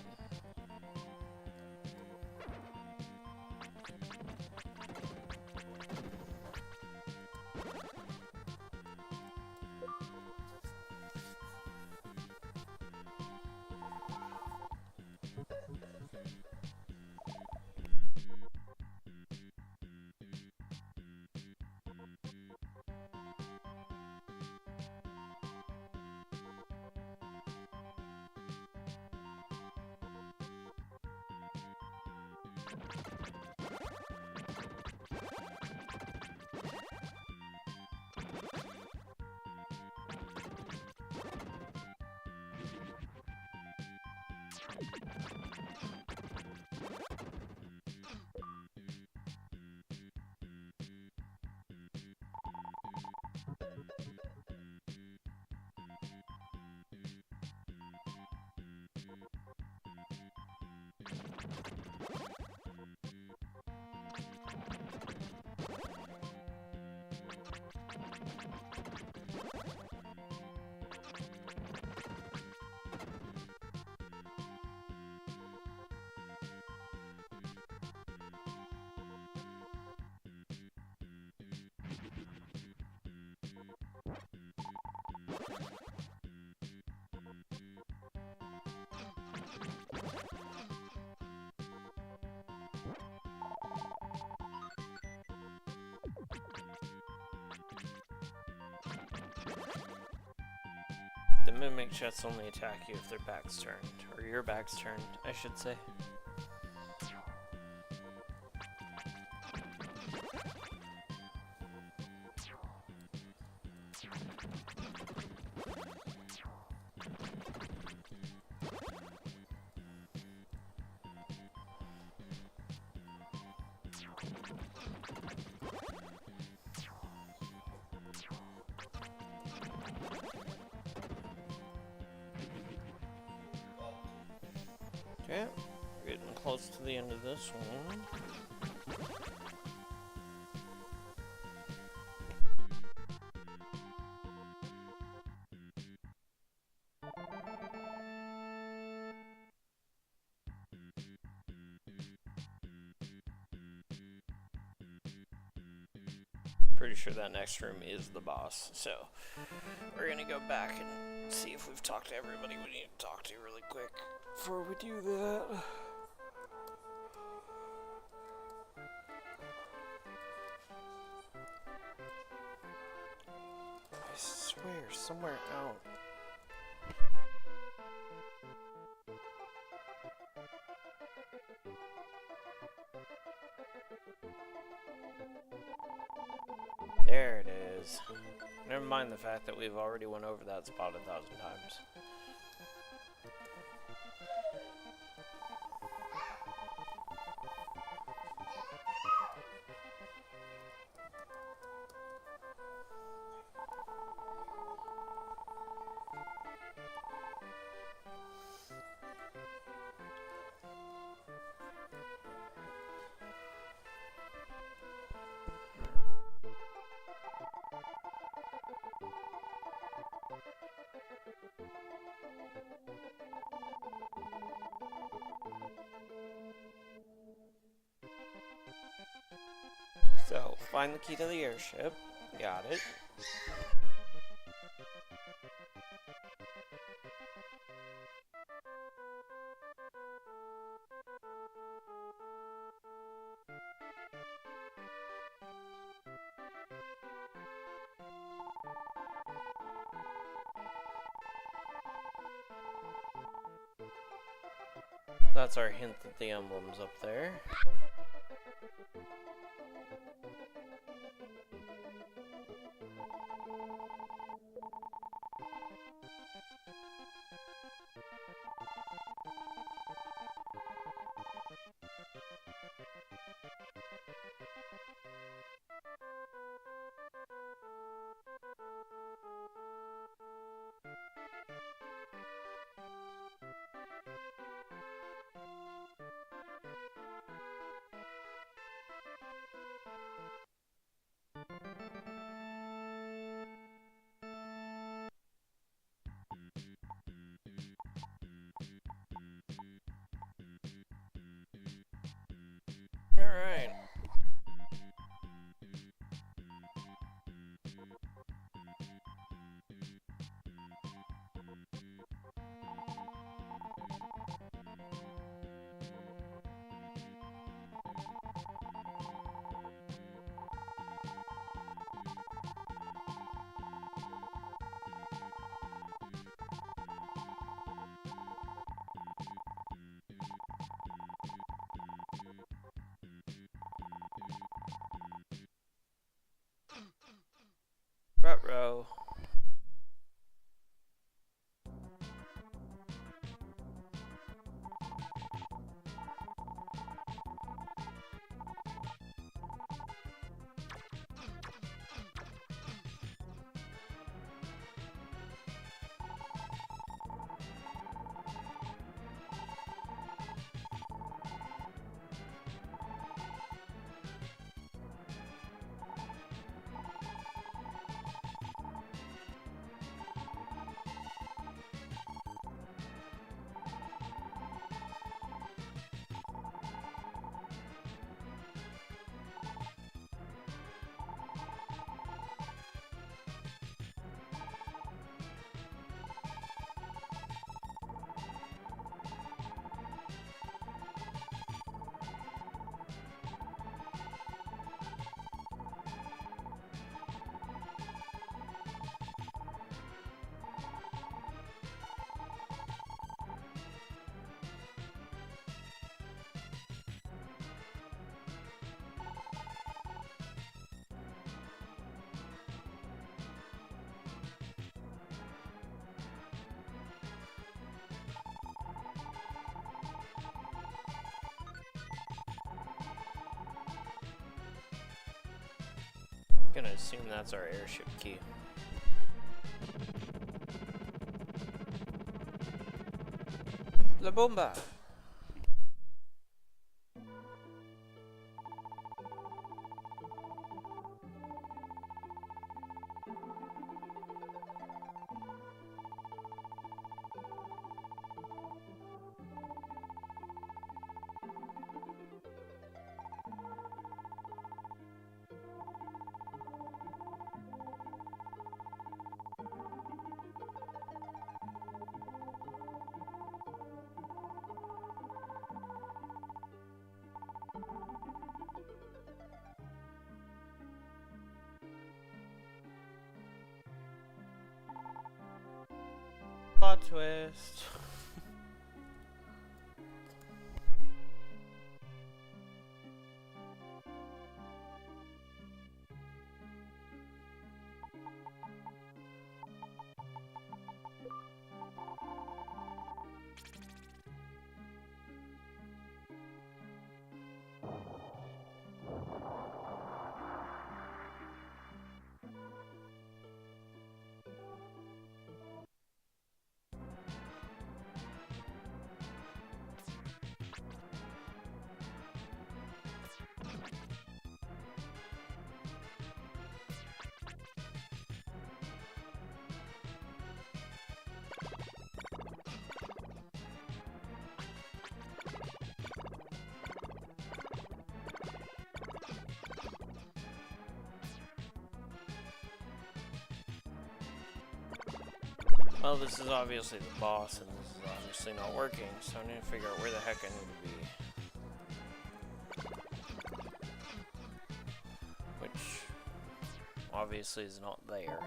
The mimic chets only attack you if their back's turned, or your back's turned, I should say. Okay, we're getting close to the end of this one. Pretty sure that next room is the boss, so we're gonna go back and see if we've talked to everybody we need to talk to really quick before we do that. I swear, somewhere out. There it is. Never mind the fact that we've already went over that spot 1,000 times. So, find the key to the airship. Got it. That's our hint that the emblem's up there. Alright. Ruh-roh. Gonna assume that's our airship key. La bomba! Plot twist. Well, this is obviously the boss, and this is obviously not working, so I need to figure out where the heck I need to be. Which, obviously, is not there.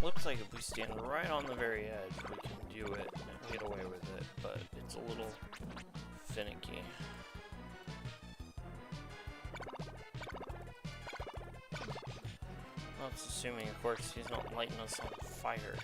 Looks like if we stand right on the very edge, we can do it and get away with it, but it's a little finicky. That's assuming, of course, he's not lighting us on fire.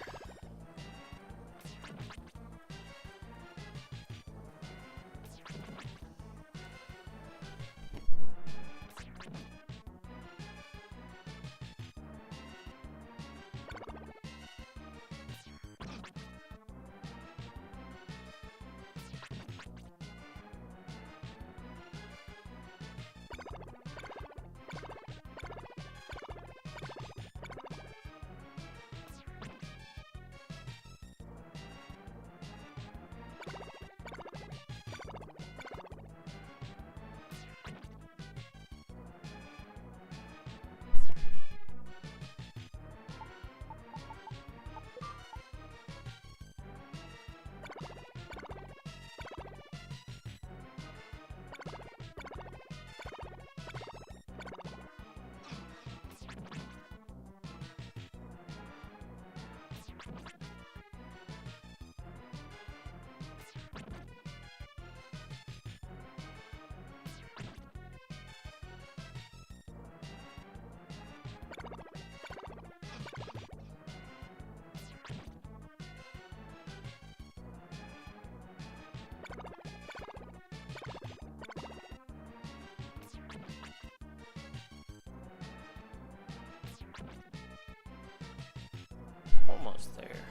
Almost there.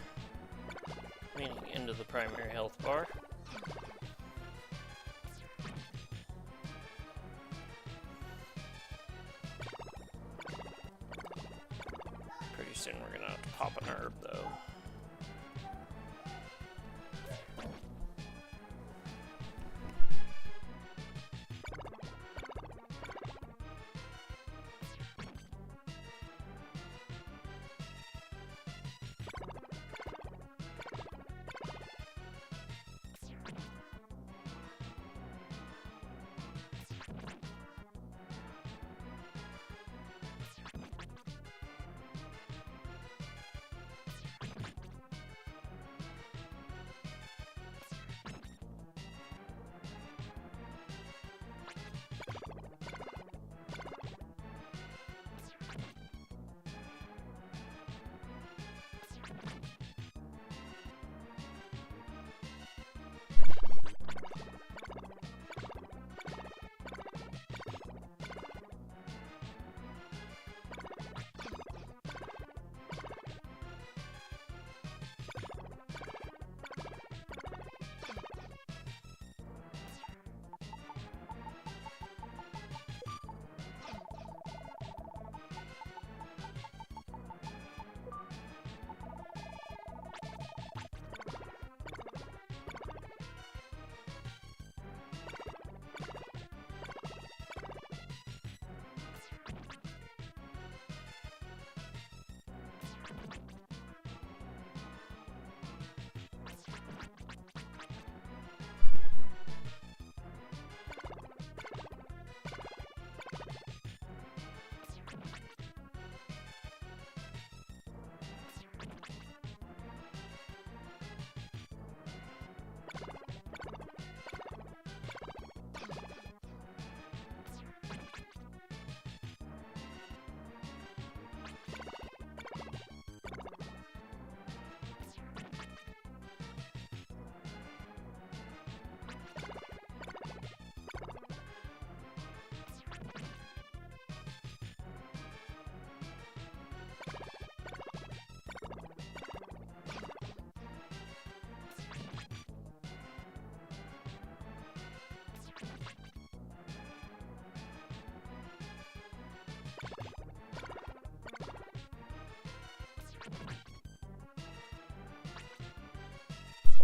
Meaning into the primary health bar. Pretty soon we're gonna have to pop an herb though.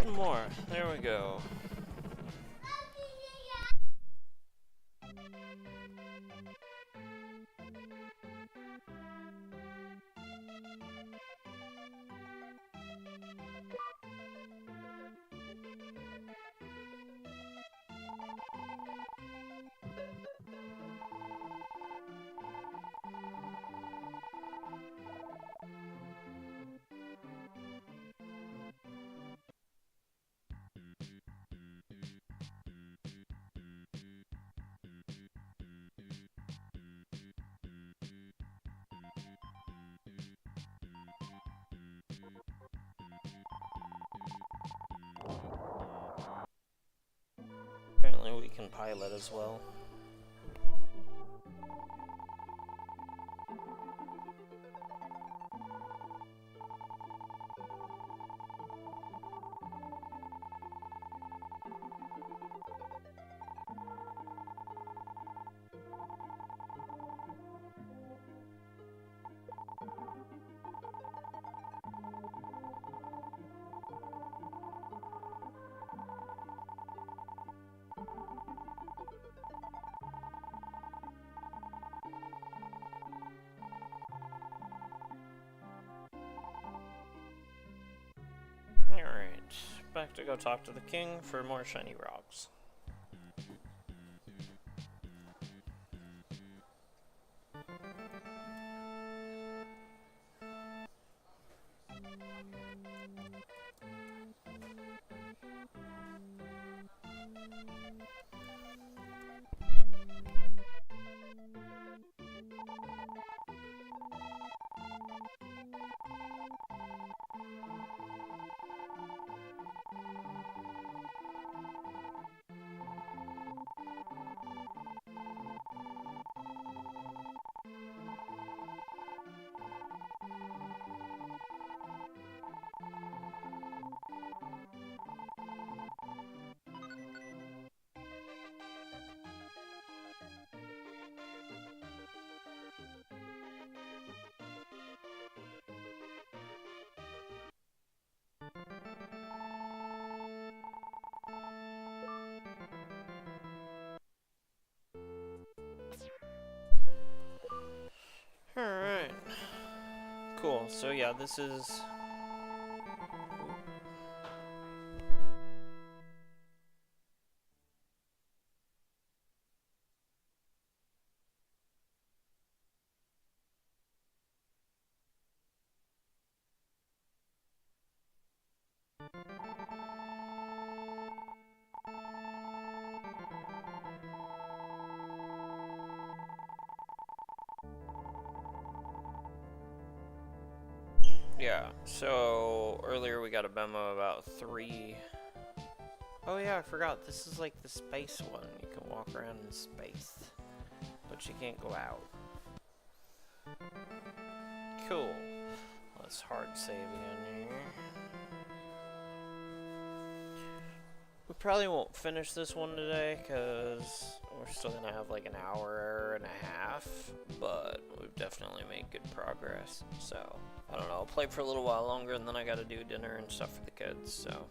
One more. There we go. Apparently we can pilot as well. Back to go talk to the king for more shiny rocks. Alright. Cool, so yeah, this is... Yeah, so earlier we got a memo about 3. Oh yeah, I forgot, this is like the space one. You can walk around in space, but you can't go out. Cool. Let's hard save again here. We probably won't finish this one today, because we're still going to have like an hour and a half, but we've definitely made good progress, so... I don't know, I'll play for a little while longer, and then I gotta do dinner and stuff for the kids, so...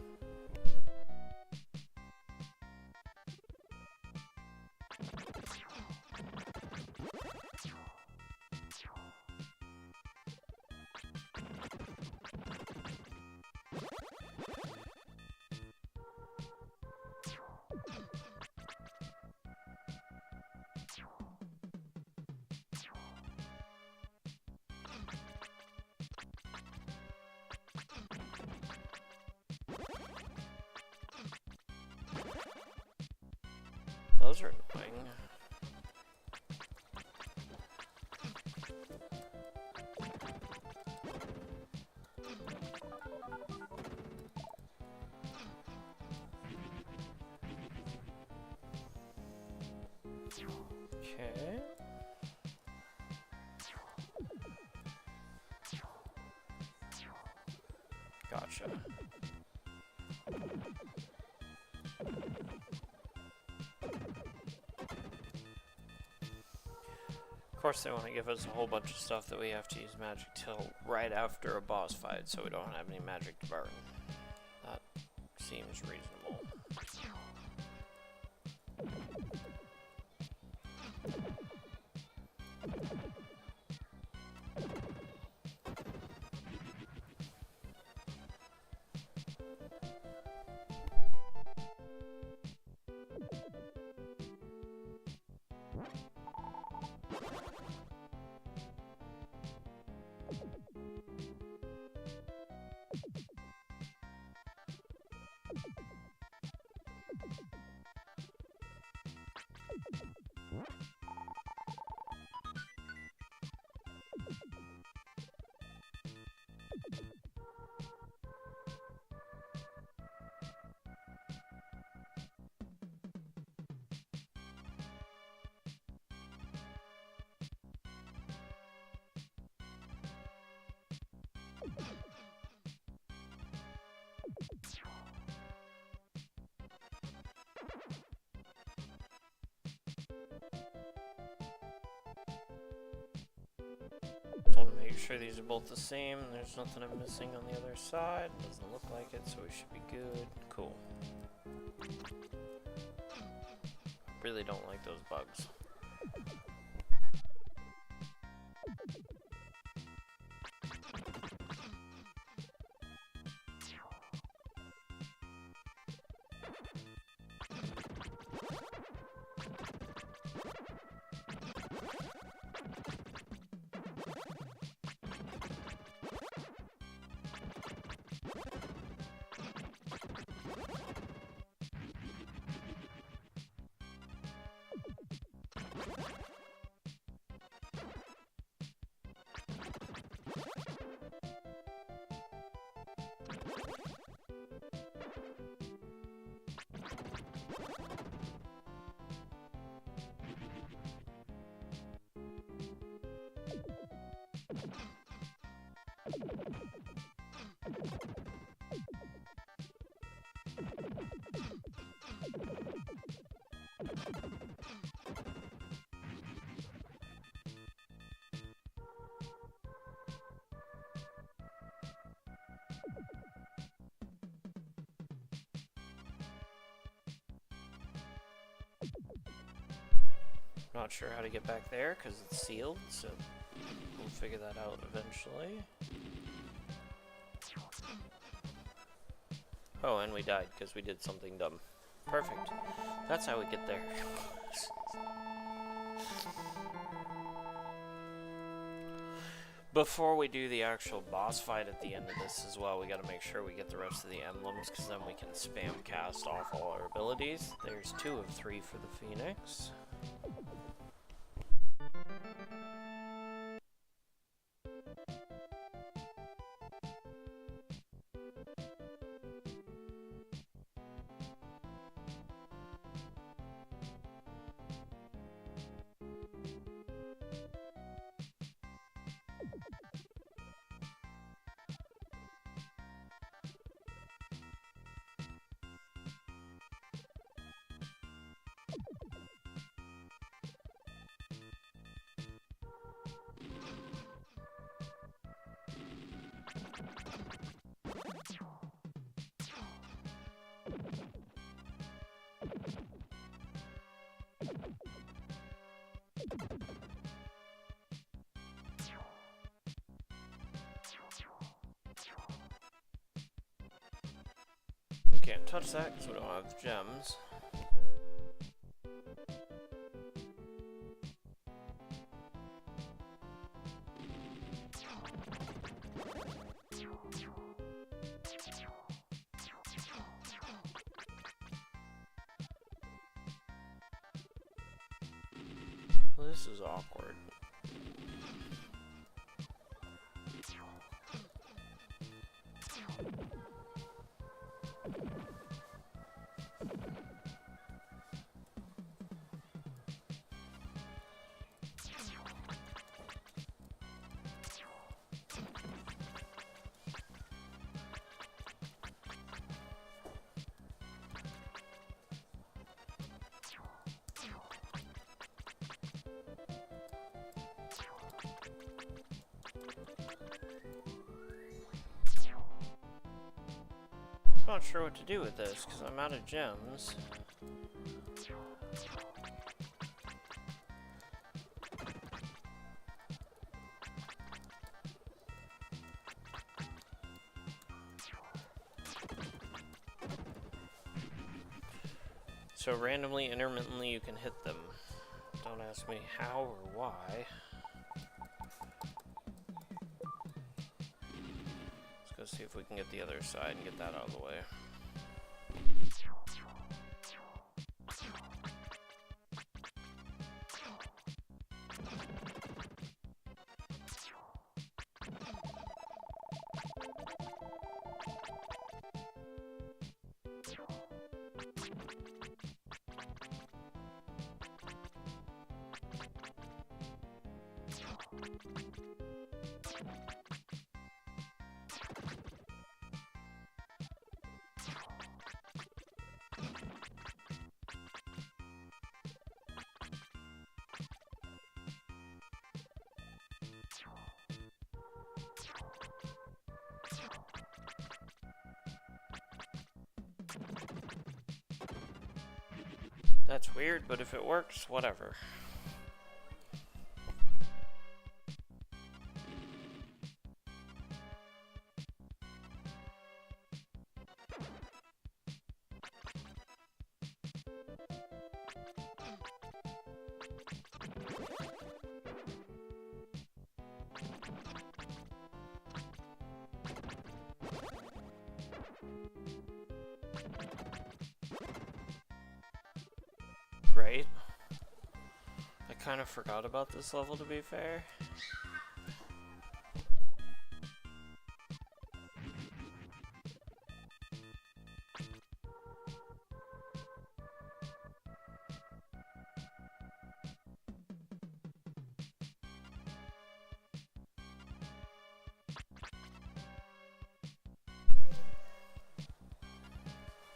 Those are annoying. Okay. Gotcha. Of course they want to give us a whole bunch of stuff that we have to use magic till right after a boss fight, so we don't have any magic to burn. That Seems reasonable. I want to make sure these are both the same. There's nothing I'm missing on the other side. Doesn't look like it, so we should be good. Cool. Really don't like those bugs. Not sure how to get back there because it's sealed, so we'll figure that out eventually. Oh, and we died because we did something dumb. Perfect. That's how we get there. Before we do the actual boss fight at the end of this as well, we gotta make sure we get the rest of the emblems, because then we can spam cast off all our abilities. There's 2 of 3 for the Phoenix. We can't touch that because we don't have gems. Well, this is awkward. I'm not sure what to do with this, because I'm out of gems. So randomly, intermittently, you can hit them. Don't ask me how or why. Let's go see if we can get the other side and get that out of the way. That's weird, but if it works, whatever. Right? I kind of forgot about this level, to be fair.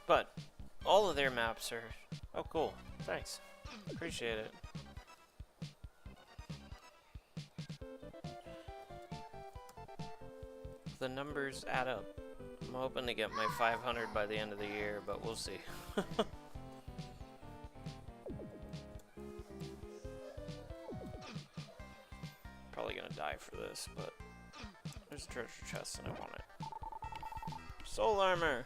But all of their maps are... Oh, cool. Thanks. Appreciate it. The numbers add up. I'm hoping to get my 500 by the end of the year, but we'll see. Probably gonna die for this, but there's a treasure chest and I want it. Soul armor!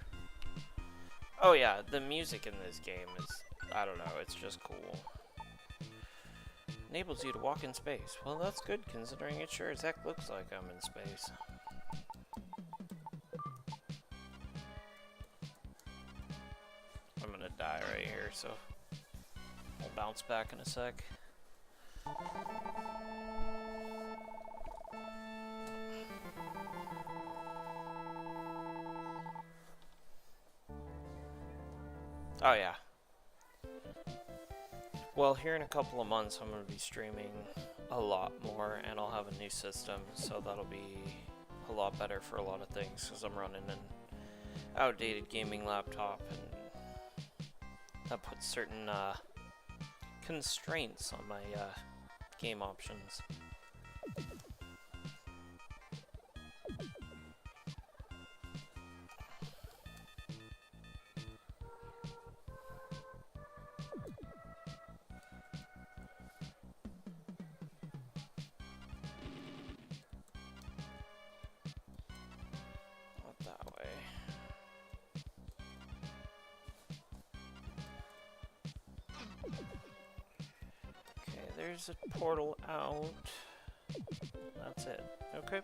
Oh yeah, the music in this game is, I don't know, it's just cool. Enables you to walk in space. Well, that's good, considering it sure as heck looks like I'm in space. I'm gonna die right here, so I'll bounce back in a sec. Oh yeah. Well, here in a couple of months I'm going to be streaming a lot more, and I'll have a new system, so that'll be a lot better for a lot of things, because I'm running an outdated gaming laptop, and that puts certain constraints on my game options. There's a portal out. That's it. Okay.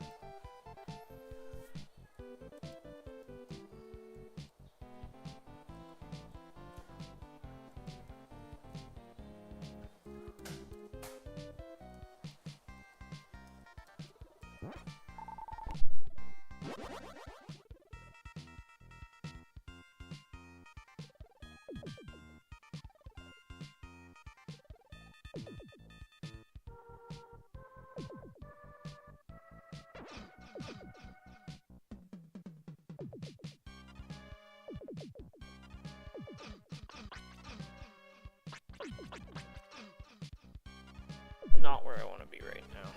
Not where I want to be right now.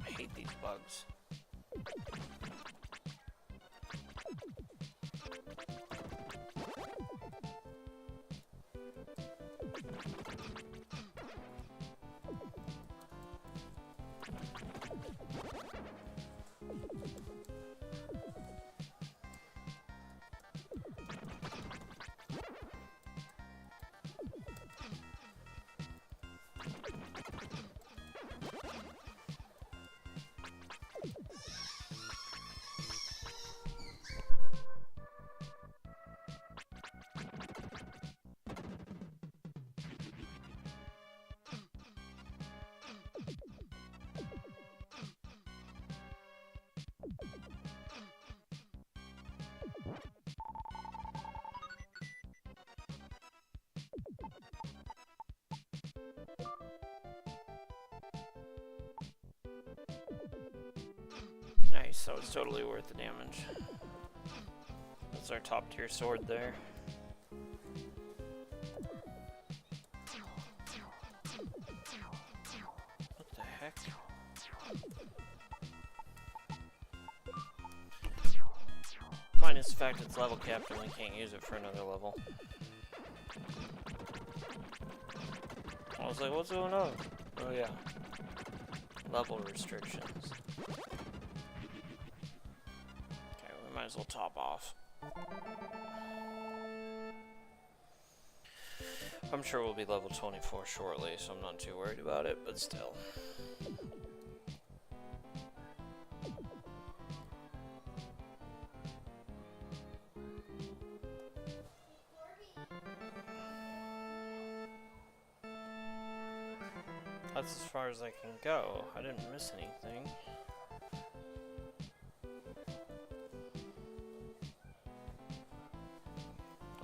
I hate these bugs. Nice, that was totally worth the damage. That's our top tier sword there. What the heck? Minus the fact it's level capped and we can't use it for another level. I was like, what's going on? Oh yeah. Level restrictions. Okay, we might as well top off. I'm sure we'll be level 24 shortly, so I'm not too worried about it, but still. That's as far as I can go. I didn't miss anything.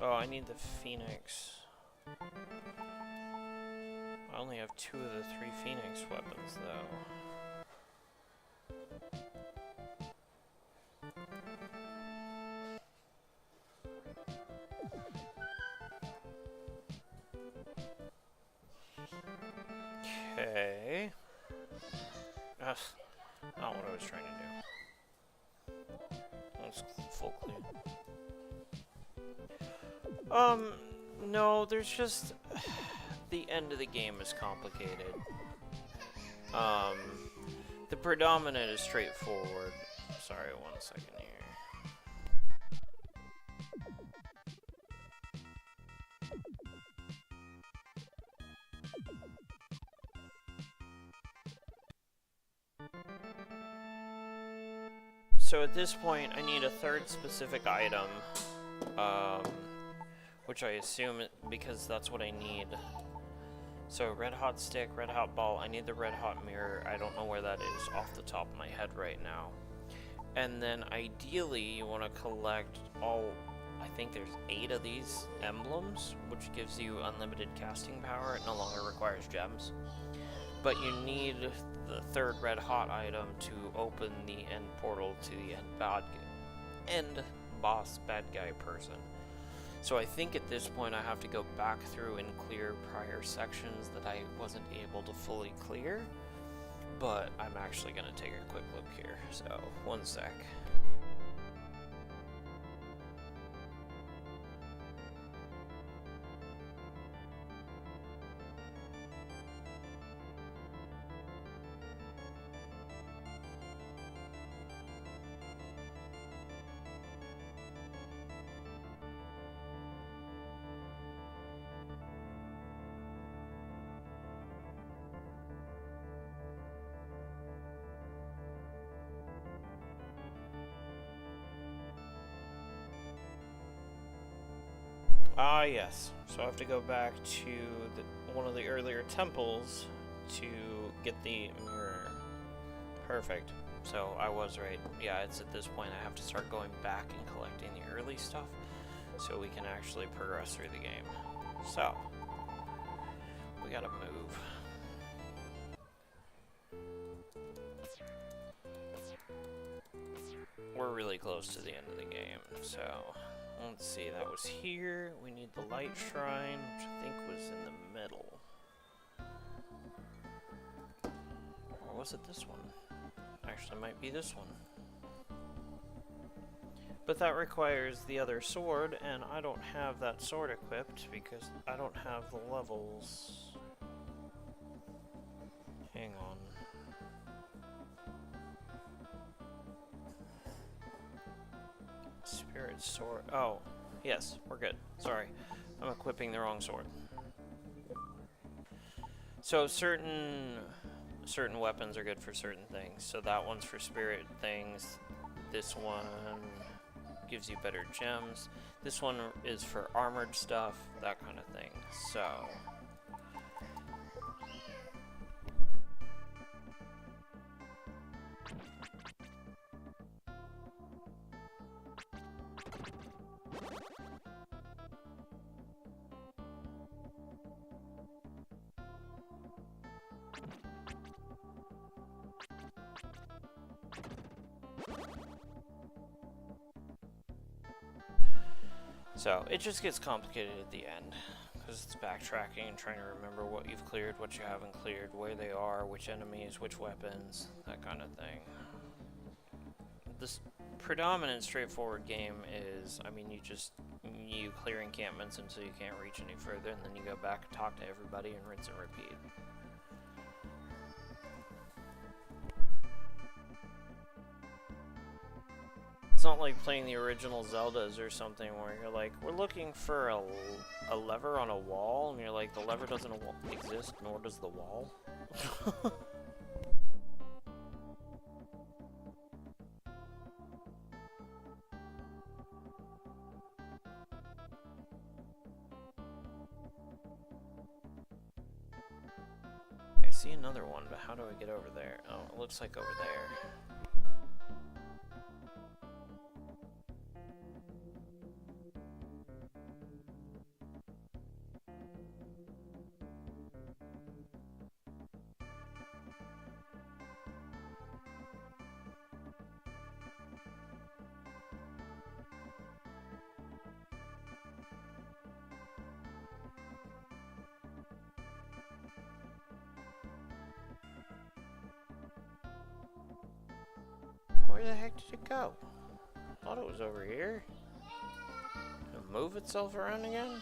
Oh, I need the Phoenix. I only have 2 of the 3 Phoenix weapons, though. Okay. That's not what I was trying to do. That's full clean. No, there's just... the end of the game is complicated. The predominant is straightforward. Sorry, 1 second here. So at this point, I need a 3rd specific item, which I assume because that's what I need. So red hot stick, red hot ball. I need the red hot mirror. I don't know where that is off the top of my head right now. And then ideally, you want to collect all. I think there's 8 of these emblems, which gives you unlimited casting power. It no longer requires gems. But you need the 3rd red hot item to open the end portal to the end boss bad guy person. So I think at this point I have to go back through and clear prior sections that I wasn't able to fully clear. But I'm actually going to take a quick look here. So, 1 sec. Ah, yes. So I have to go back to one of the earlier temples to get the mirror. Perfect. So I was right. Yeah, it's at this point I have to start going back and collecting the early stuff so we can actually progress through the game. So, we gotta move. We're really close to the end of the game, so... Let's see, that was here. We need the light shrine, which I think was in the middle. Or was it this one? Actually, it might be this one. But that requires the other sword, and I don't have that sword equipped because I don't have the levels. Hang on. Spirit sword. Oh, yes, we're good. Sorry, I'm equipping the wrong sword. So certain weapons are good for certain things. So that one's for spirit things. This one gives you better gems. This one is for armored stuff, that kind of thing. So. So it just gets complicated at the end, because it's backtracking and trying to remember what you've cleared, what you haven't cleared, where they are, which enemies, which weapons, that kind of thing. This predominant straightforward game is, I mean, you clear encampments until you can't reach any further, and then you go back and talk to everybody and rinse and repeat. It's not like playing the original Zeldas or something where you're like, we're looking for a lever on a wall, and you're like, the lever doesn't exist, nor does the wall. I see another one, but how do I get over there? Oh, it looks like over there. Where the heck did it go? Thought it was over here. It'll move itself around again?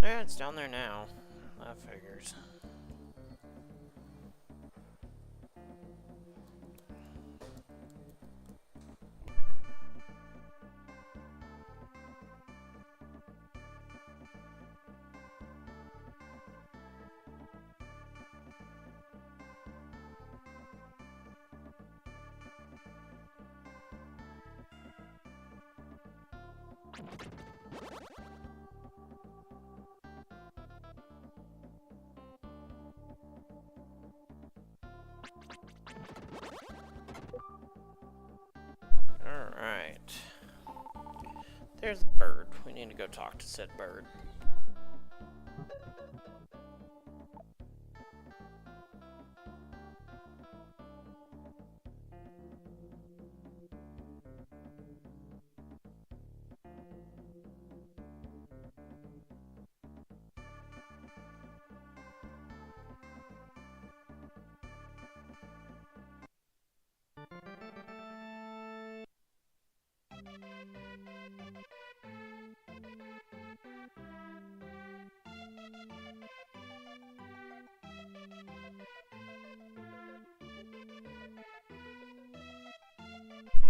Yeah, it's down there now. That figures. Alright. There's the bird. We need to go talk to said bird.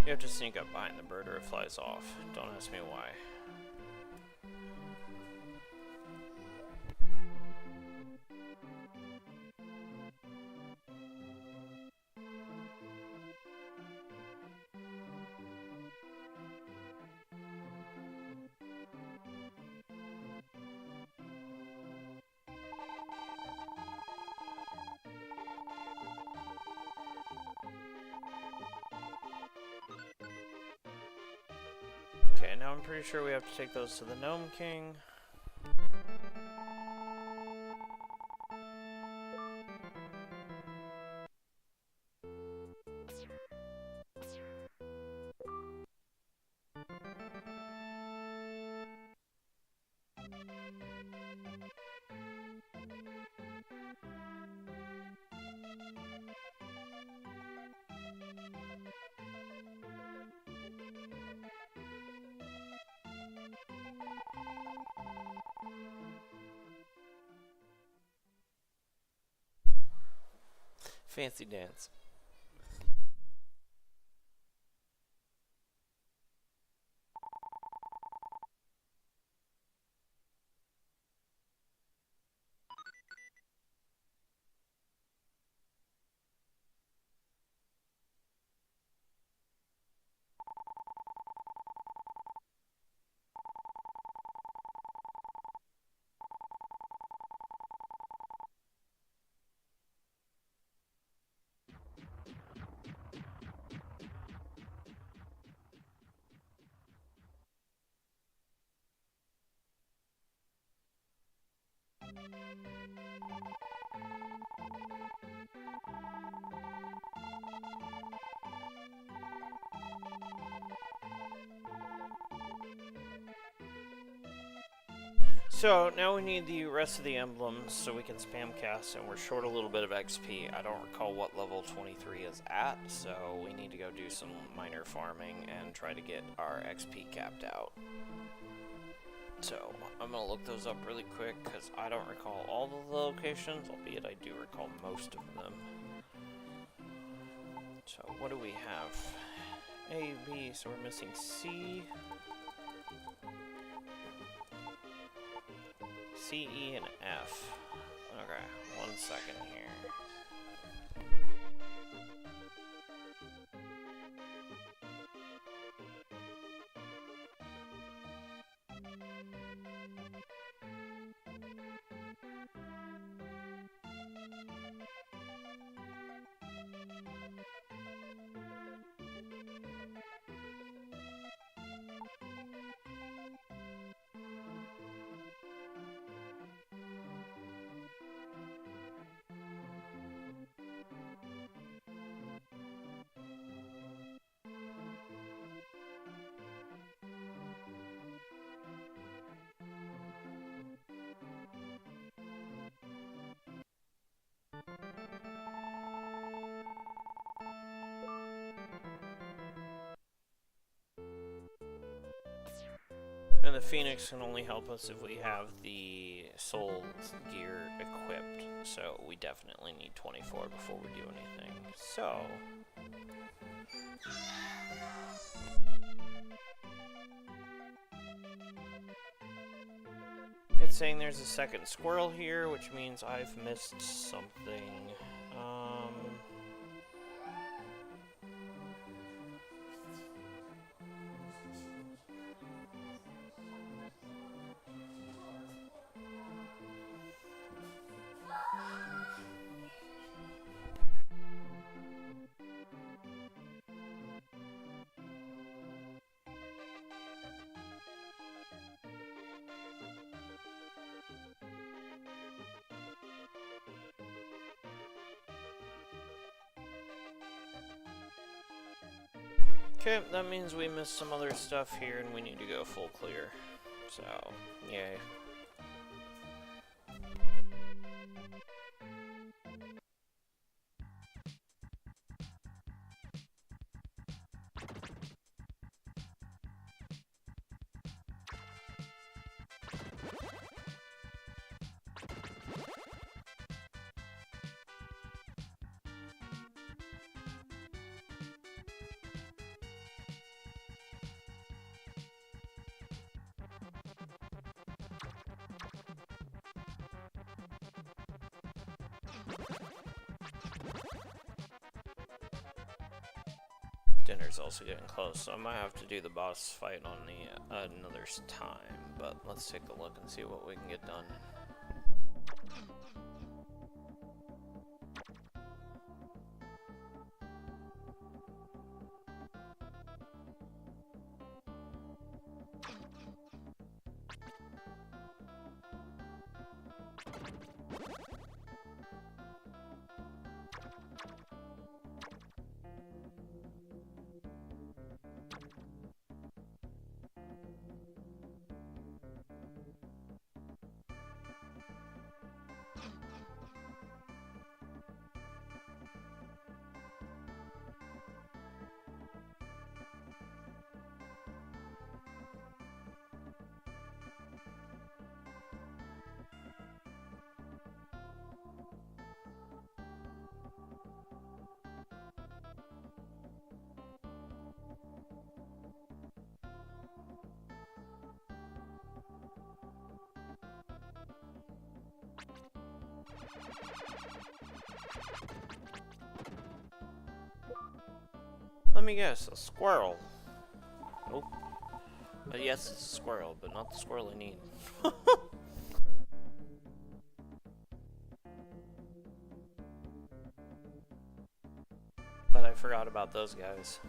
You have to sneak up behind the bird or it flies off. Don't ask me why. Okay, now I'm pretty sure we have to take those to the Gnome King. Fancy dance. So now we need the rest of the emblems so we can spam cast, and we're short a little bit of XP. I don't recall what level 23 is at, so we need to go do some minor farming and try to get our XP capped out. So I'm going to look those up really quick because I don't recall all of the locations, albeit I do recall most of them. So what do we have? A, B, so we're missing C. C, E, and F. Okay, 1 second here. And the Phoenix can only help us if we have the Soul gear equipped, so we definitely need 24 before we do anything. So it's saying there's a second squirrel here, which means I've missed something. Okay, that means we missed some other stuff here and we need to go full clear. So, yay. Dinner's also getting close, so I might have to do the boss fight on the another time, but let's take a look and see what we can get done. Let me guess, a squirrel. Nope. Yes, it's a squirrel, but not the squirrel I need. But I forgot about those guys.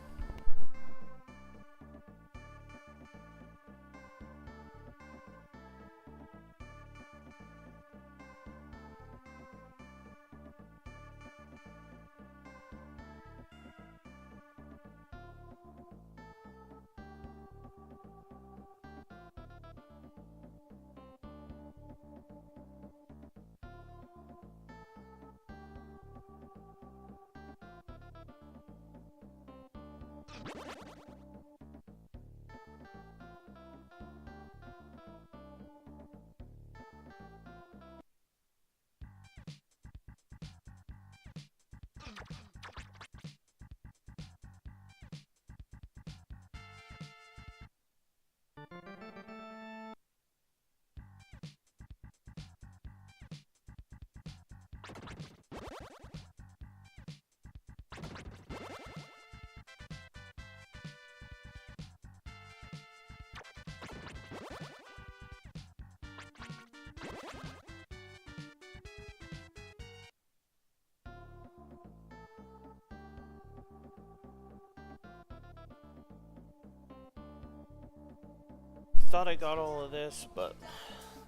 Thought I got all of this, but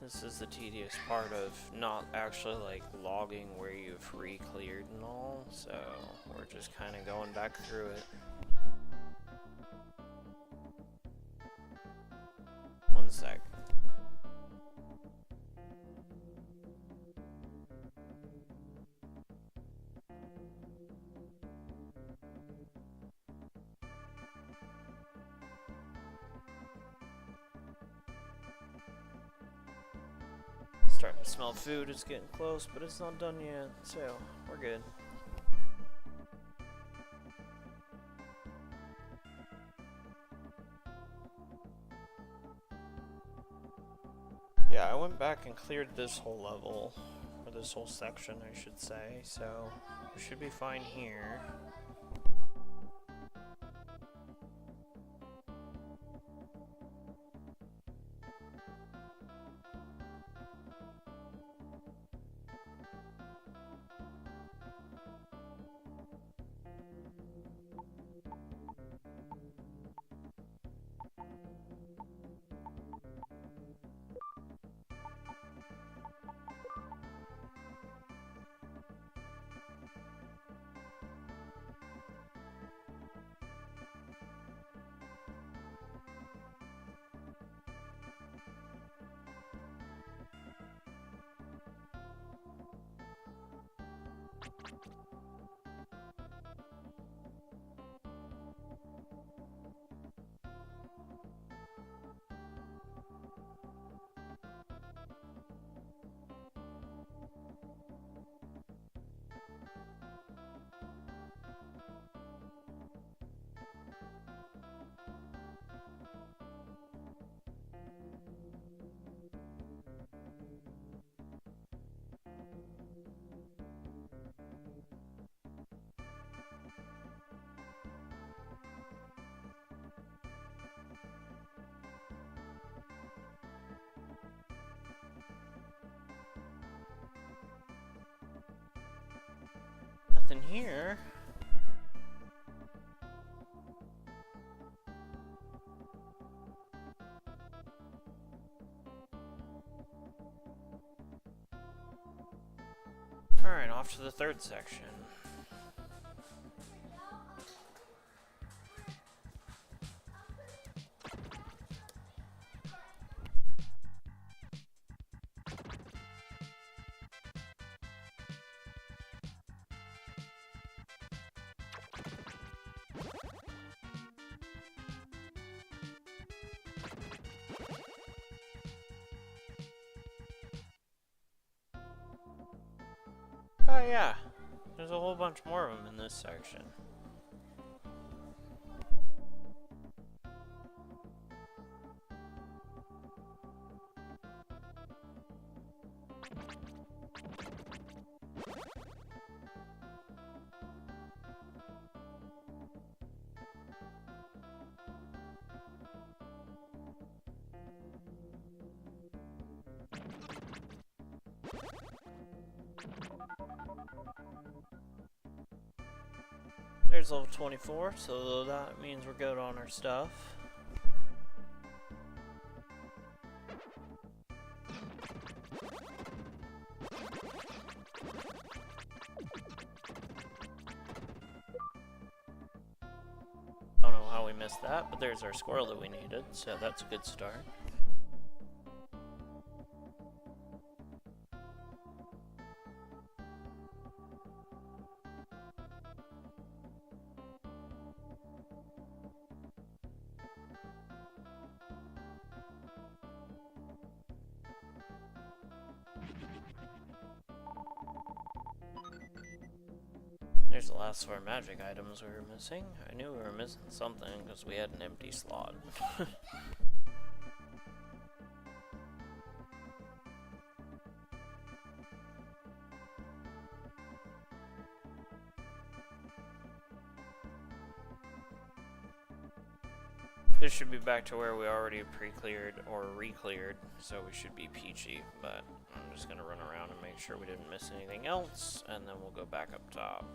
this is the tedious part of not actually like logging where you've re-cleared and all, so we're just kind of going back through it. One sec. Starting to smell food, it's getting close, but it's not done yet, so we're good. Yeah, I went back and cleared this whole level, or this whole section I should say, so we should be fine here. Nothing here. Alright, off to the third section. Oh yeah, there's a whole bunch more of them in this section. There's level 24, so that means we're good on our stuff. Don't know how we missed that, but there's our squirrel that we needed, so that's a good start. Here's the last of our magic items we were missing. I knew we were missing something because we had an empty slot. This should be back to where we already pre-cleared or re-cleared, so we should be peachy, but I'm just gonna run around and make sure we didn't miss anything else, and then we'll go back up top.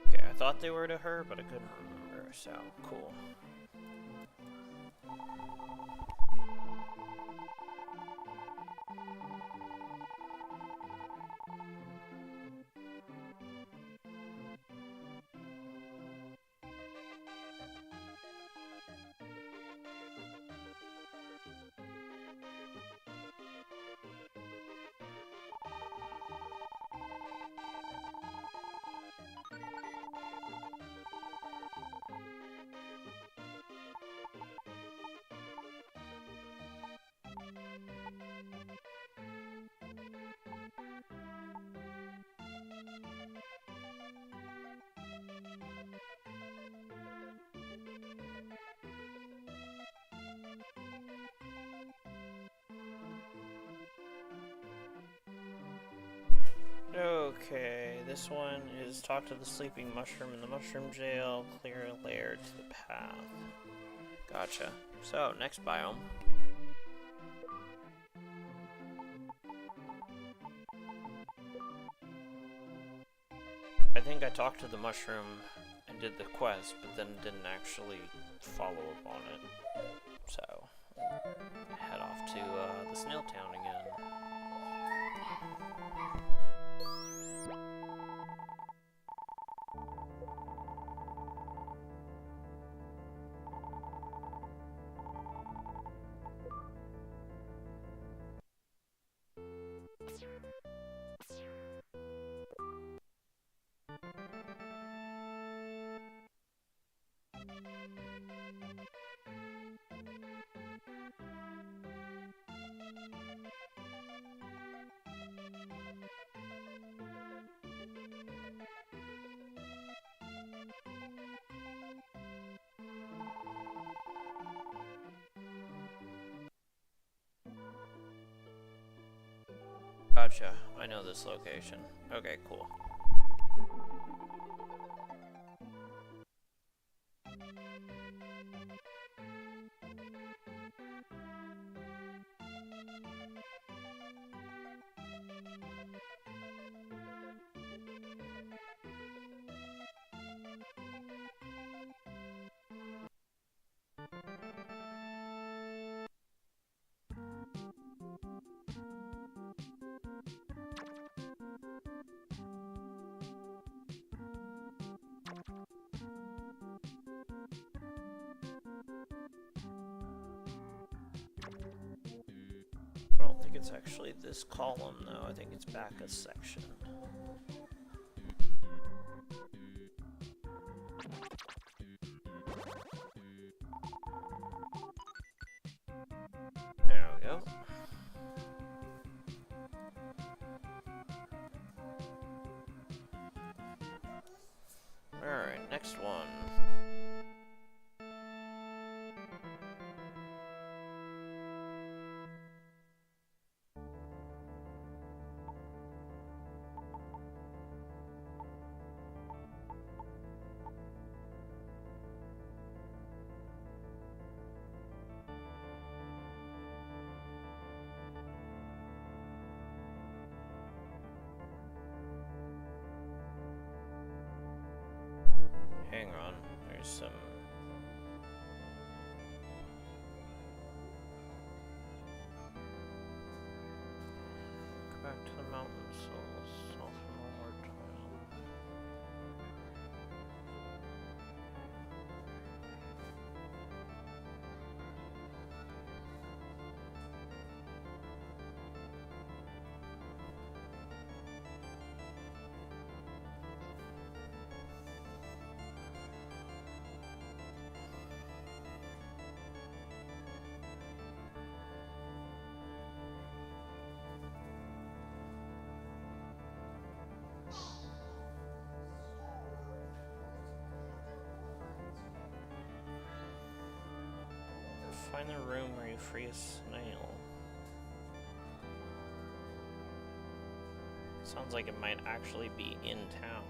Okay, I thought they were to her, but I couldn't remember, so cool. Okay, this one is talk to the sleeping mushroom in the mushroom jail, clear a layer to the path. Gotcha. So, next biome. I think I talked to the mushroom and did the quest, but then didn't actually follow up on it. So, head off to the snail town again. Gotcha. I know this location. Okay, cool. I don't think it's actually this column, though. I think it's back a section. There we go. Alright, next one. Hang on, there's back to the mountains, so south from the Lord Tile. Find the room where you free a snail. Sounds like it might actually be in town.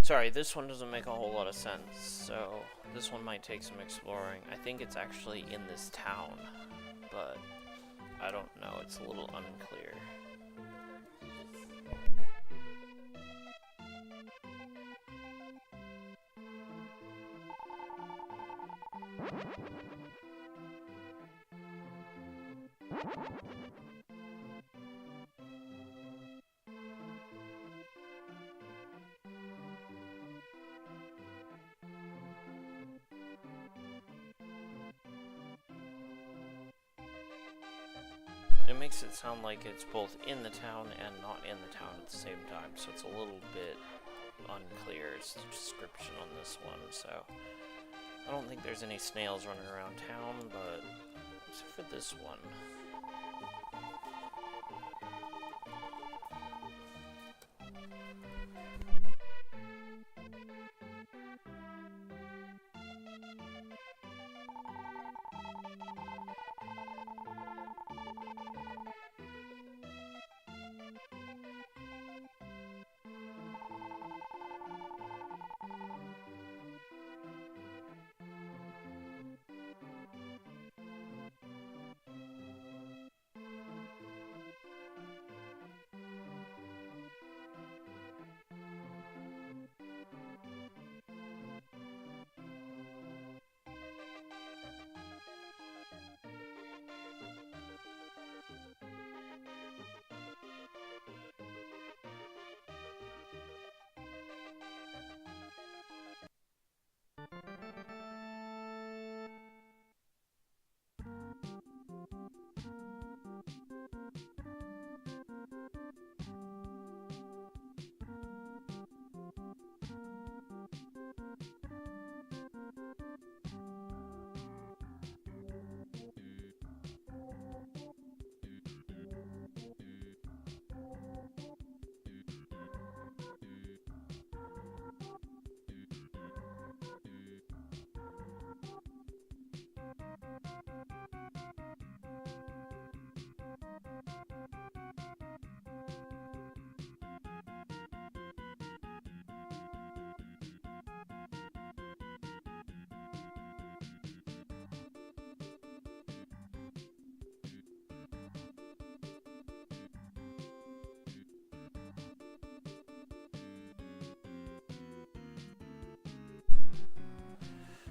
Sorry, this one doesn't make a whole lot of sense, so this one might take some exploring. I think it's actually in this town, but I don't know, it's a little unclear. It makes it sound like it's both in the town and not in the town at the same time, so it's a little bit unclear as the description on this one, so I don't think there's any snails running around town, but except for this one.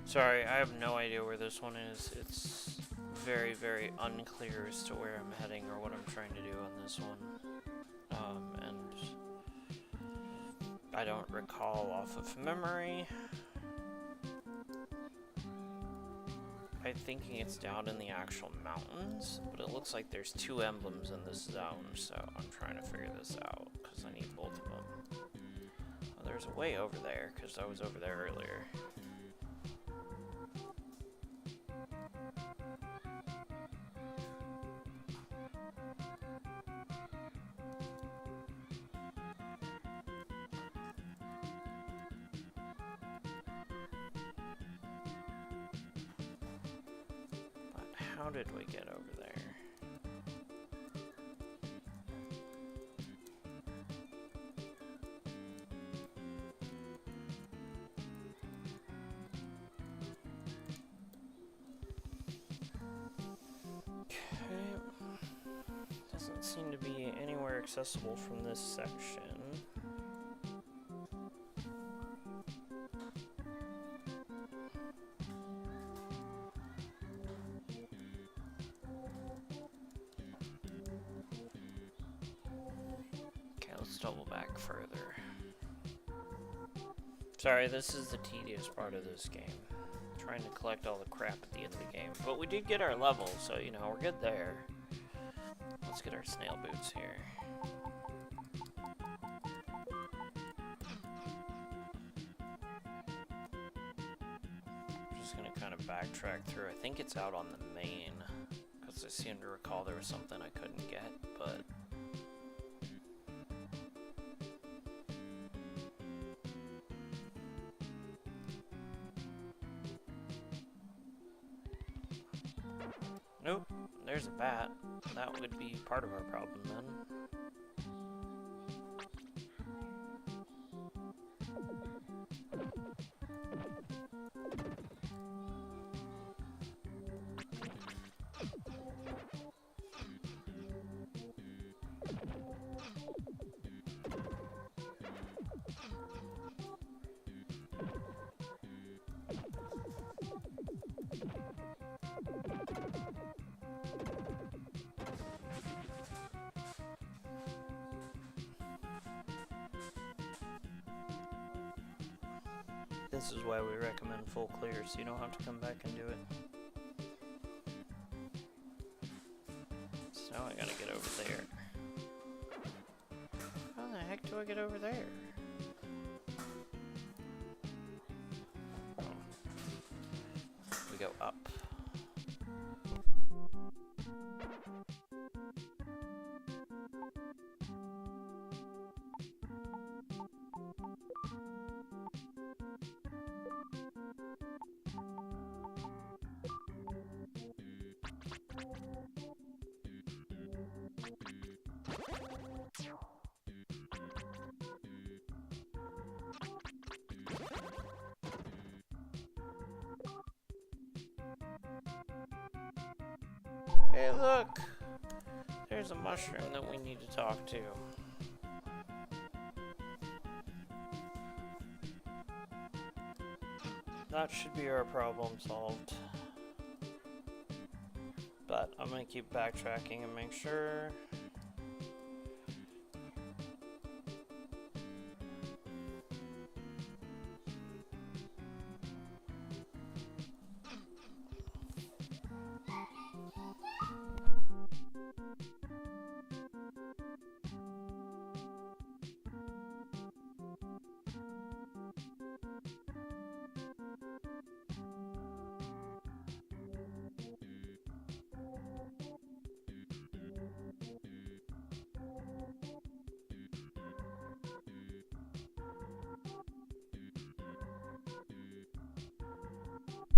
Sorry, I have no idea where this one is. It's very, very unclear as to where I'm heading or what I'm trying to do on this one. And I don't recall off of memory. I'm thinking it's down in the actual mountains, but it looks like there's two emblems in this zone, so I'm trying to figure this out, because I need both of them. Oh, there's a way over there, because I was over there earlier. How did we get over there? Doesn't seem to be anywhere accessible from this section. Okay, let's double back further. Sorry, this is the tedious part of this game. Trying to collect all the crap at the end of the game. But we did get our level, so, you know, we're good there. Let's get our snail boots here. I'm just gonna kind of backtrack through. I think it's out on the main, because I seem to recall there was something I couldn't get, but... Nope, there's a bat. That would be part of our problem then. This is why we recommend full clear, so you don't have to come back and do it. So now I gotta get over there. How the heck do I get over there? Oh. We go up. Hey, look! There's a mushroom that we need to talk to. That should be our problem solved. But I'm gonna keep backtracking and make sure.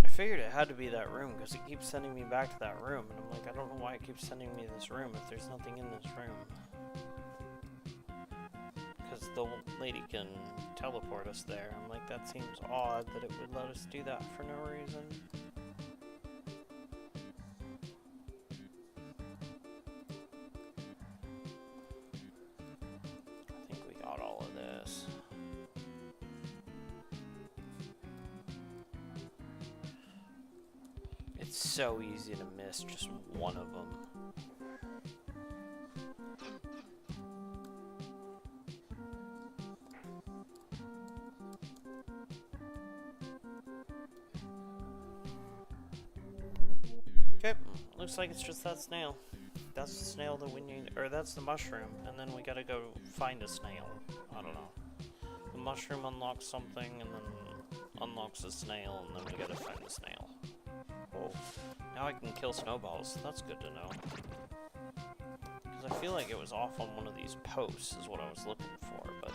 I figured it had to be that room because it keeps sending me back to that room, and I'm like, I don't know why it keeps sending me to this room if there's nothing in this room. Because the lady can teleport us there. I'm like, that seems odd that it would let us do that for no reason. I think we got all of this. It's so easy to miss just one of them. Okay, looks like it's just that snail. That's the snail that we need, or that's the mushroom, and then we gotta go find a snail. I don't know. The mushroom unlocks something, and then unlocks a snail, and then we gotta find the snail. Oh, now I can kill snowballs. That's good to know. Because I feel like it was off on one of these posts is what I was looking for, but...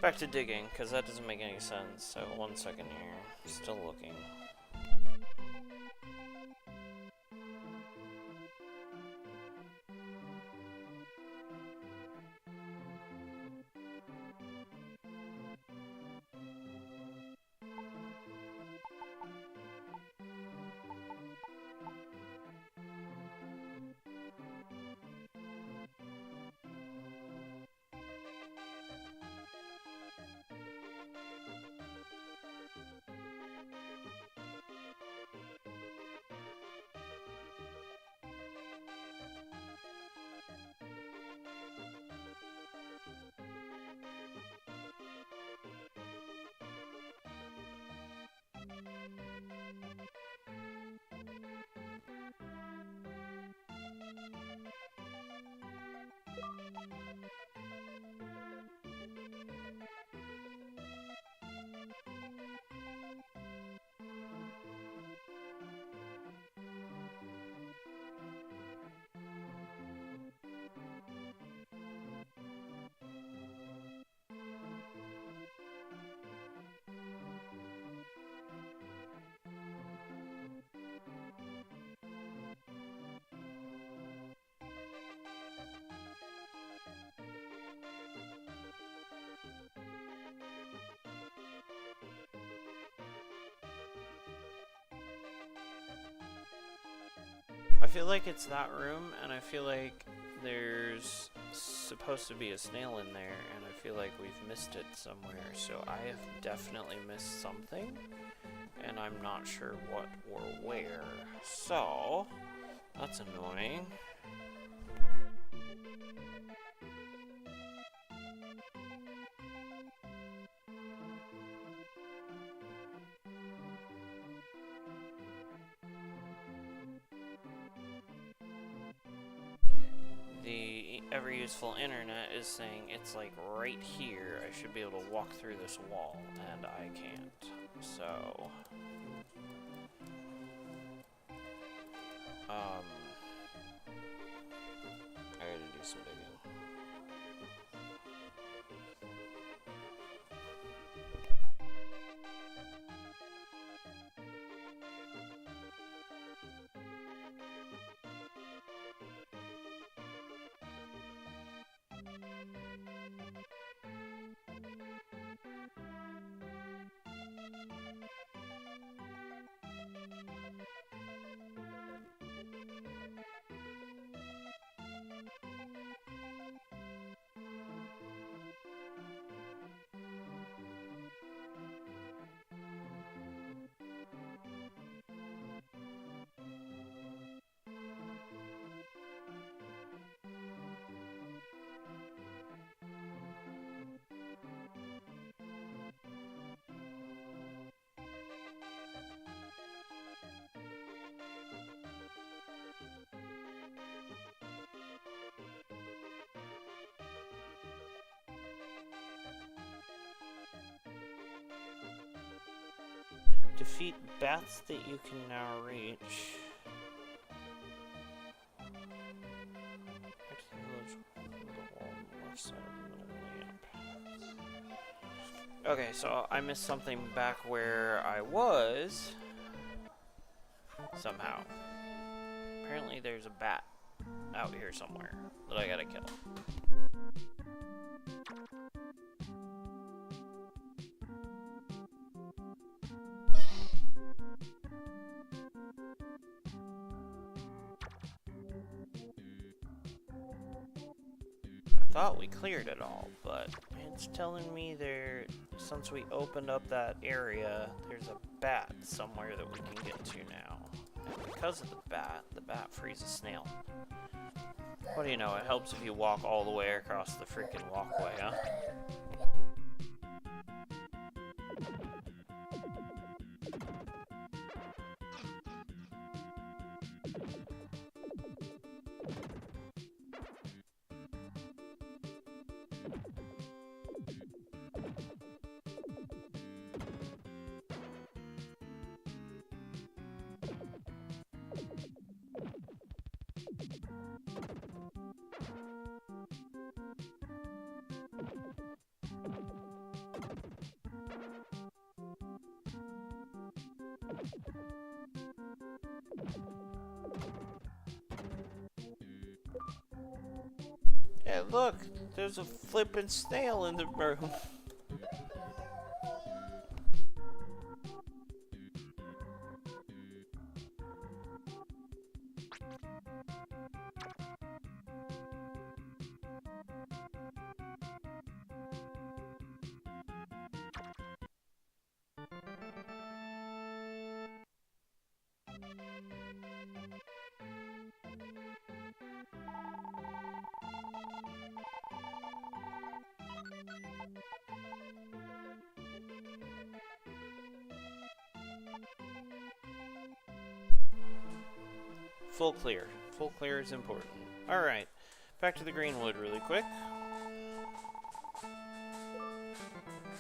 Back to digging, because that doesn't make any sense. So 1 second here. Still looking. I feel like it's that room, and I feel like there's supposed to be a snail in there, and I feel like we've missed it somewhere. So I have definitely missed something, and I'm not sure what or where. So that's annoying. The ever useful internet is saying it's like right here. I should be able to walk through this wall, and I can't. So I gotta do some digging. Defeat bats that you can now reach. Okay, so I missed something back where I was. Somehow. Apparently there's a bat out here somewhere that I gotta kill. thought we cleared it all, but it's telling me there, since we opened up that area, there's a bat somewhere that we can get to now. And because of the bat frees a snail. What do you know, it helps if you walk all the way across the freaking walkway, huh? Hey, look! There's a flippin' snail in the room. Full clear. Full clear is important. Alright, back to the Greenwood really quick.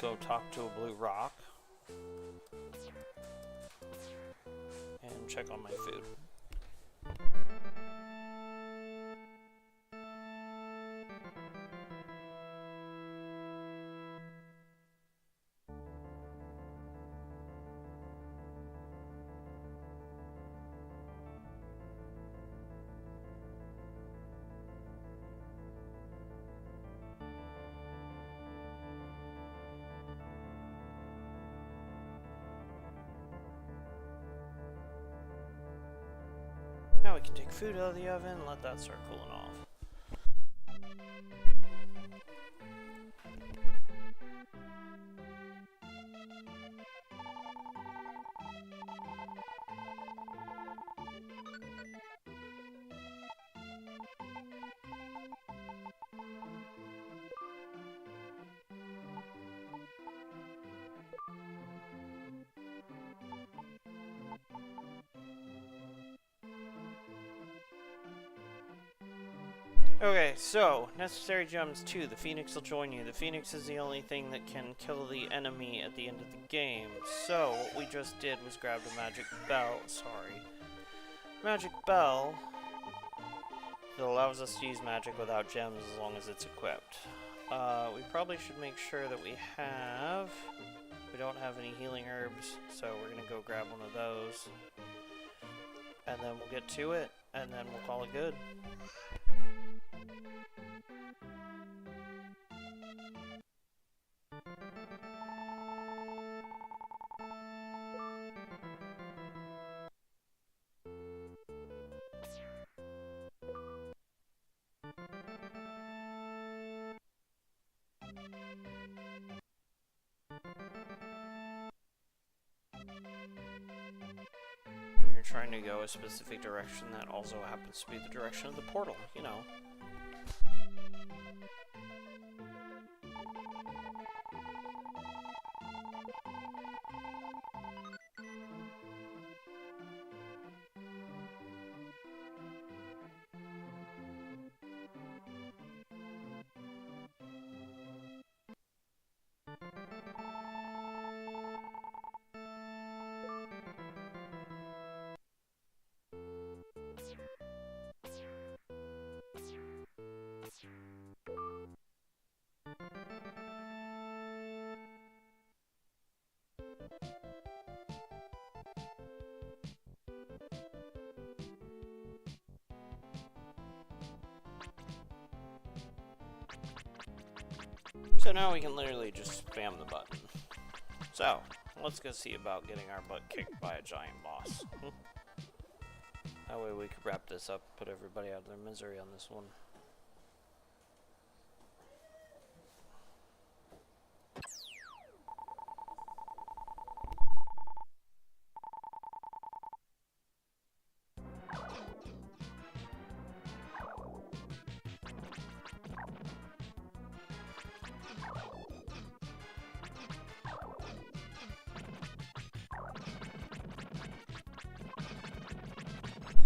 Go talk to a blue rock. And check on my food. Now we can take food out of the oven and let that start cooling off. Okay, so, necessary gems 2. The Phoenix will join you. The Phoenix is the only thing that can kill the enemy at the end of the game. So, what we just did was grab a magic bell. Magic bell that allows us to use magic without gems as long as it's equipped. We probably should make sure that we don't have any healing herbs, so we're gonna go grab one of those. And then we'll get to it, and then we'll call it good. When you're trying to go a specific direction, that also happens to be the direction of the portal, you know. So now we can literally just spam the button. So, let's go see about getting our butt kicked by a giant boss. That way we could wrap this up, put everybody out of their misery on this one.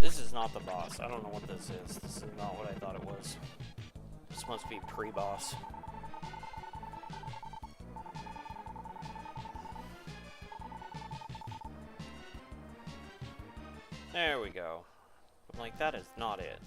This is not the boss. I don't know what this is. This is not what I thought it was. This must be pre-boss. There we go. I'm like, that is not it.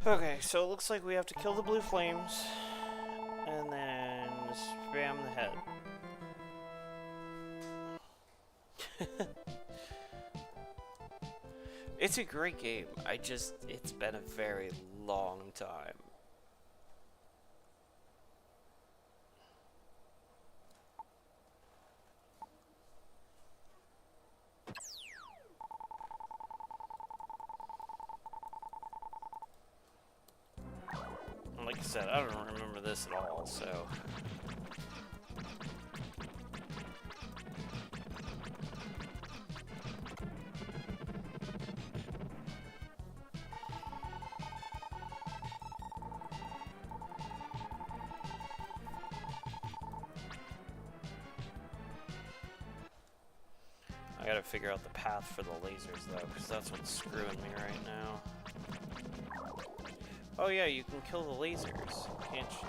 Okay, so it looks like we have to kill the blue flames, and then spam the head. It's a great game, it's been a very long time. Like I said, I don't remember this at all, so... I gotta figure out the path for the lasers, though, because that's what's screwing me right now. Oh yeah, you can kill the lasers, can't you?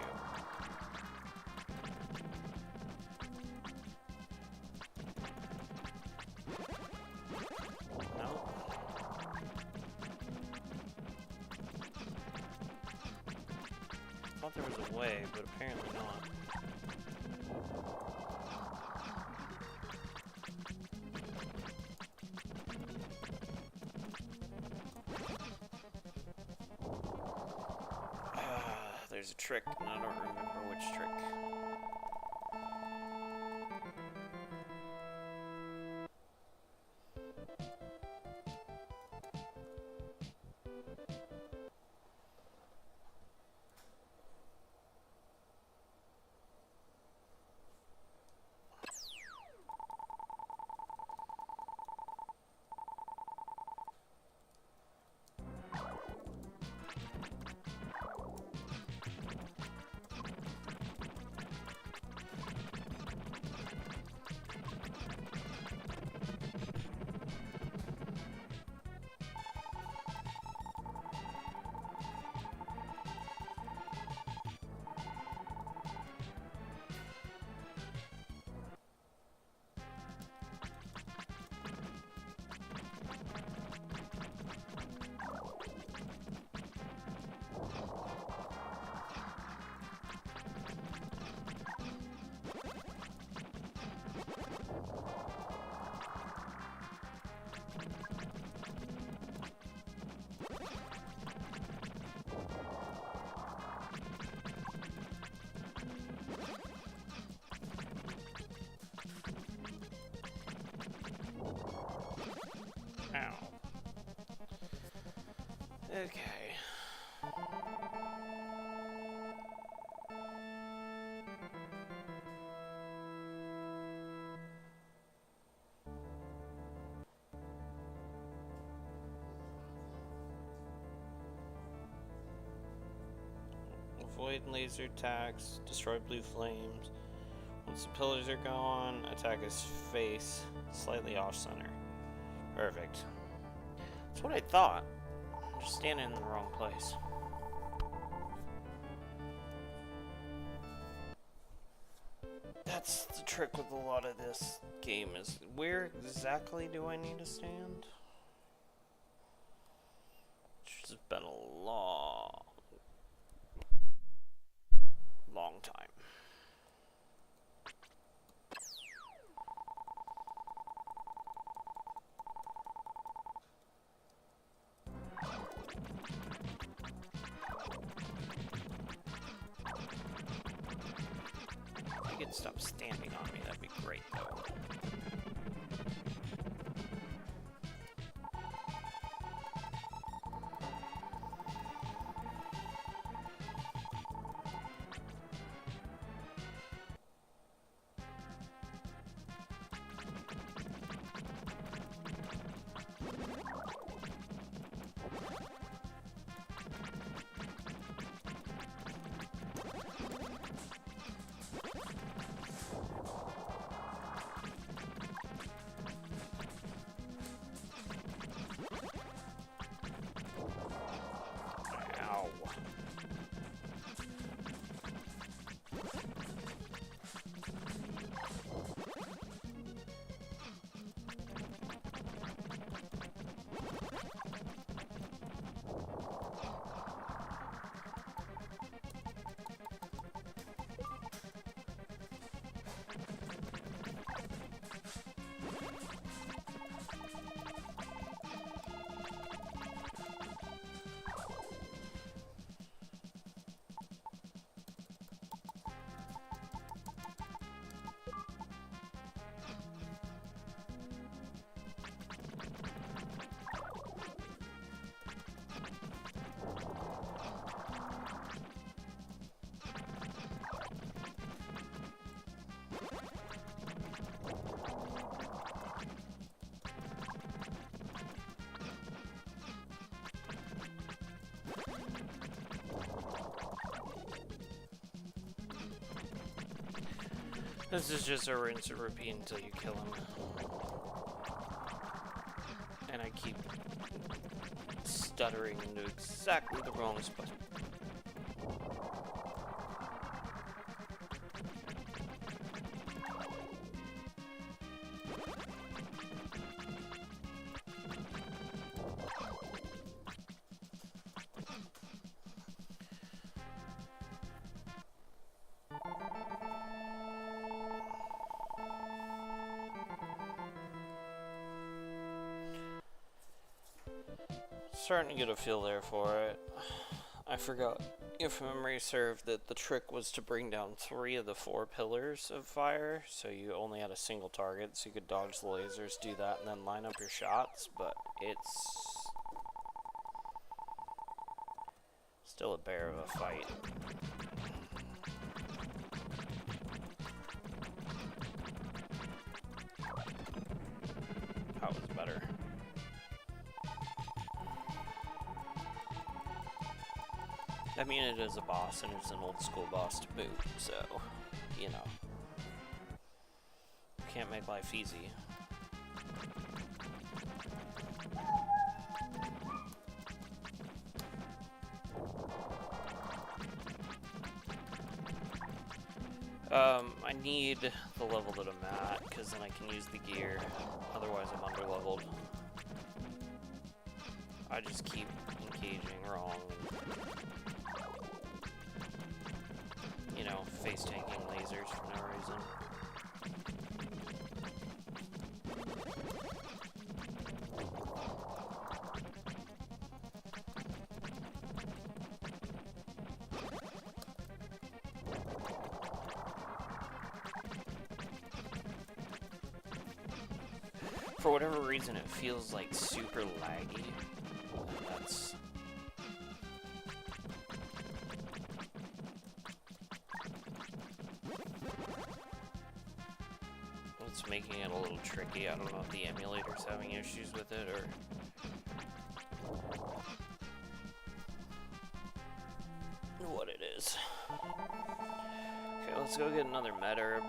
No? I thought there was a way, but apparently not. There's a trick, and I don't remember which trick. Ow. Okay. Avoid laser attacks, destroy blue flames. Once the pillars are gone, attack his face, slightly off center. Perfect. That's what I thought. I'm just standing in the wrong place. That's the trick with a lot of this game, is where exactly do I need to stand? It's been a long time. could stop standing on me, that'd be great, though. This is just a rinse and repeat until you kill him. And I keep stuttering into exactly the wrong spot. Starting to get a feel there for it. I forgot, if memory served, that the trick was to bring down 3 of the 4 pillars of fire, so you only had a single target, so you could dodge the lasers, do that, and then line up your shots, but it's still a bear of a fight. That was better. I mean, it is a boss, and it's an old school boss to boot, so, you know. Can't make life easy. I need the level that I'm at, because then I can use the gear, otherwise I'm underleveled. I just keep engaging wrong, and, you know, face-tanking lasers for no reason. For whatever reason, it feels like super laggy. That's... It's making it a little tricky. I don't know if the emulator's having issues with it or... what it is. Okay, let's go get another med herb.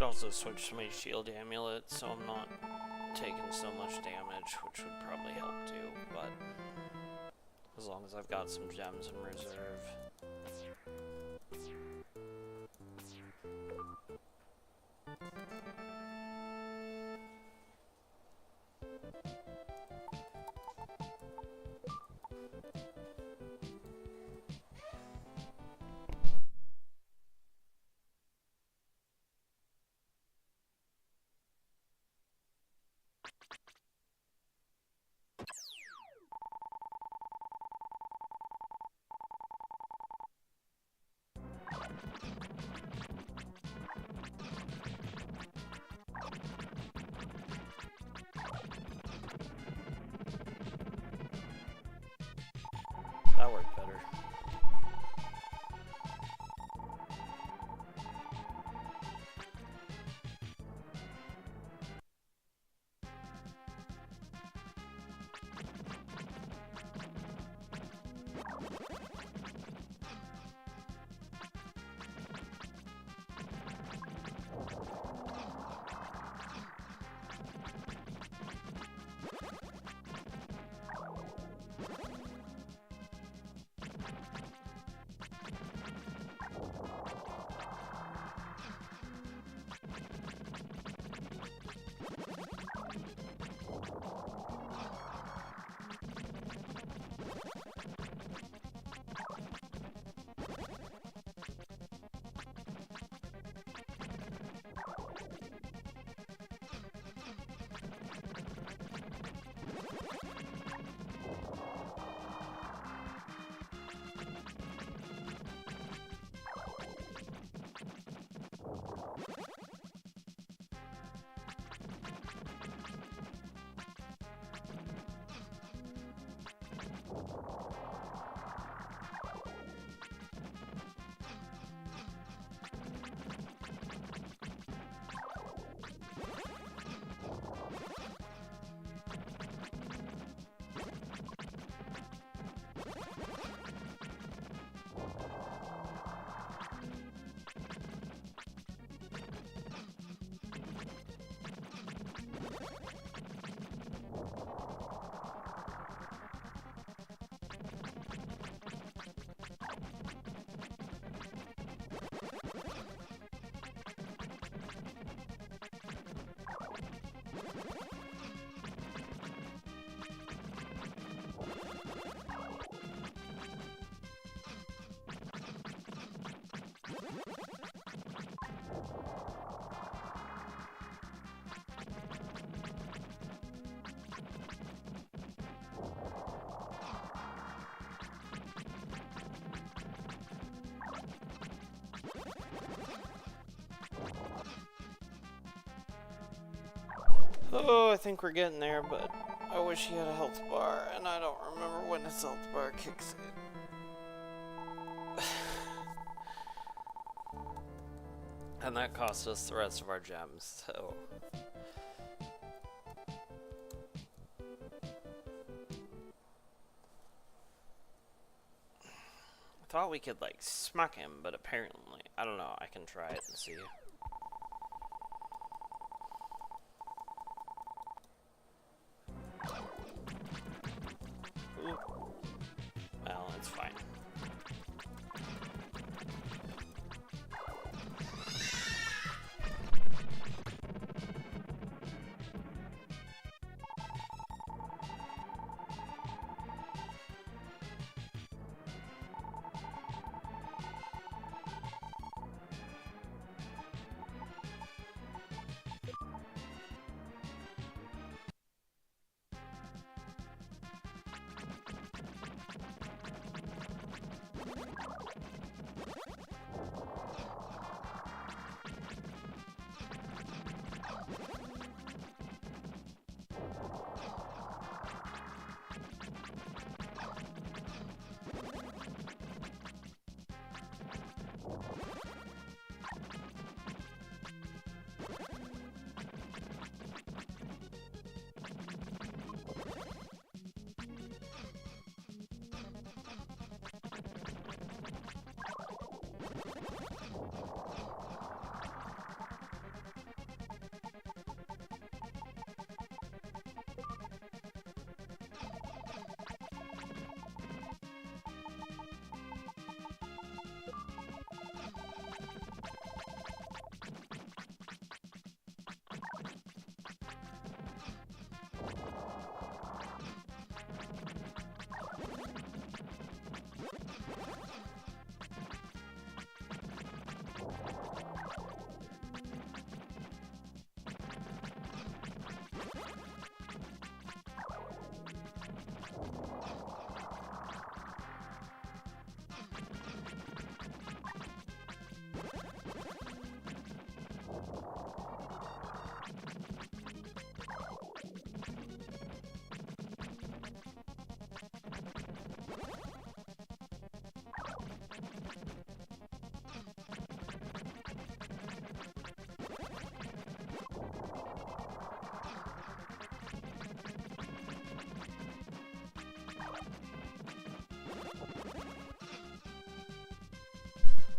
Could also switch to my shield amulet so I'm not taking so much damage, which would probably help too, but as long as I've got some gems in reserve. That worked better. Oh, I think we're getting there, but I wish he had a health bar, and I don't remember when his health bar kicks in. And that cost us the rest of our gems, so... I thought we could, like, smack him, but apparently... I don't know, I can try it and see. Ooh. Well, it's fine.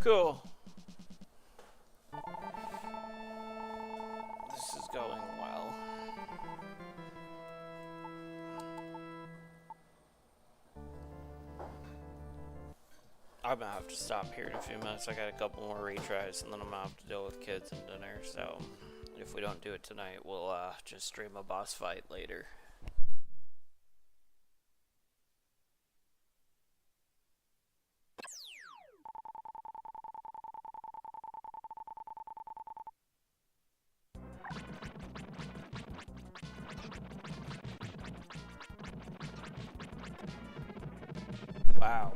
Cool. This is going well. I'm gonna have to stop here in a few minutes. I got a couple more retries, and then I'm gonna have to deal with kids and dinner. So, if we don't do it tonight, we'll just stream a boss fight later. Wow.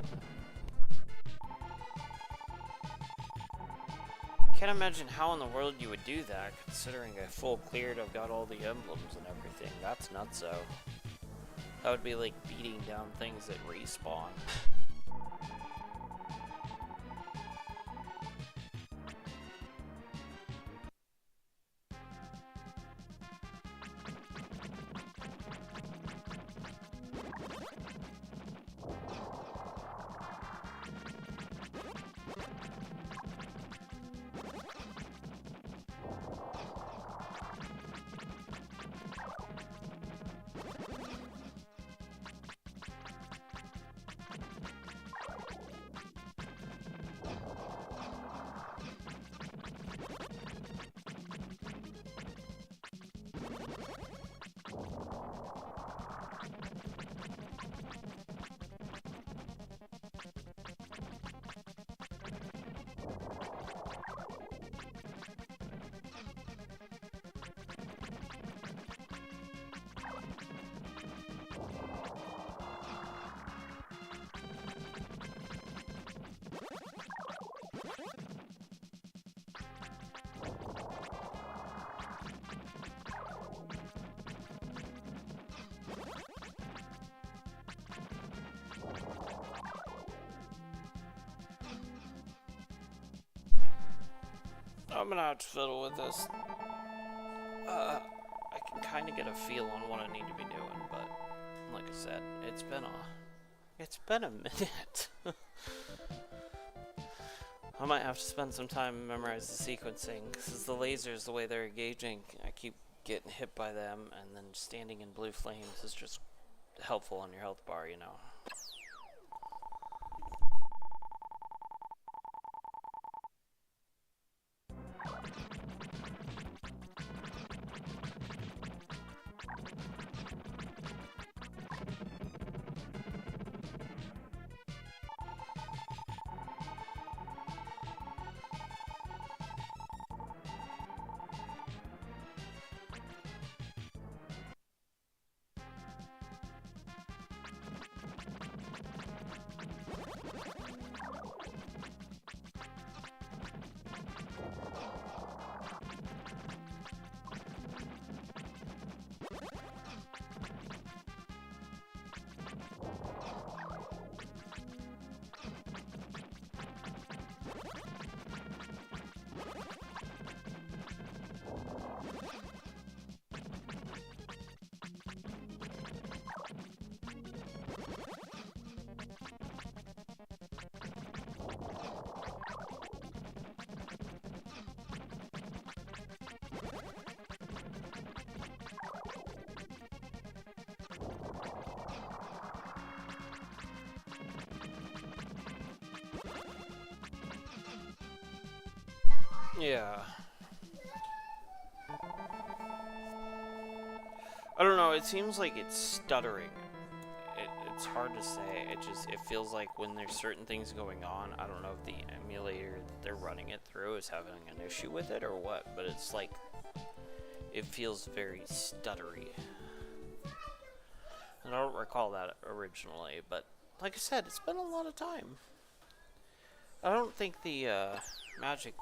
Can't imagine how in the world you would do that, considering I full cleared, I've got all the emblems and everything. That's nutso. That would be like beating down things that respawn. I'm gonna have to fiddle with this. I can kind of get a feel on what I need to be doing, but like I said, it's been a minute. I might have to spend some time and memorize the sequencing, because the lasers, the way they're engaging, I keep getting hit by them, and then standing in blue flames is just helpful on your health bar, you know. Yeah. I don't know, it seems like it's stuttering. It's hard to say. It feels like when there's certain things going on, I don't know if the emulator that they're running it through is having an issue with it or what, but it's like, it feels very stuttery. And I don't recall that originally, but like I said, it's been a lot of time. I don't think the magic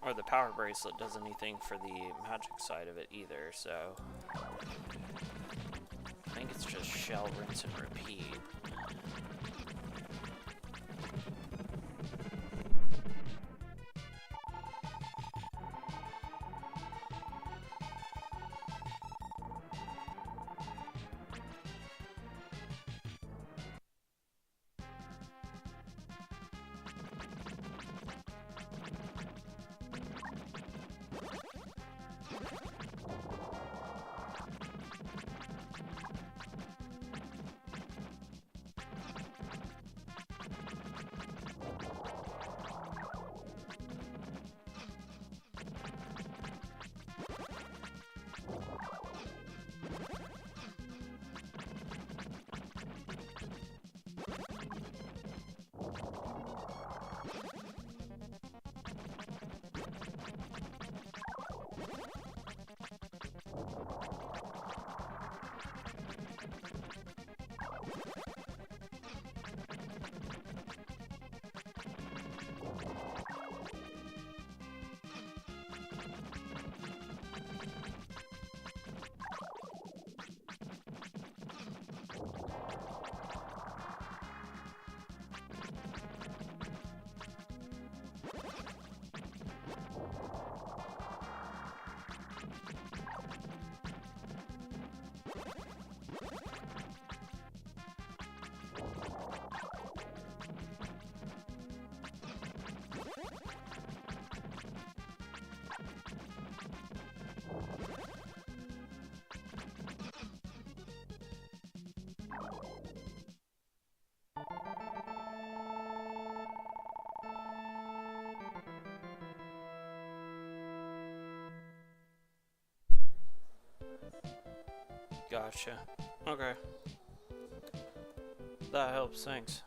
or the power bracelet does anything for the magic side of it either, so I think it's just shell, rinse, and repeat. Gotcha. Okay. That helps, thanks.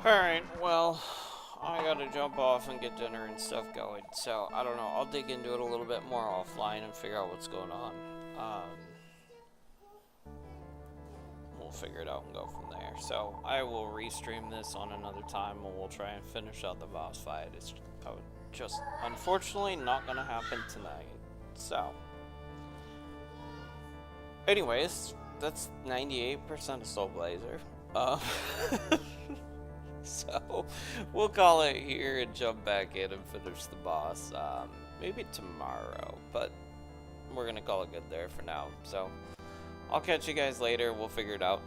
Alright, well, I gotta jump off and get dinner and stuff going, so I don't know, I'll dig into it a little bit more offline and figure out what's going on. We'll figure it out and go from there. So I will restream this on another time and we'll try and finish out the boss fight. It's just unfortunately not gonna happen tonight. So anyways, that's 98% of Soul Blazer. So we'll call it here and jump back in and finish the boss maybe tomorrow, but we're gonna call it good there for now. So I'll catch you guys later. We'll figure it out.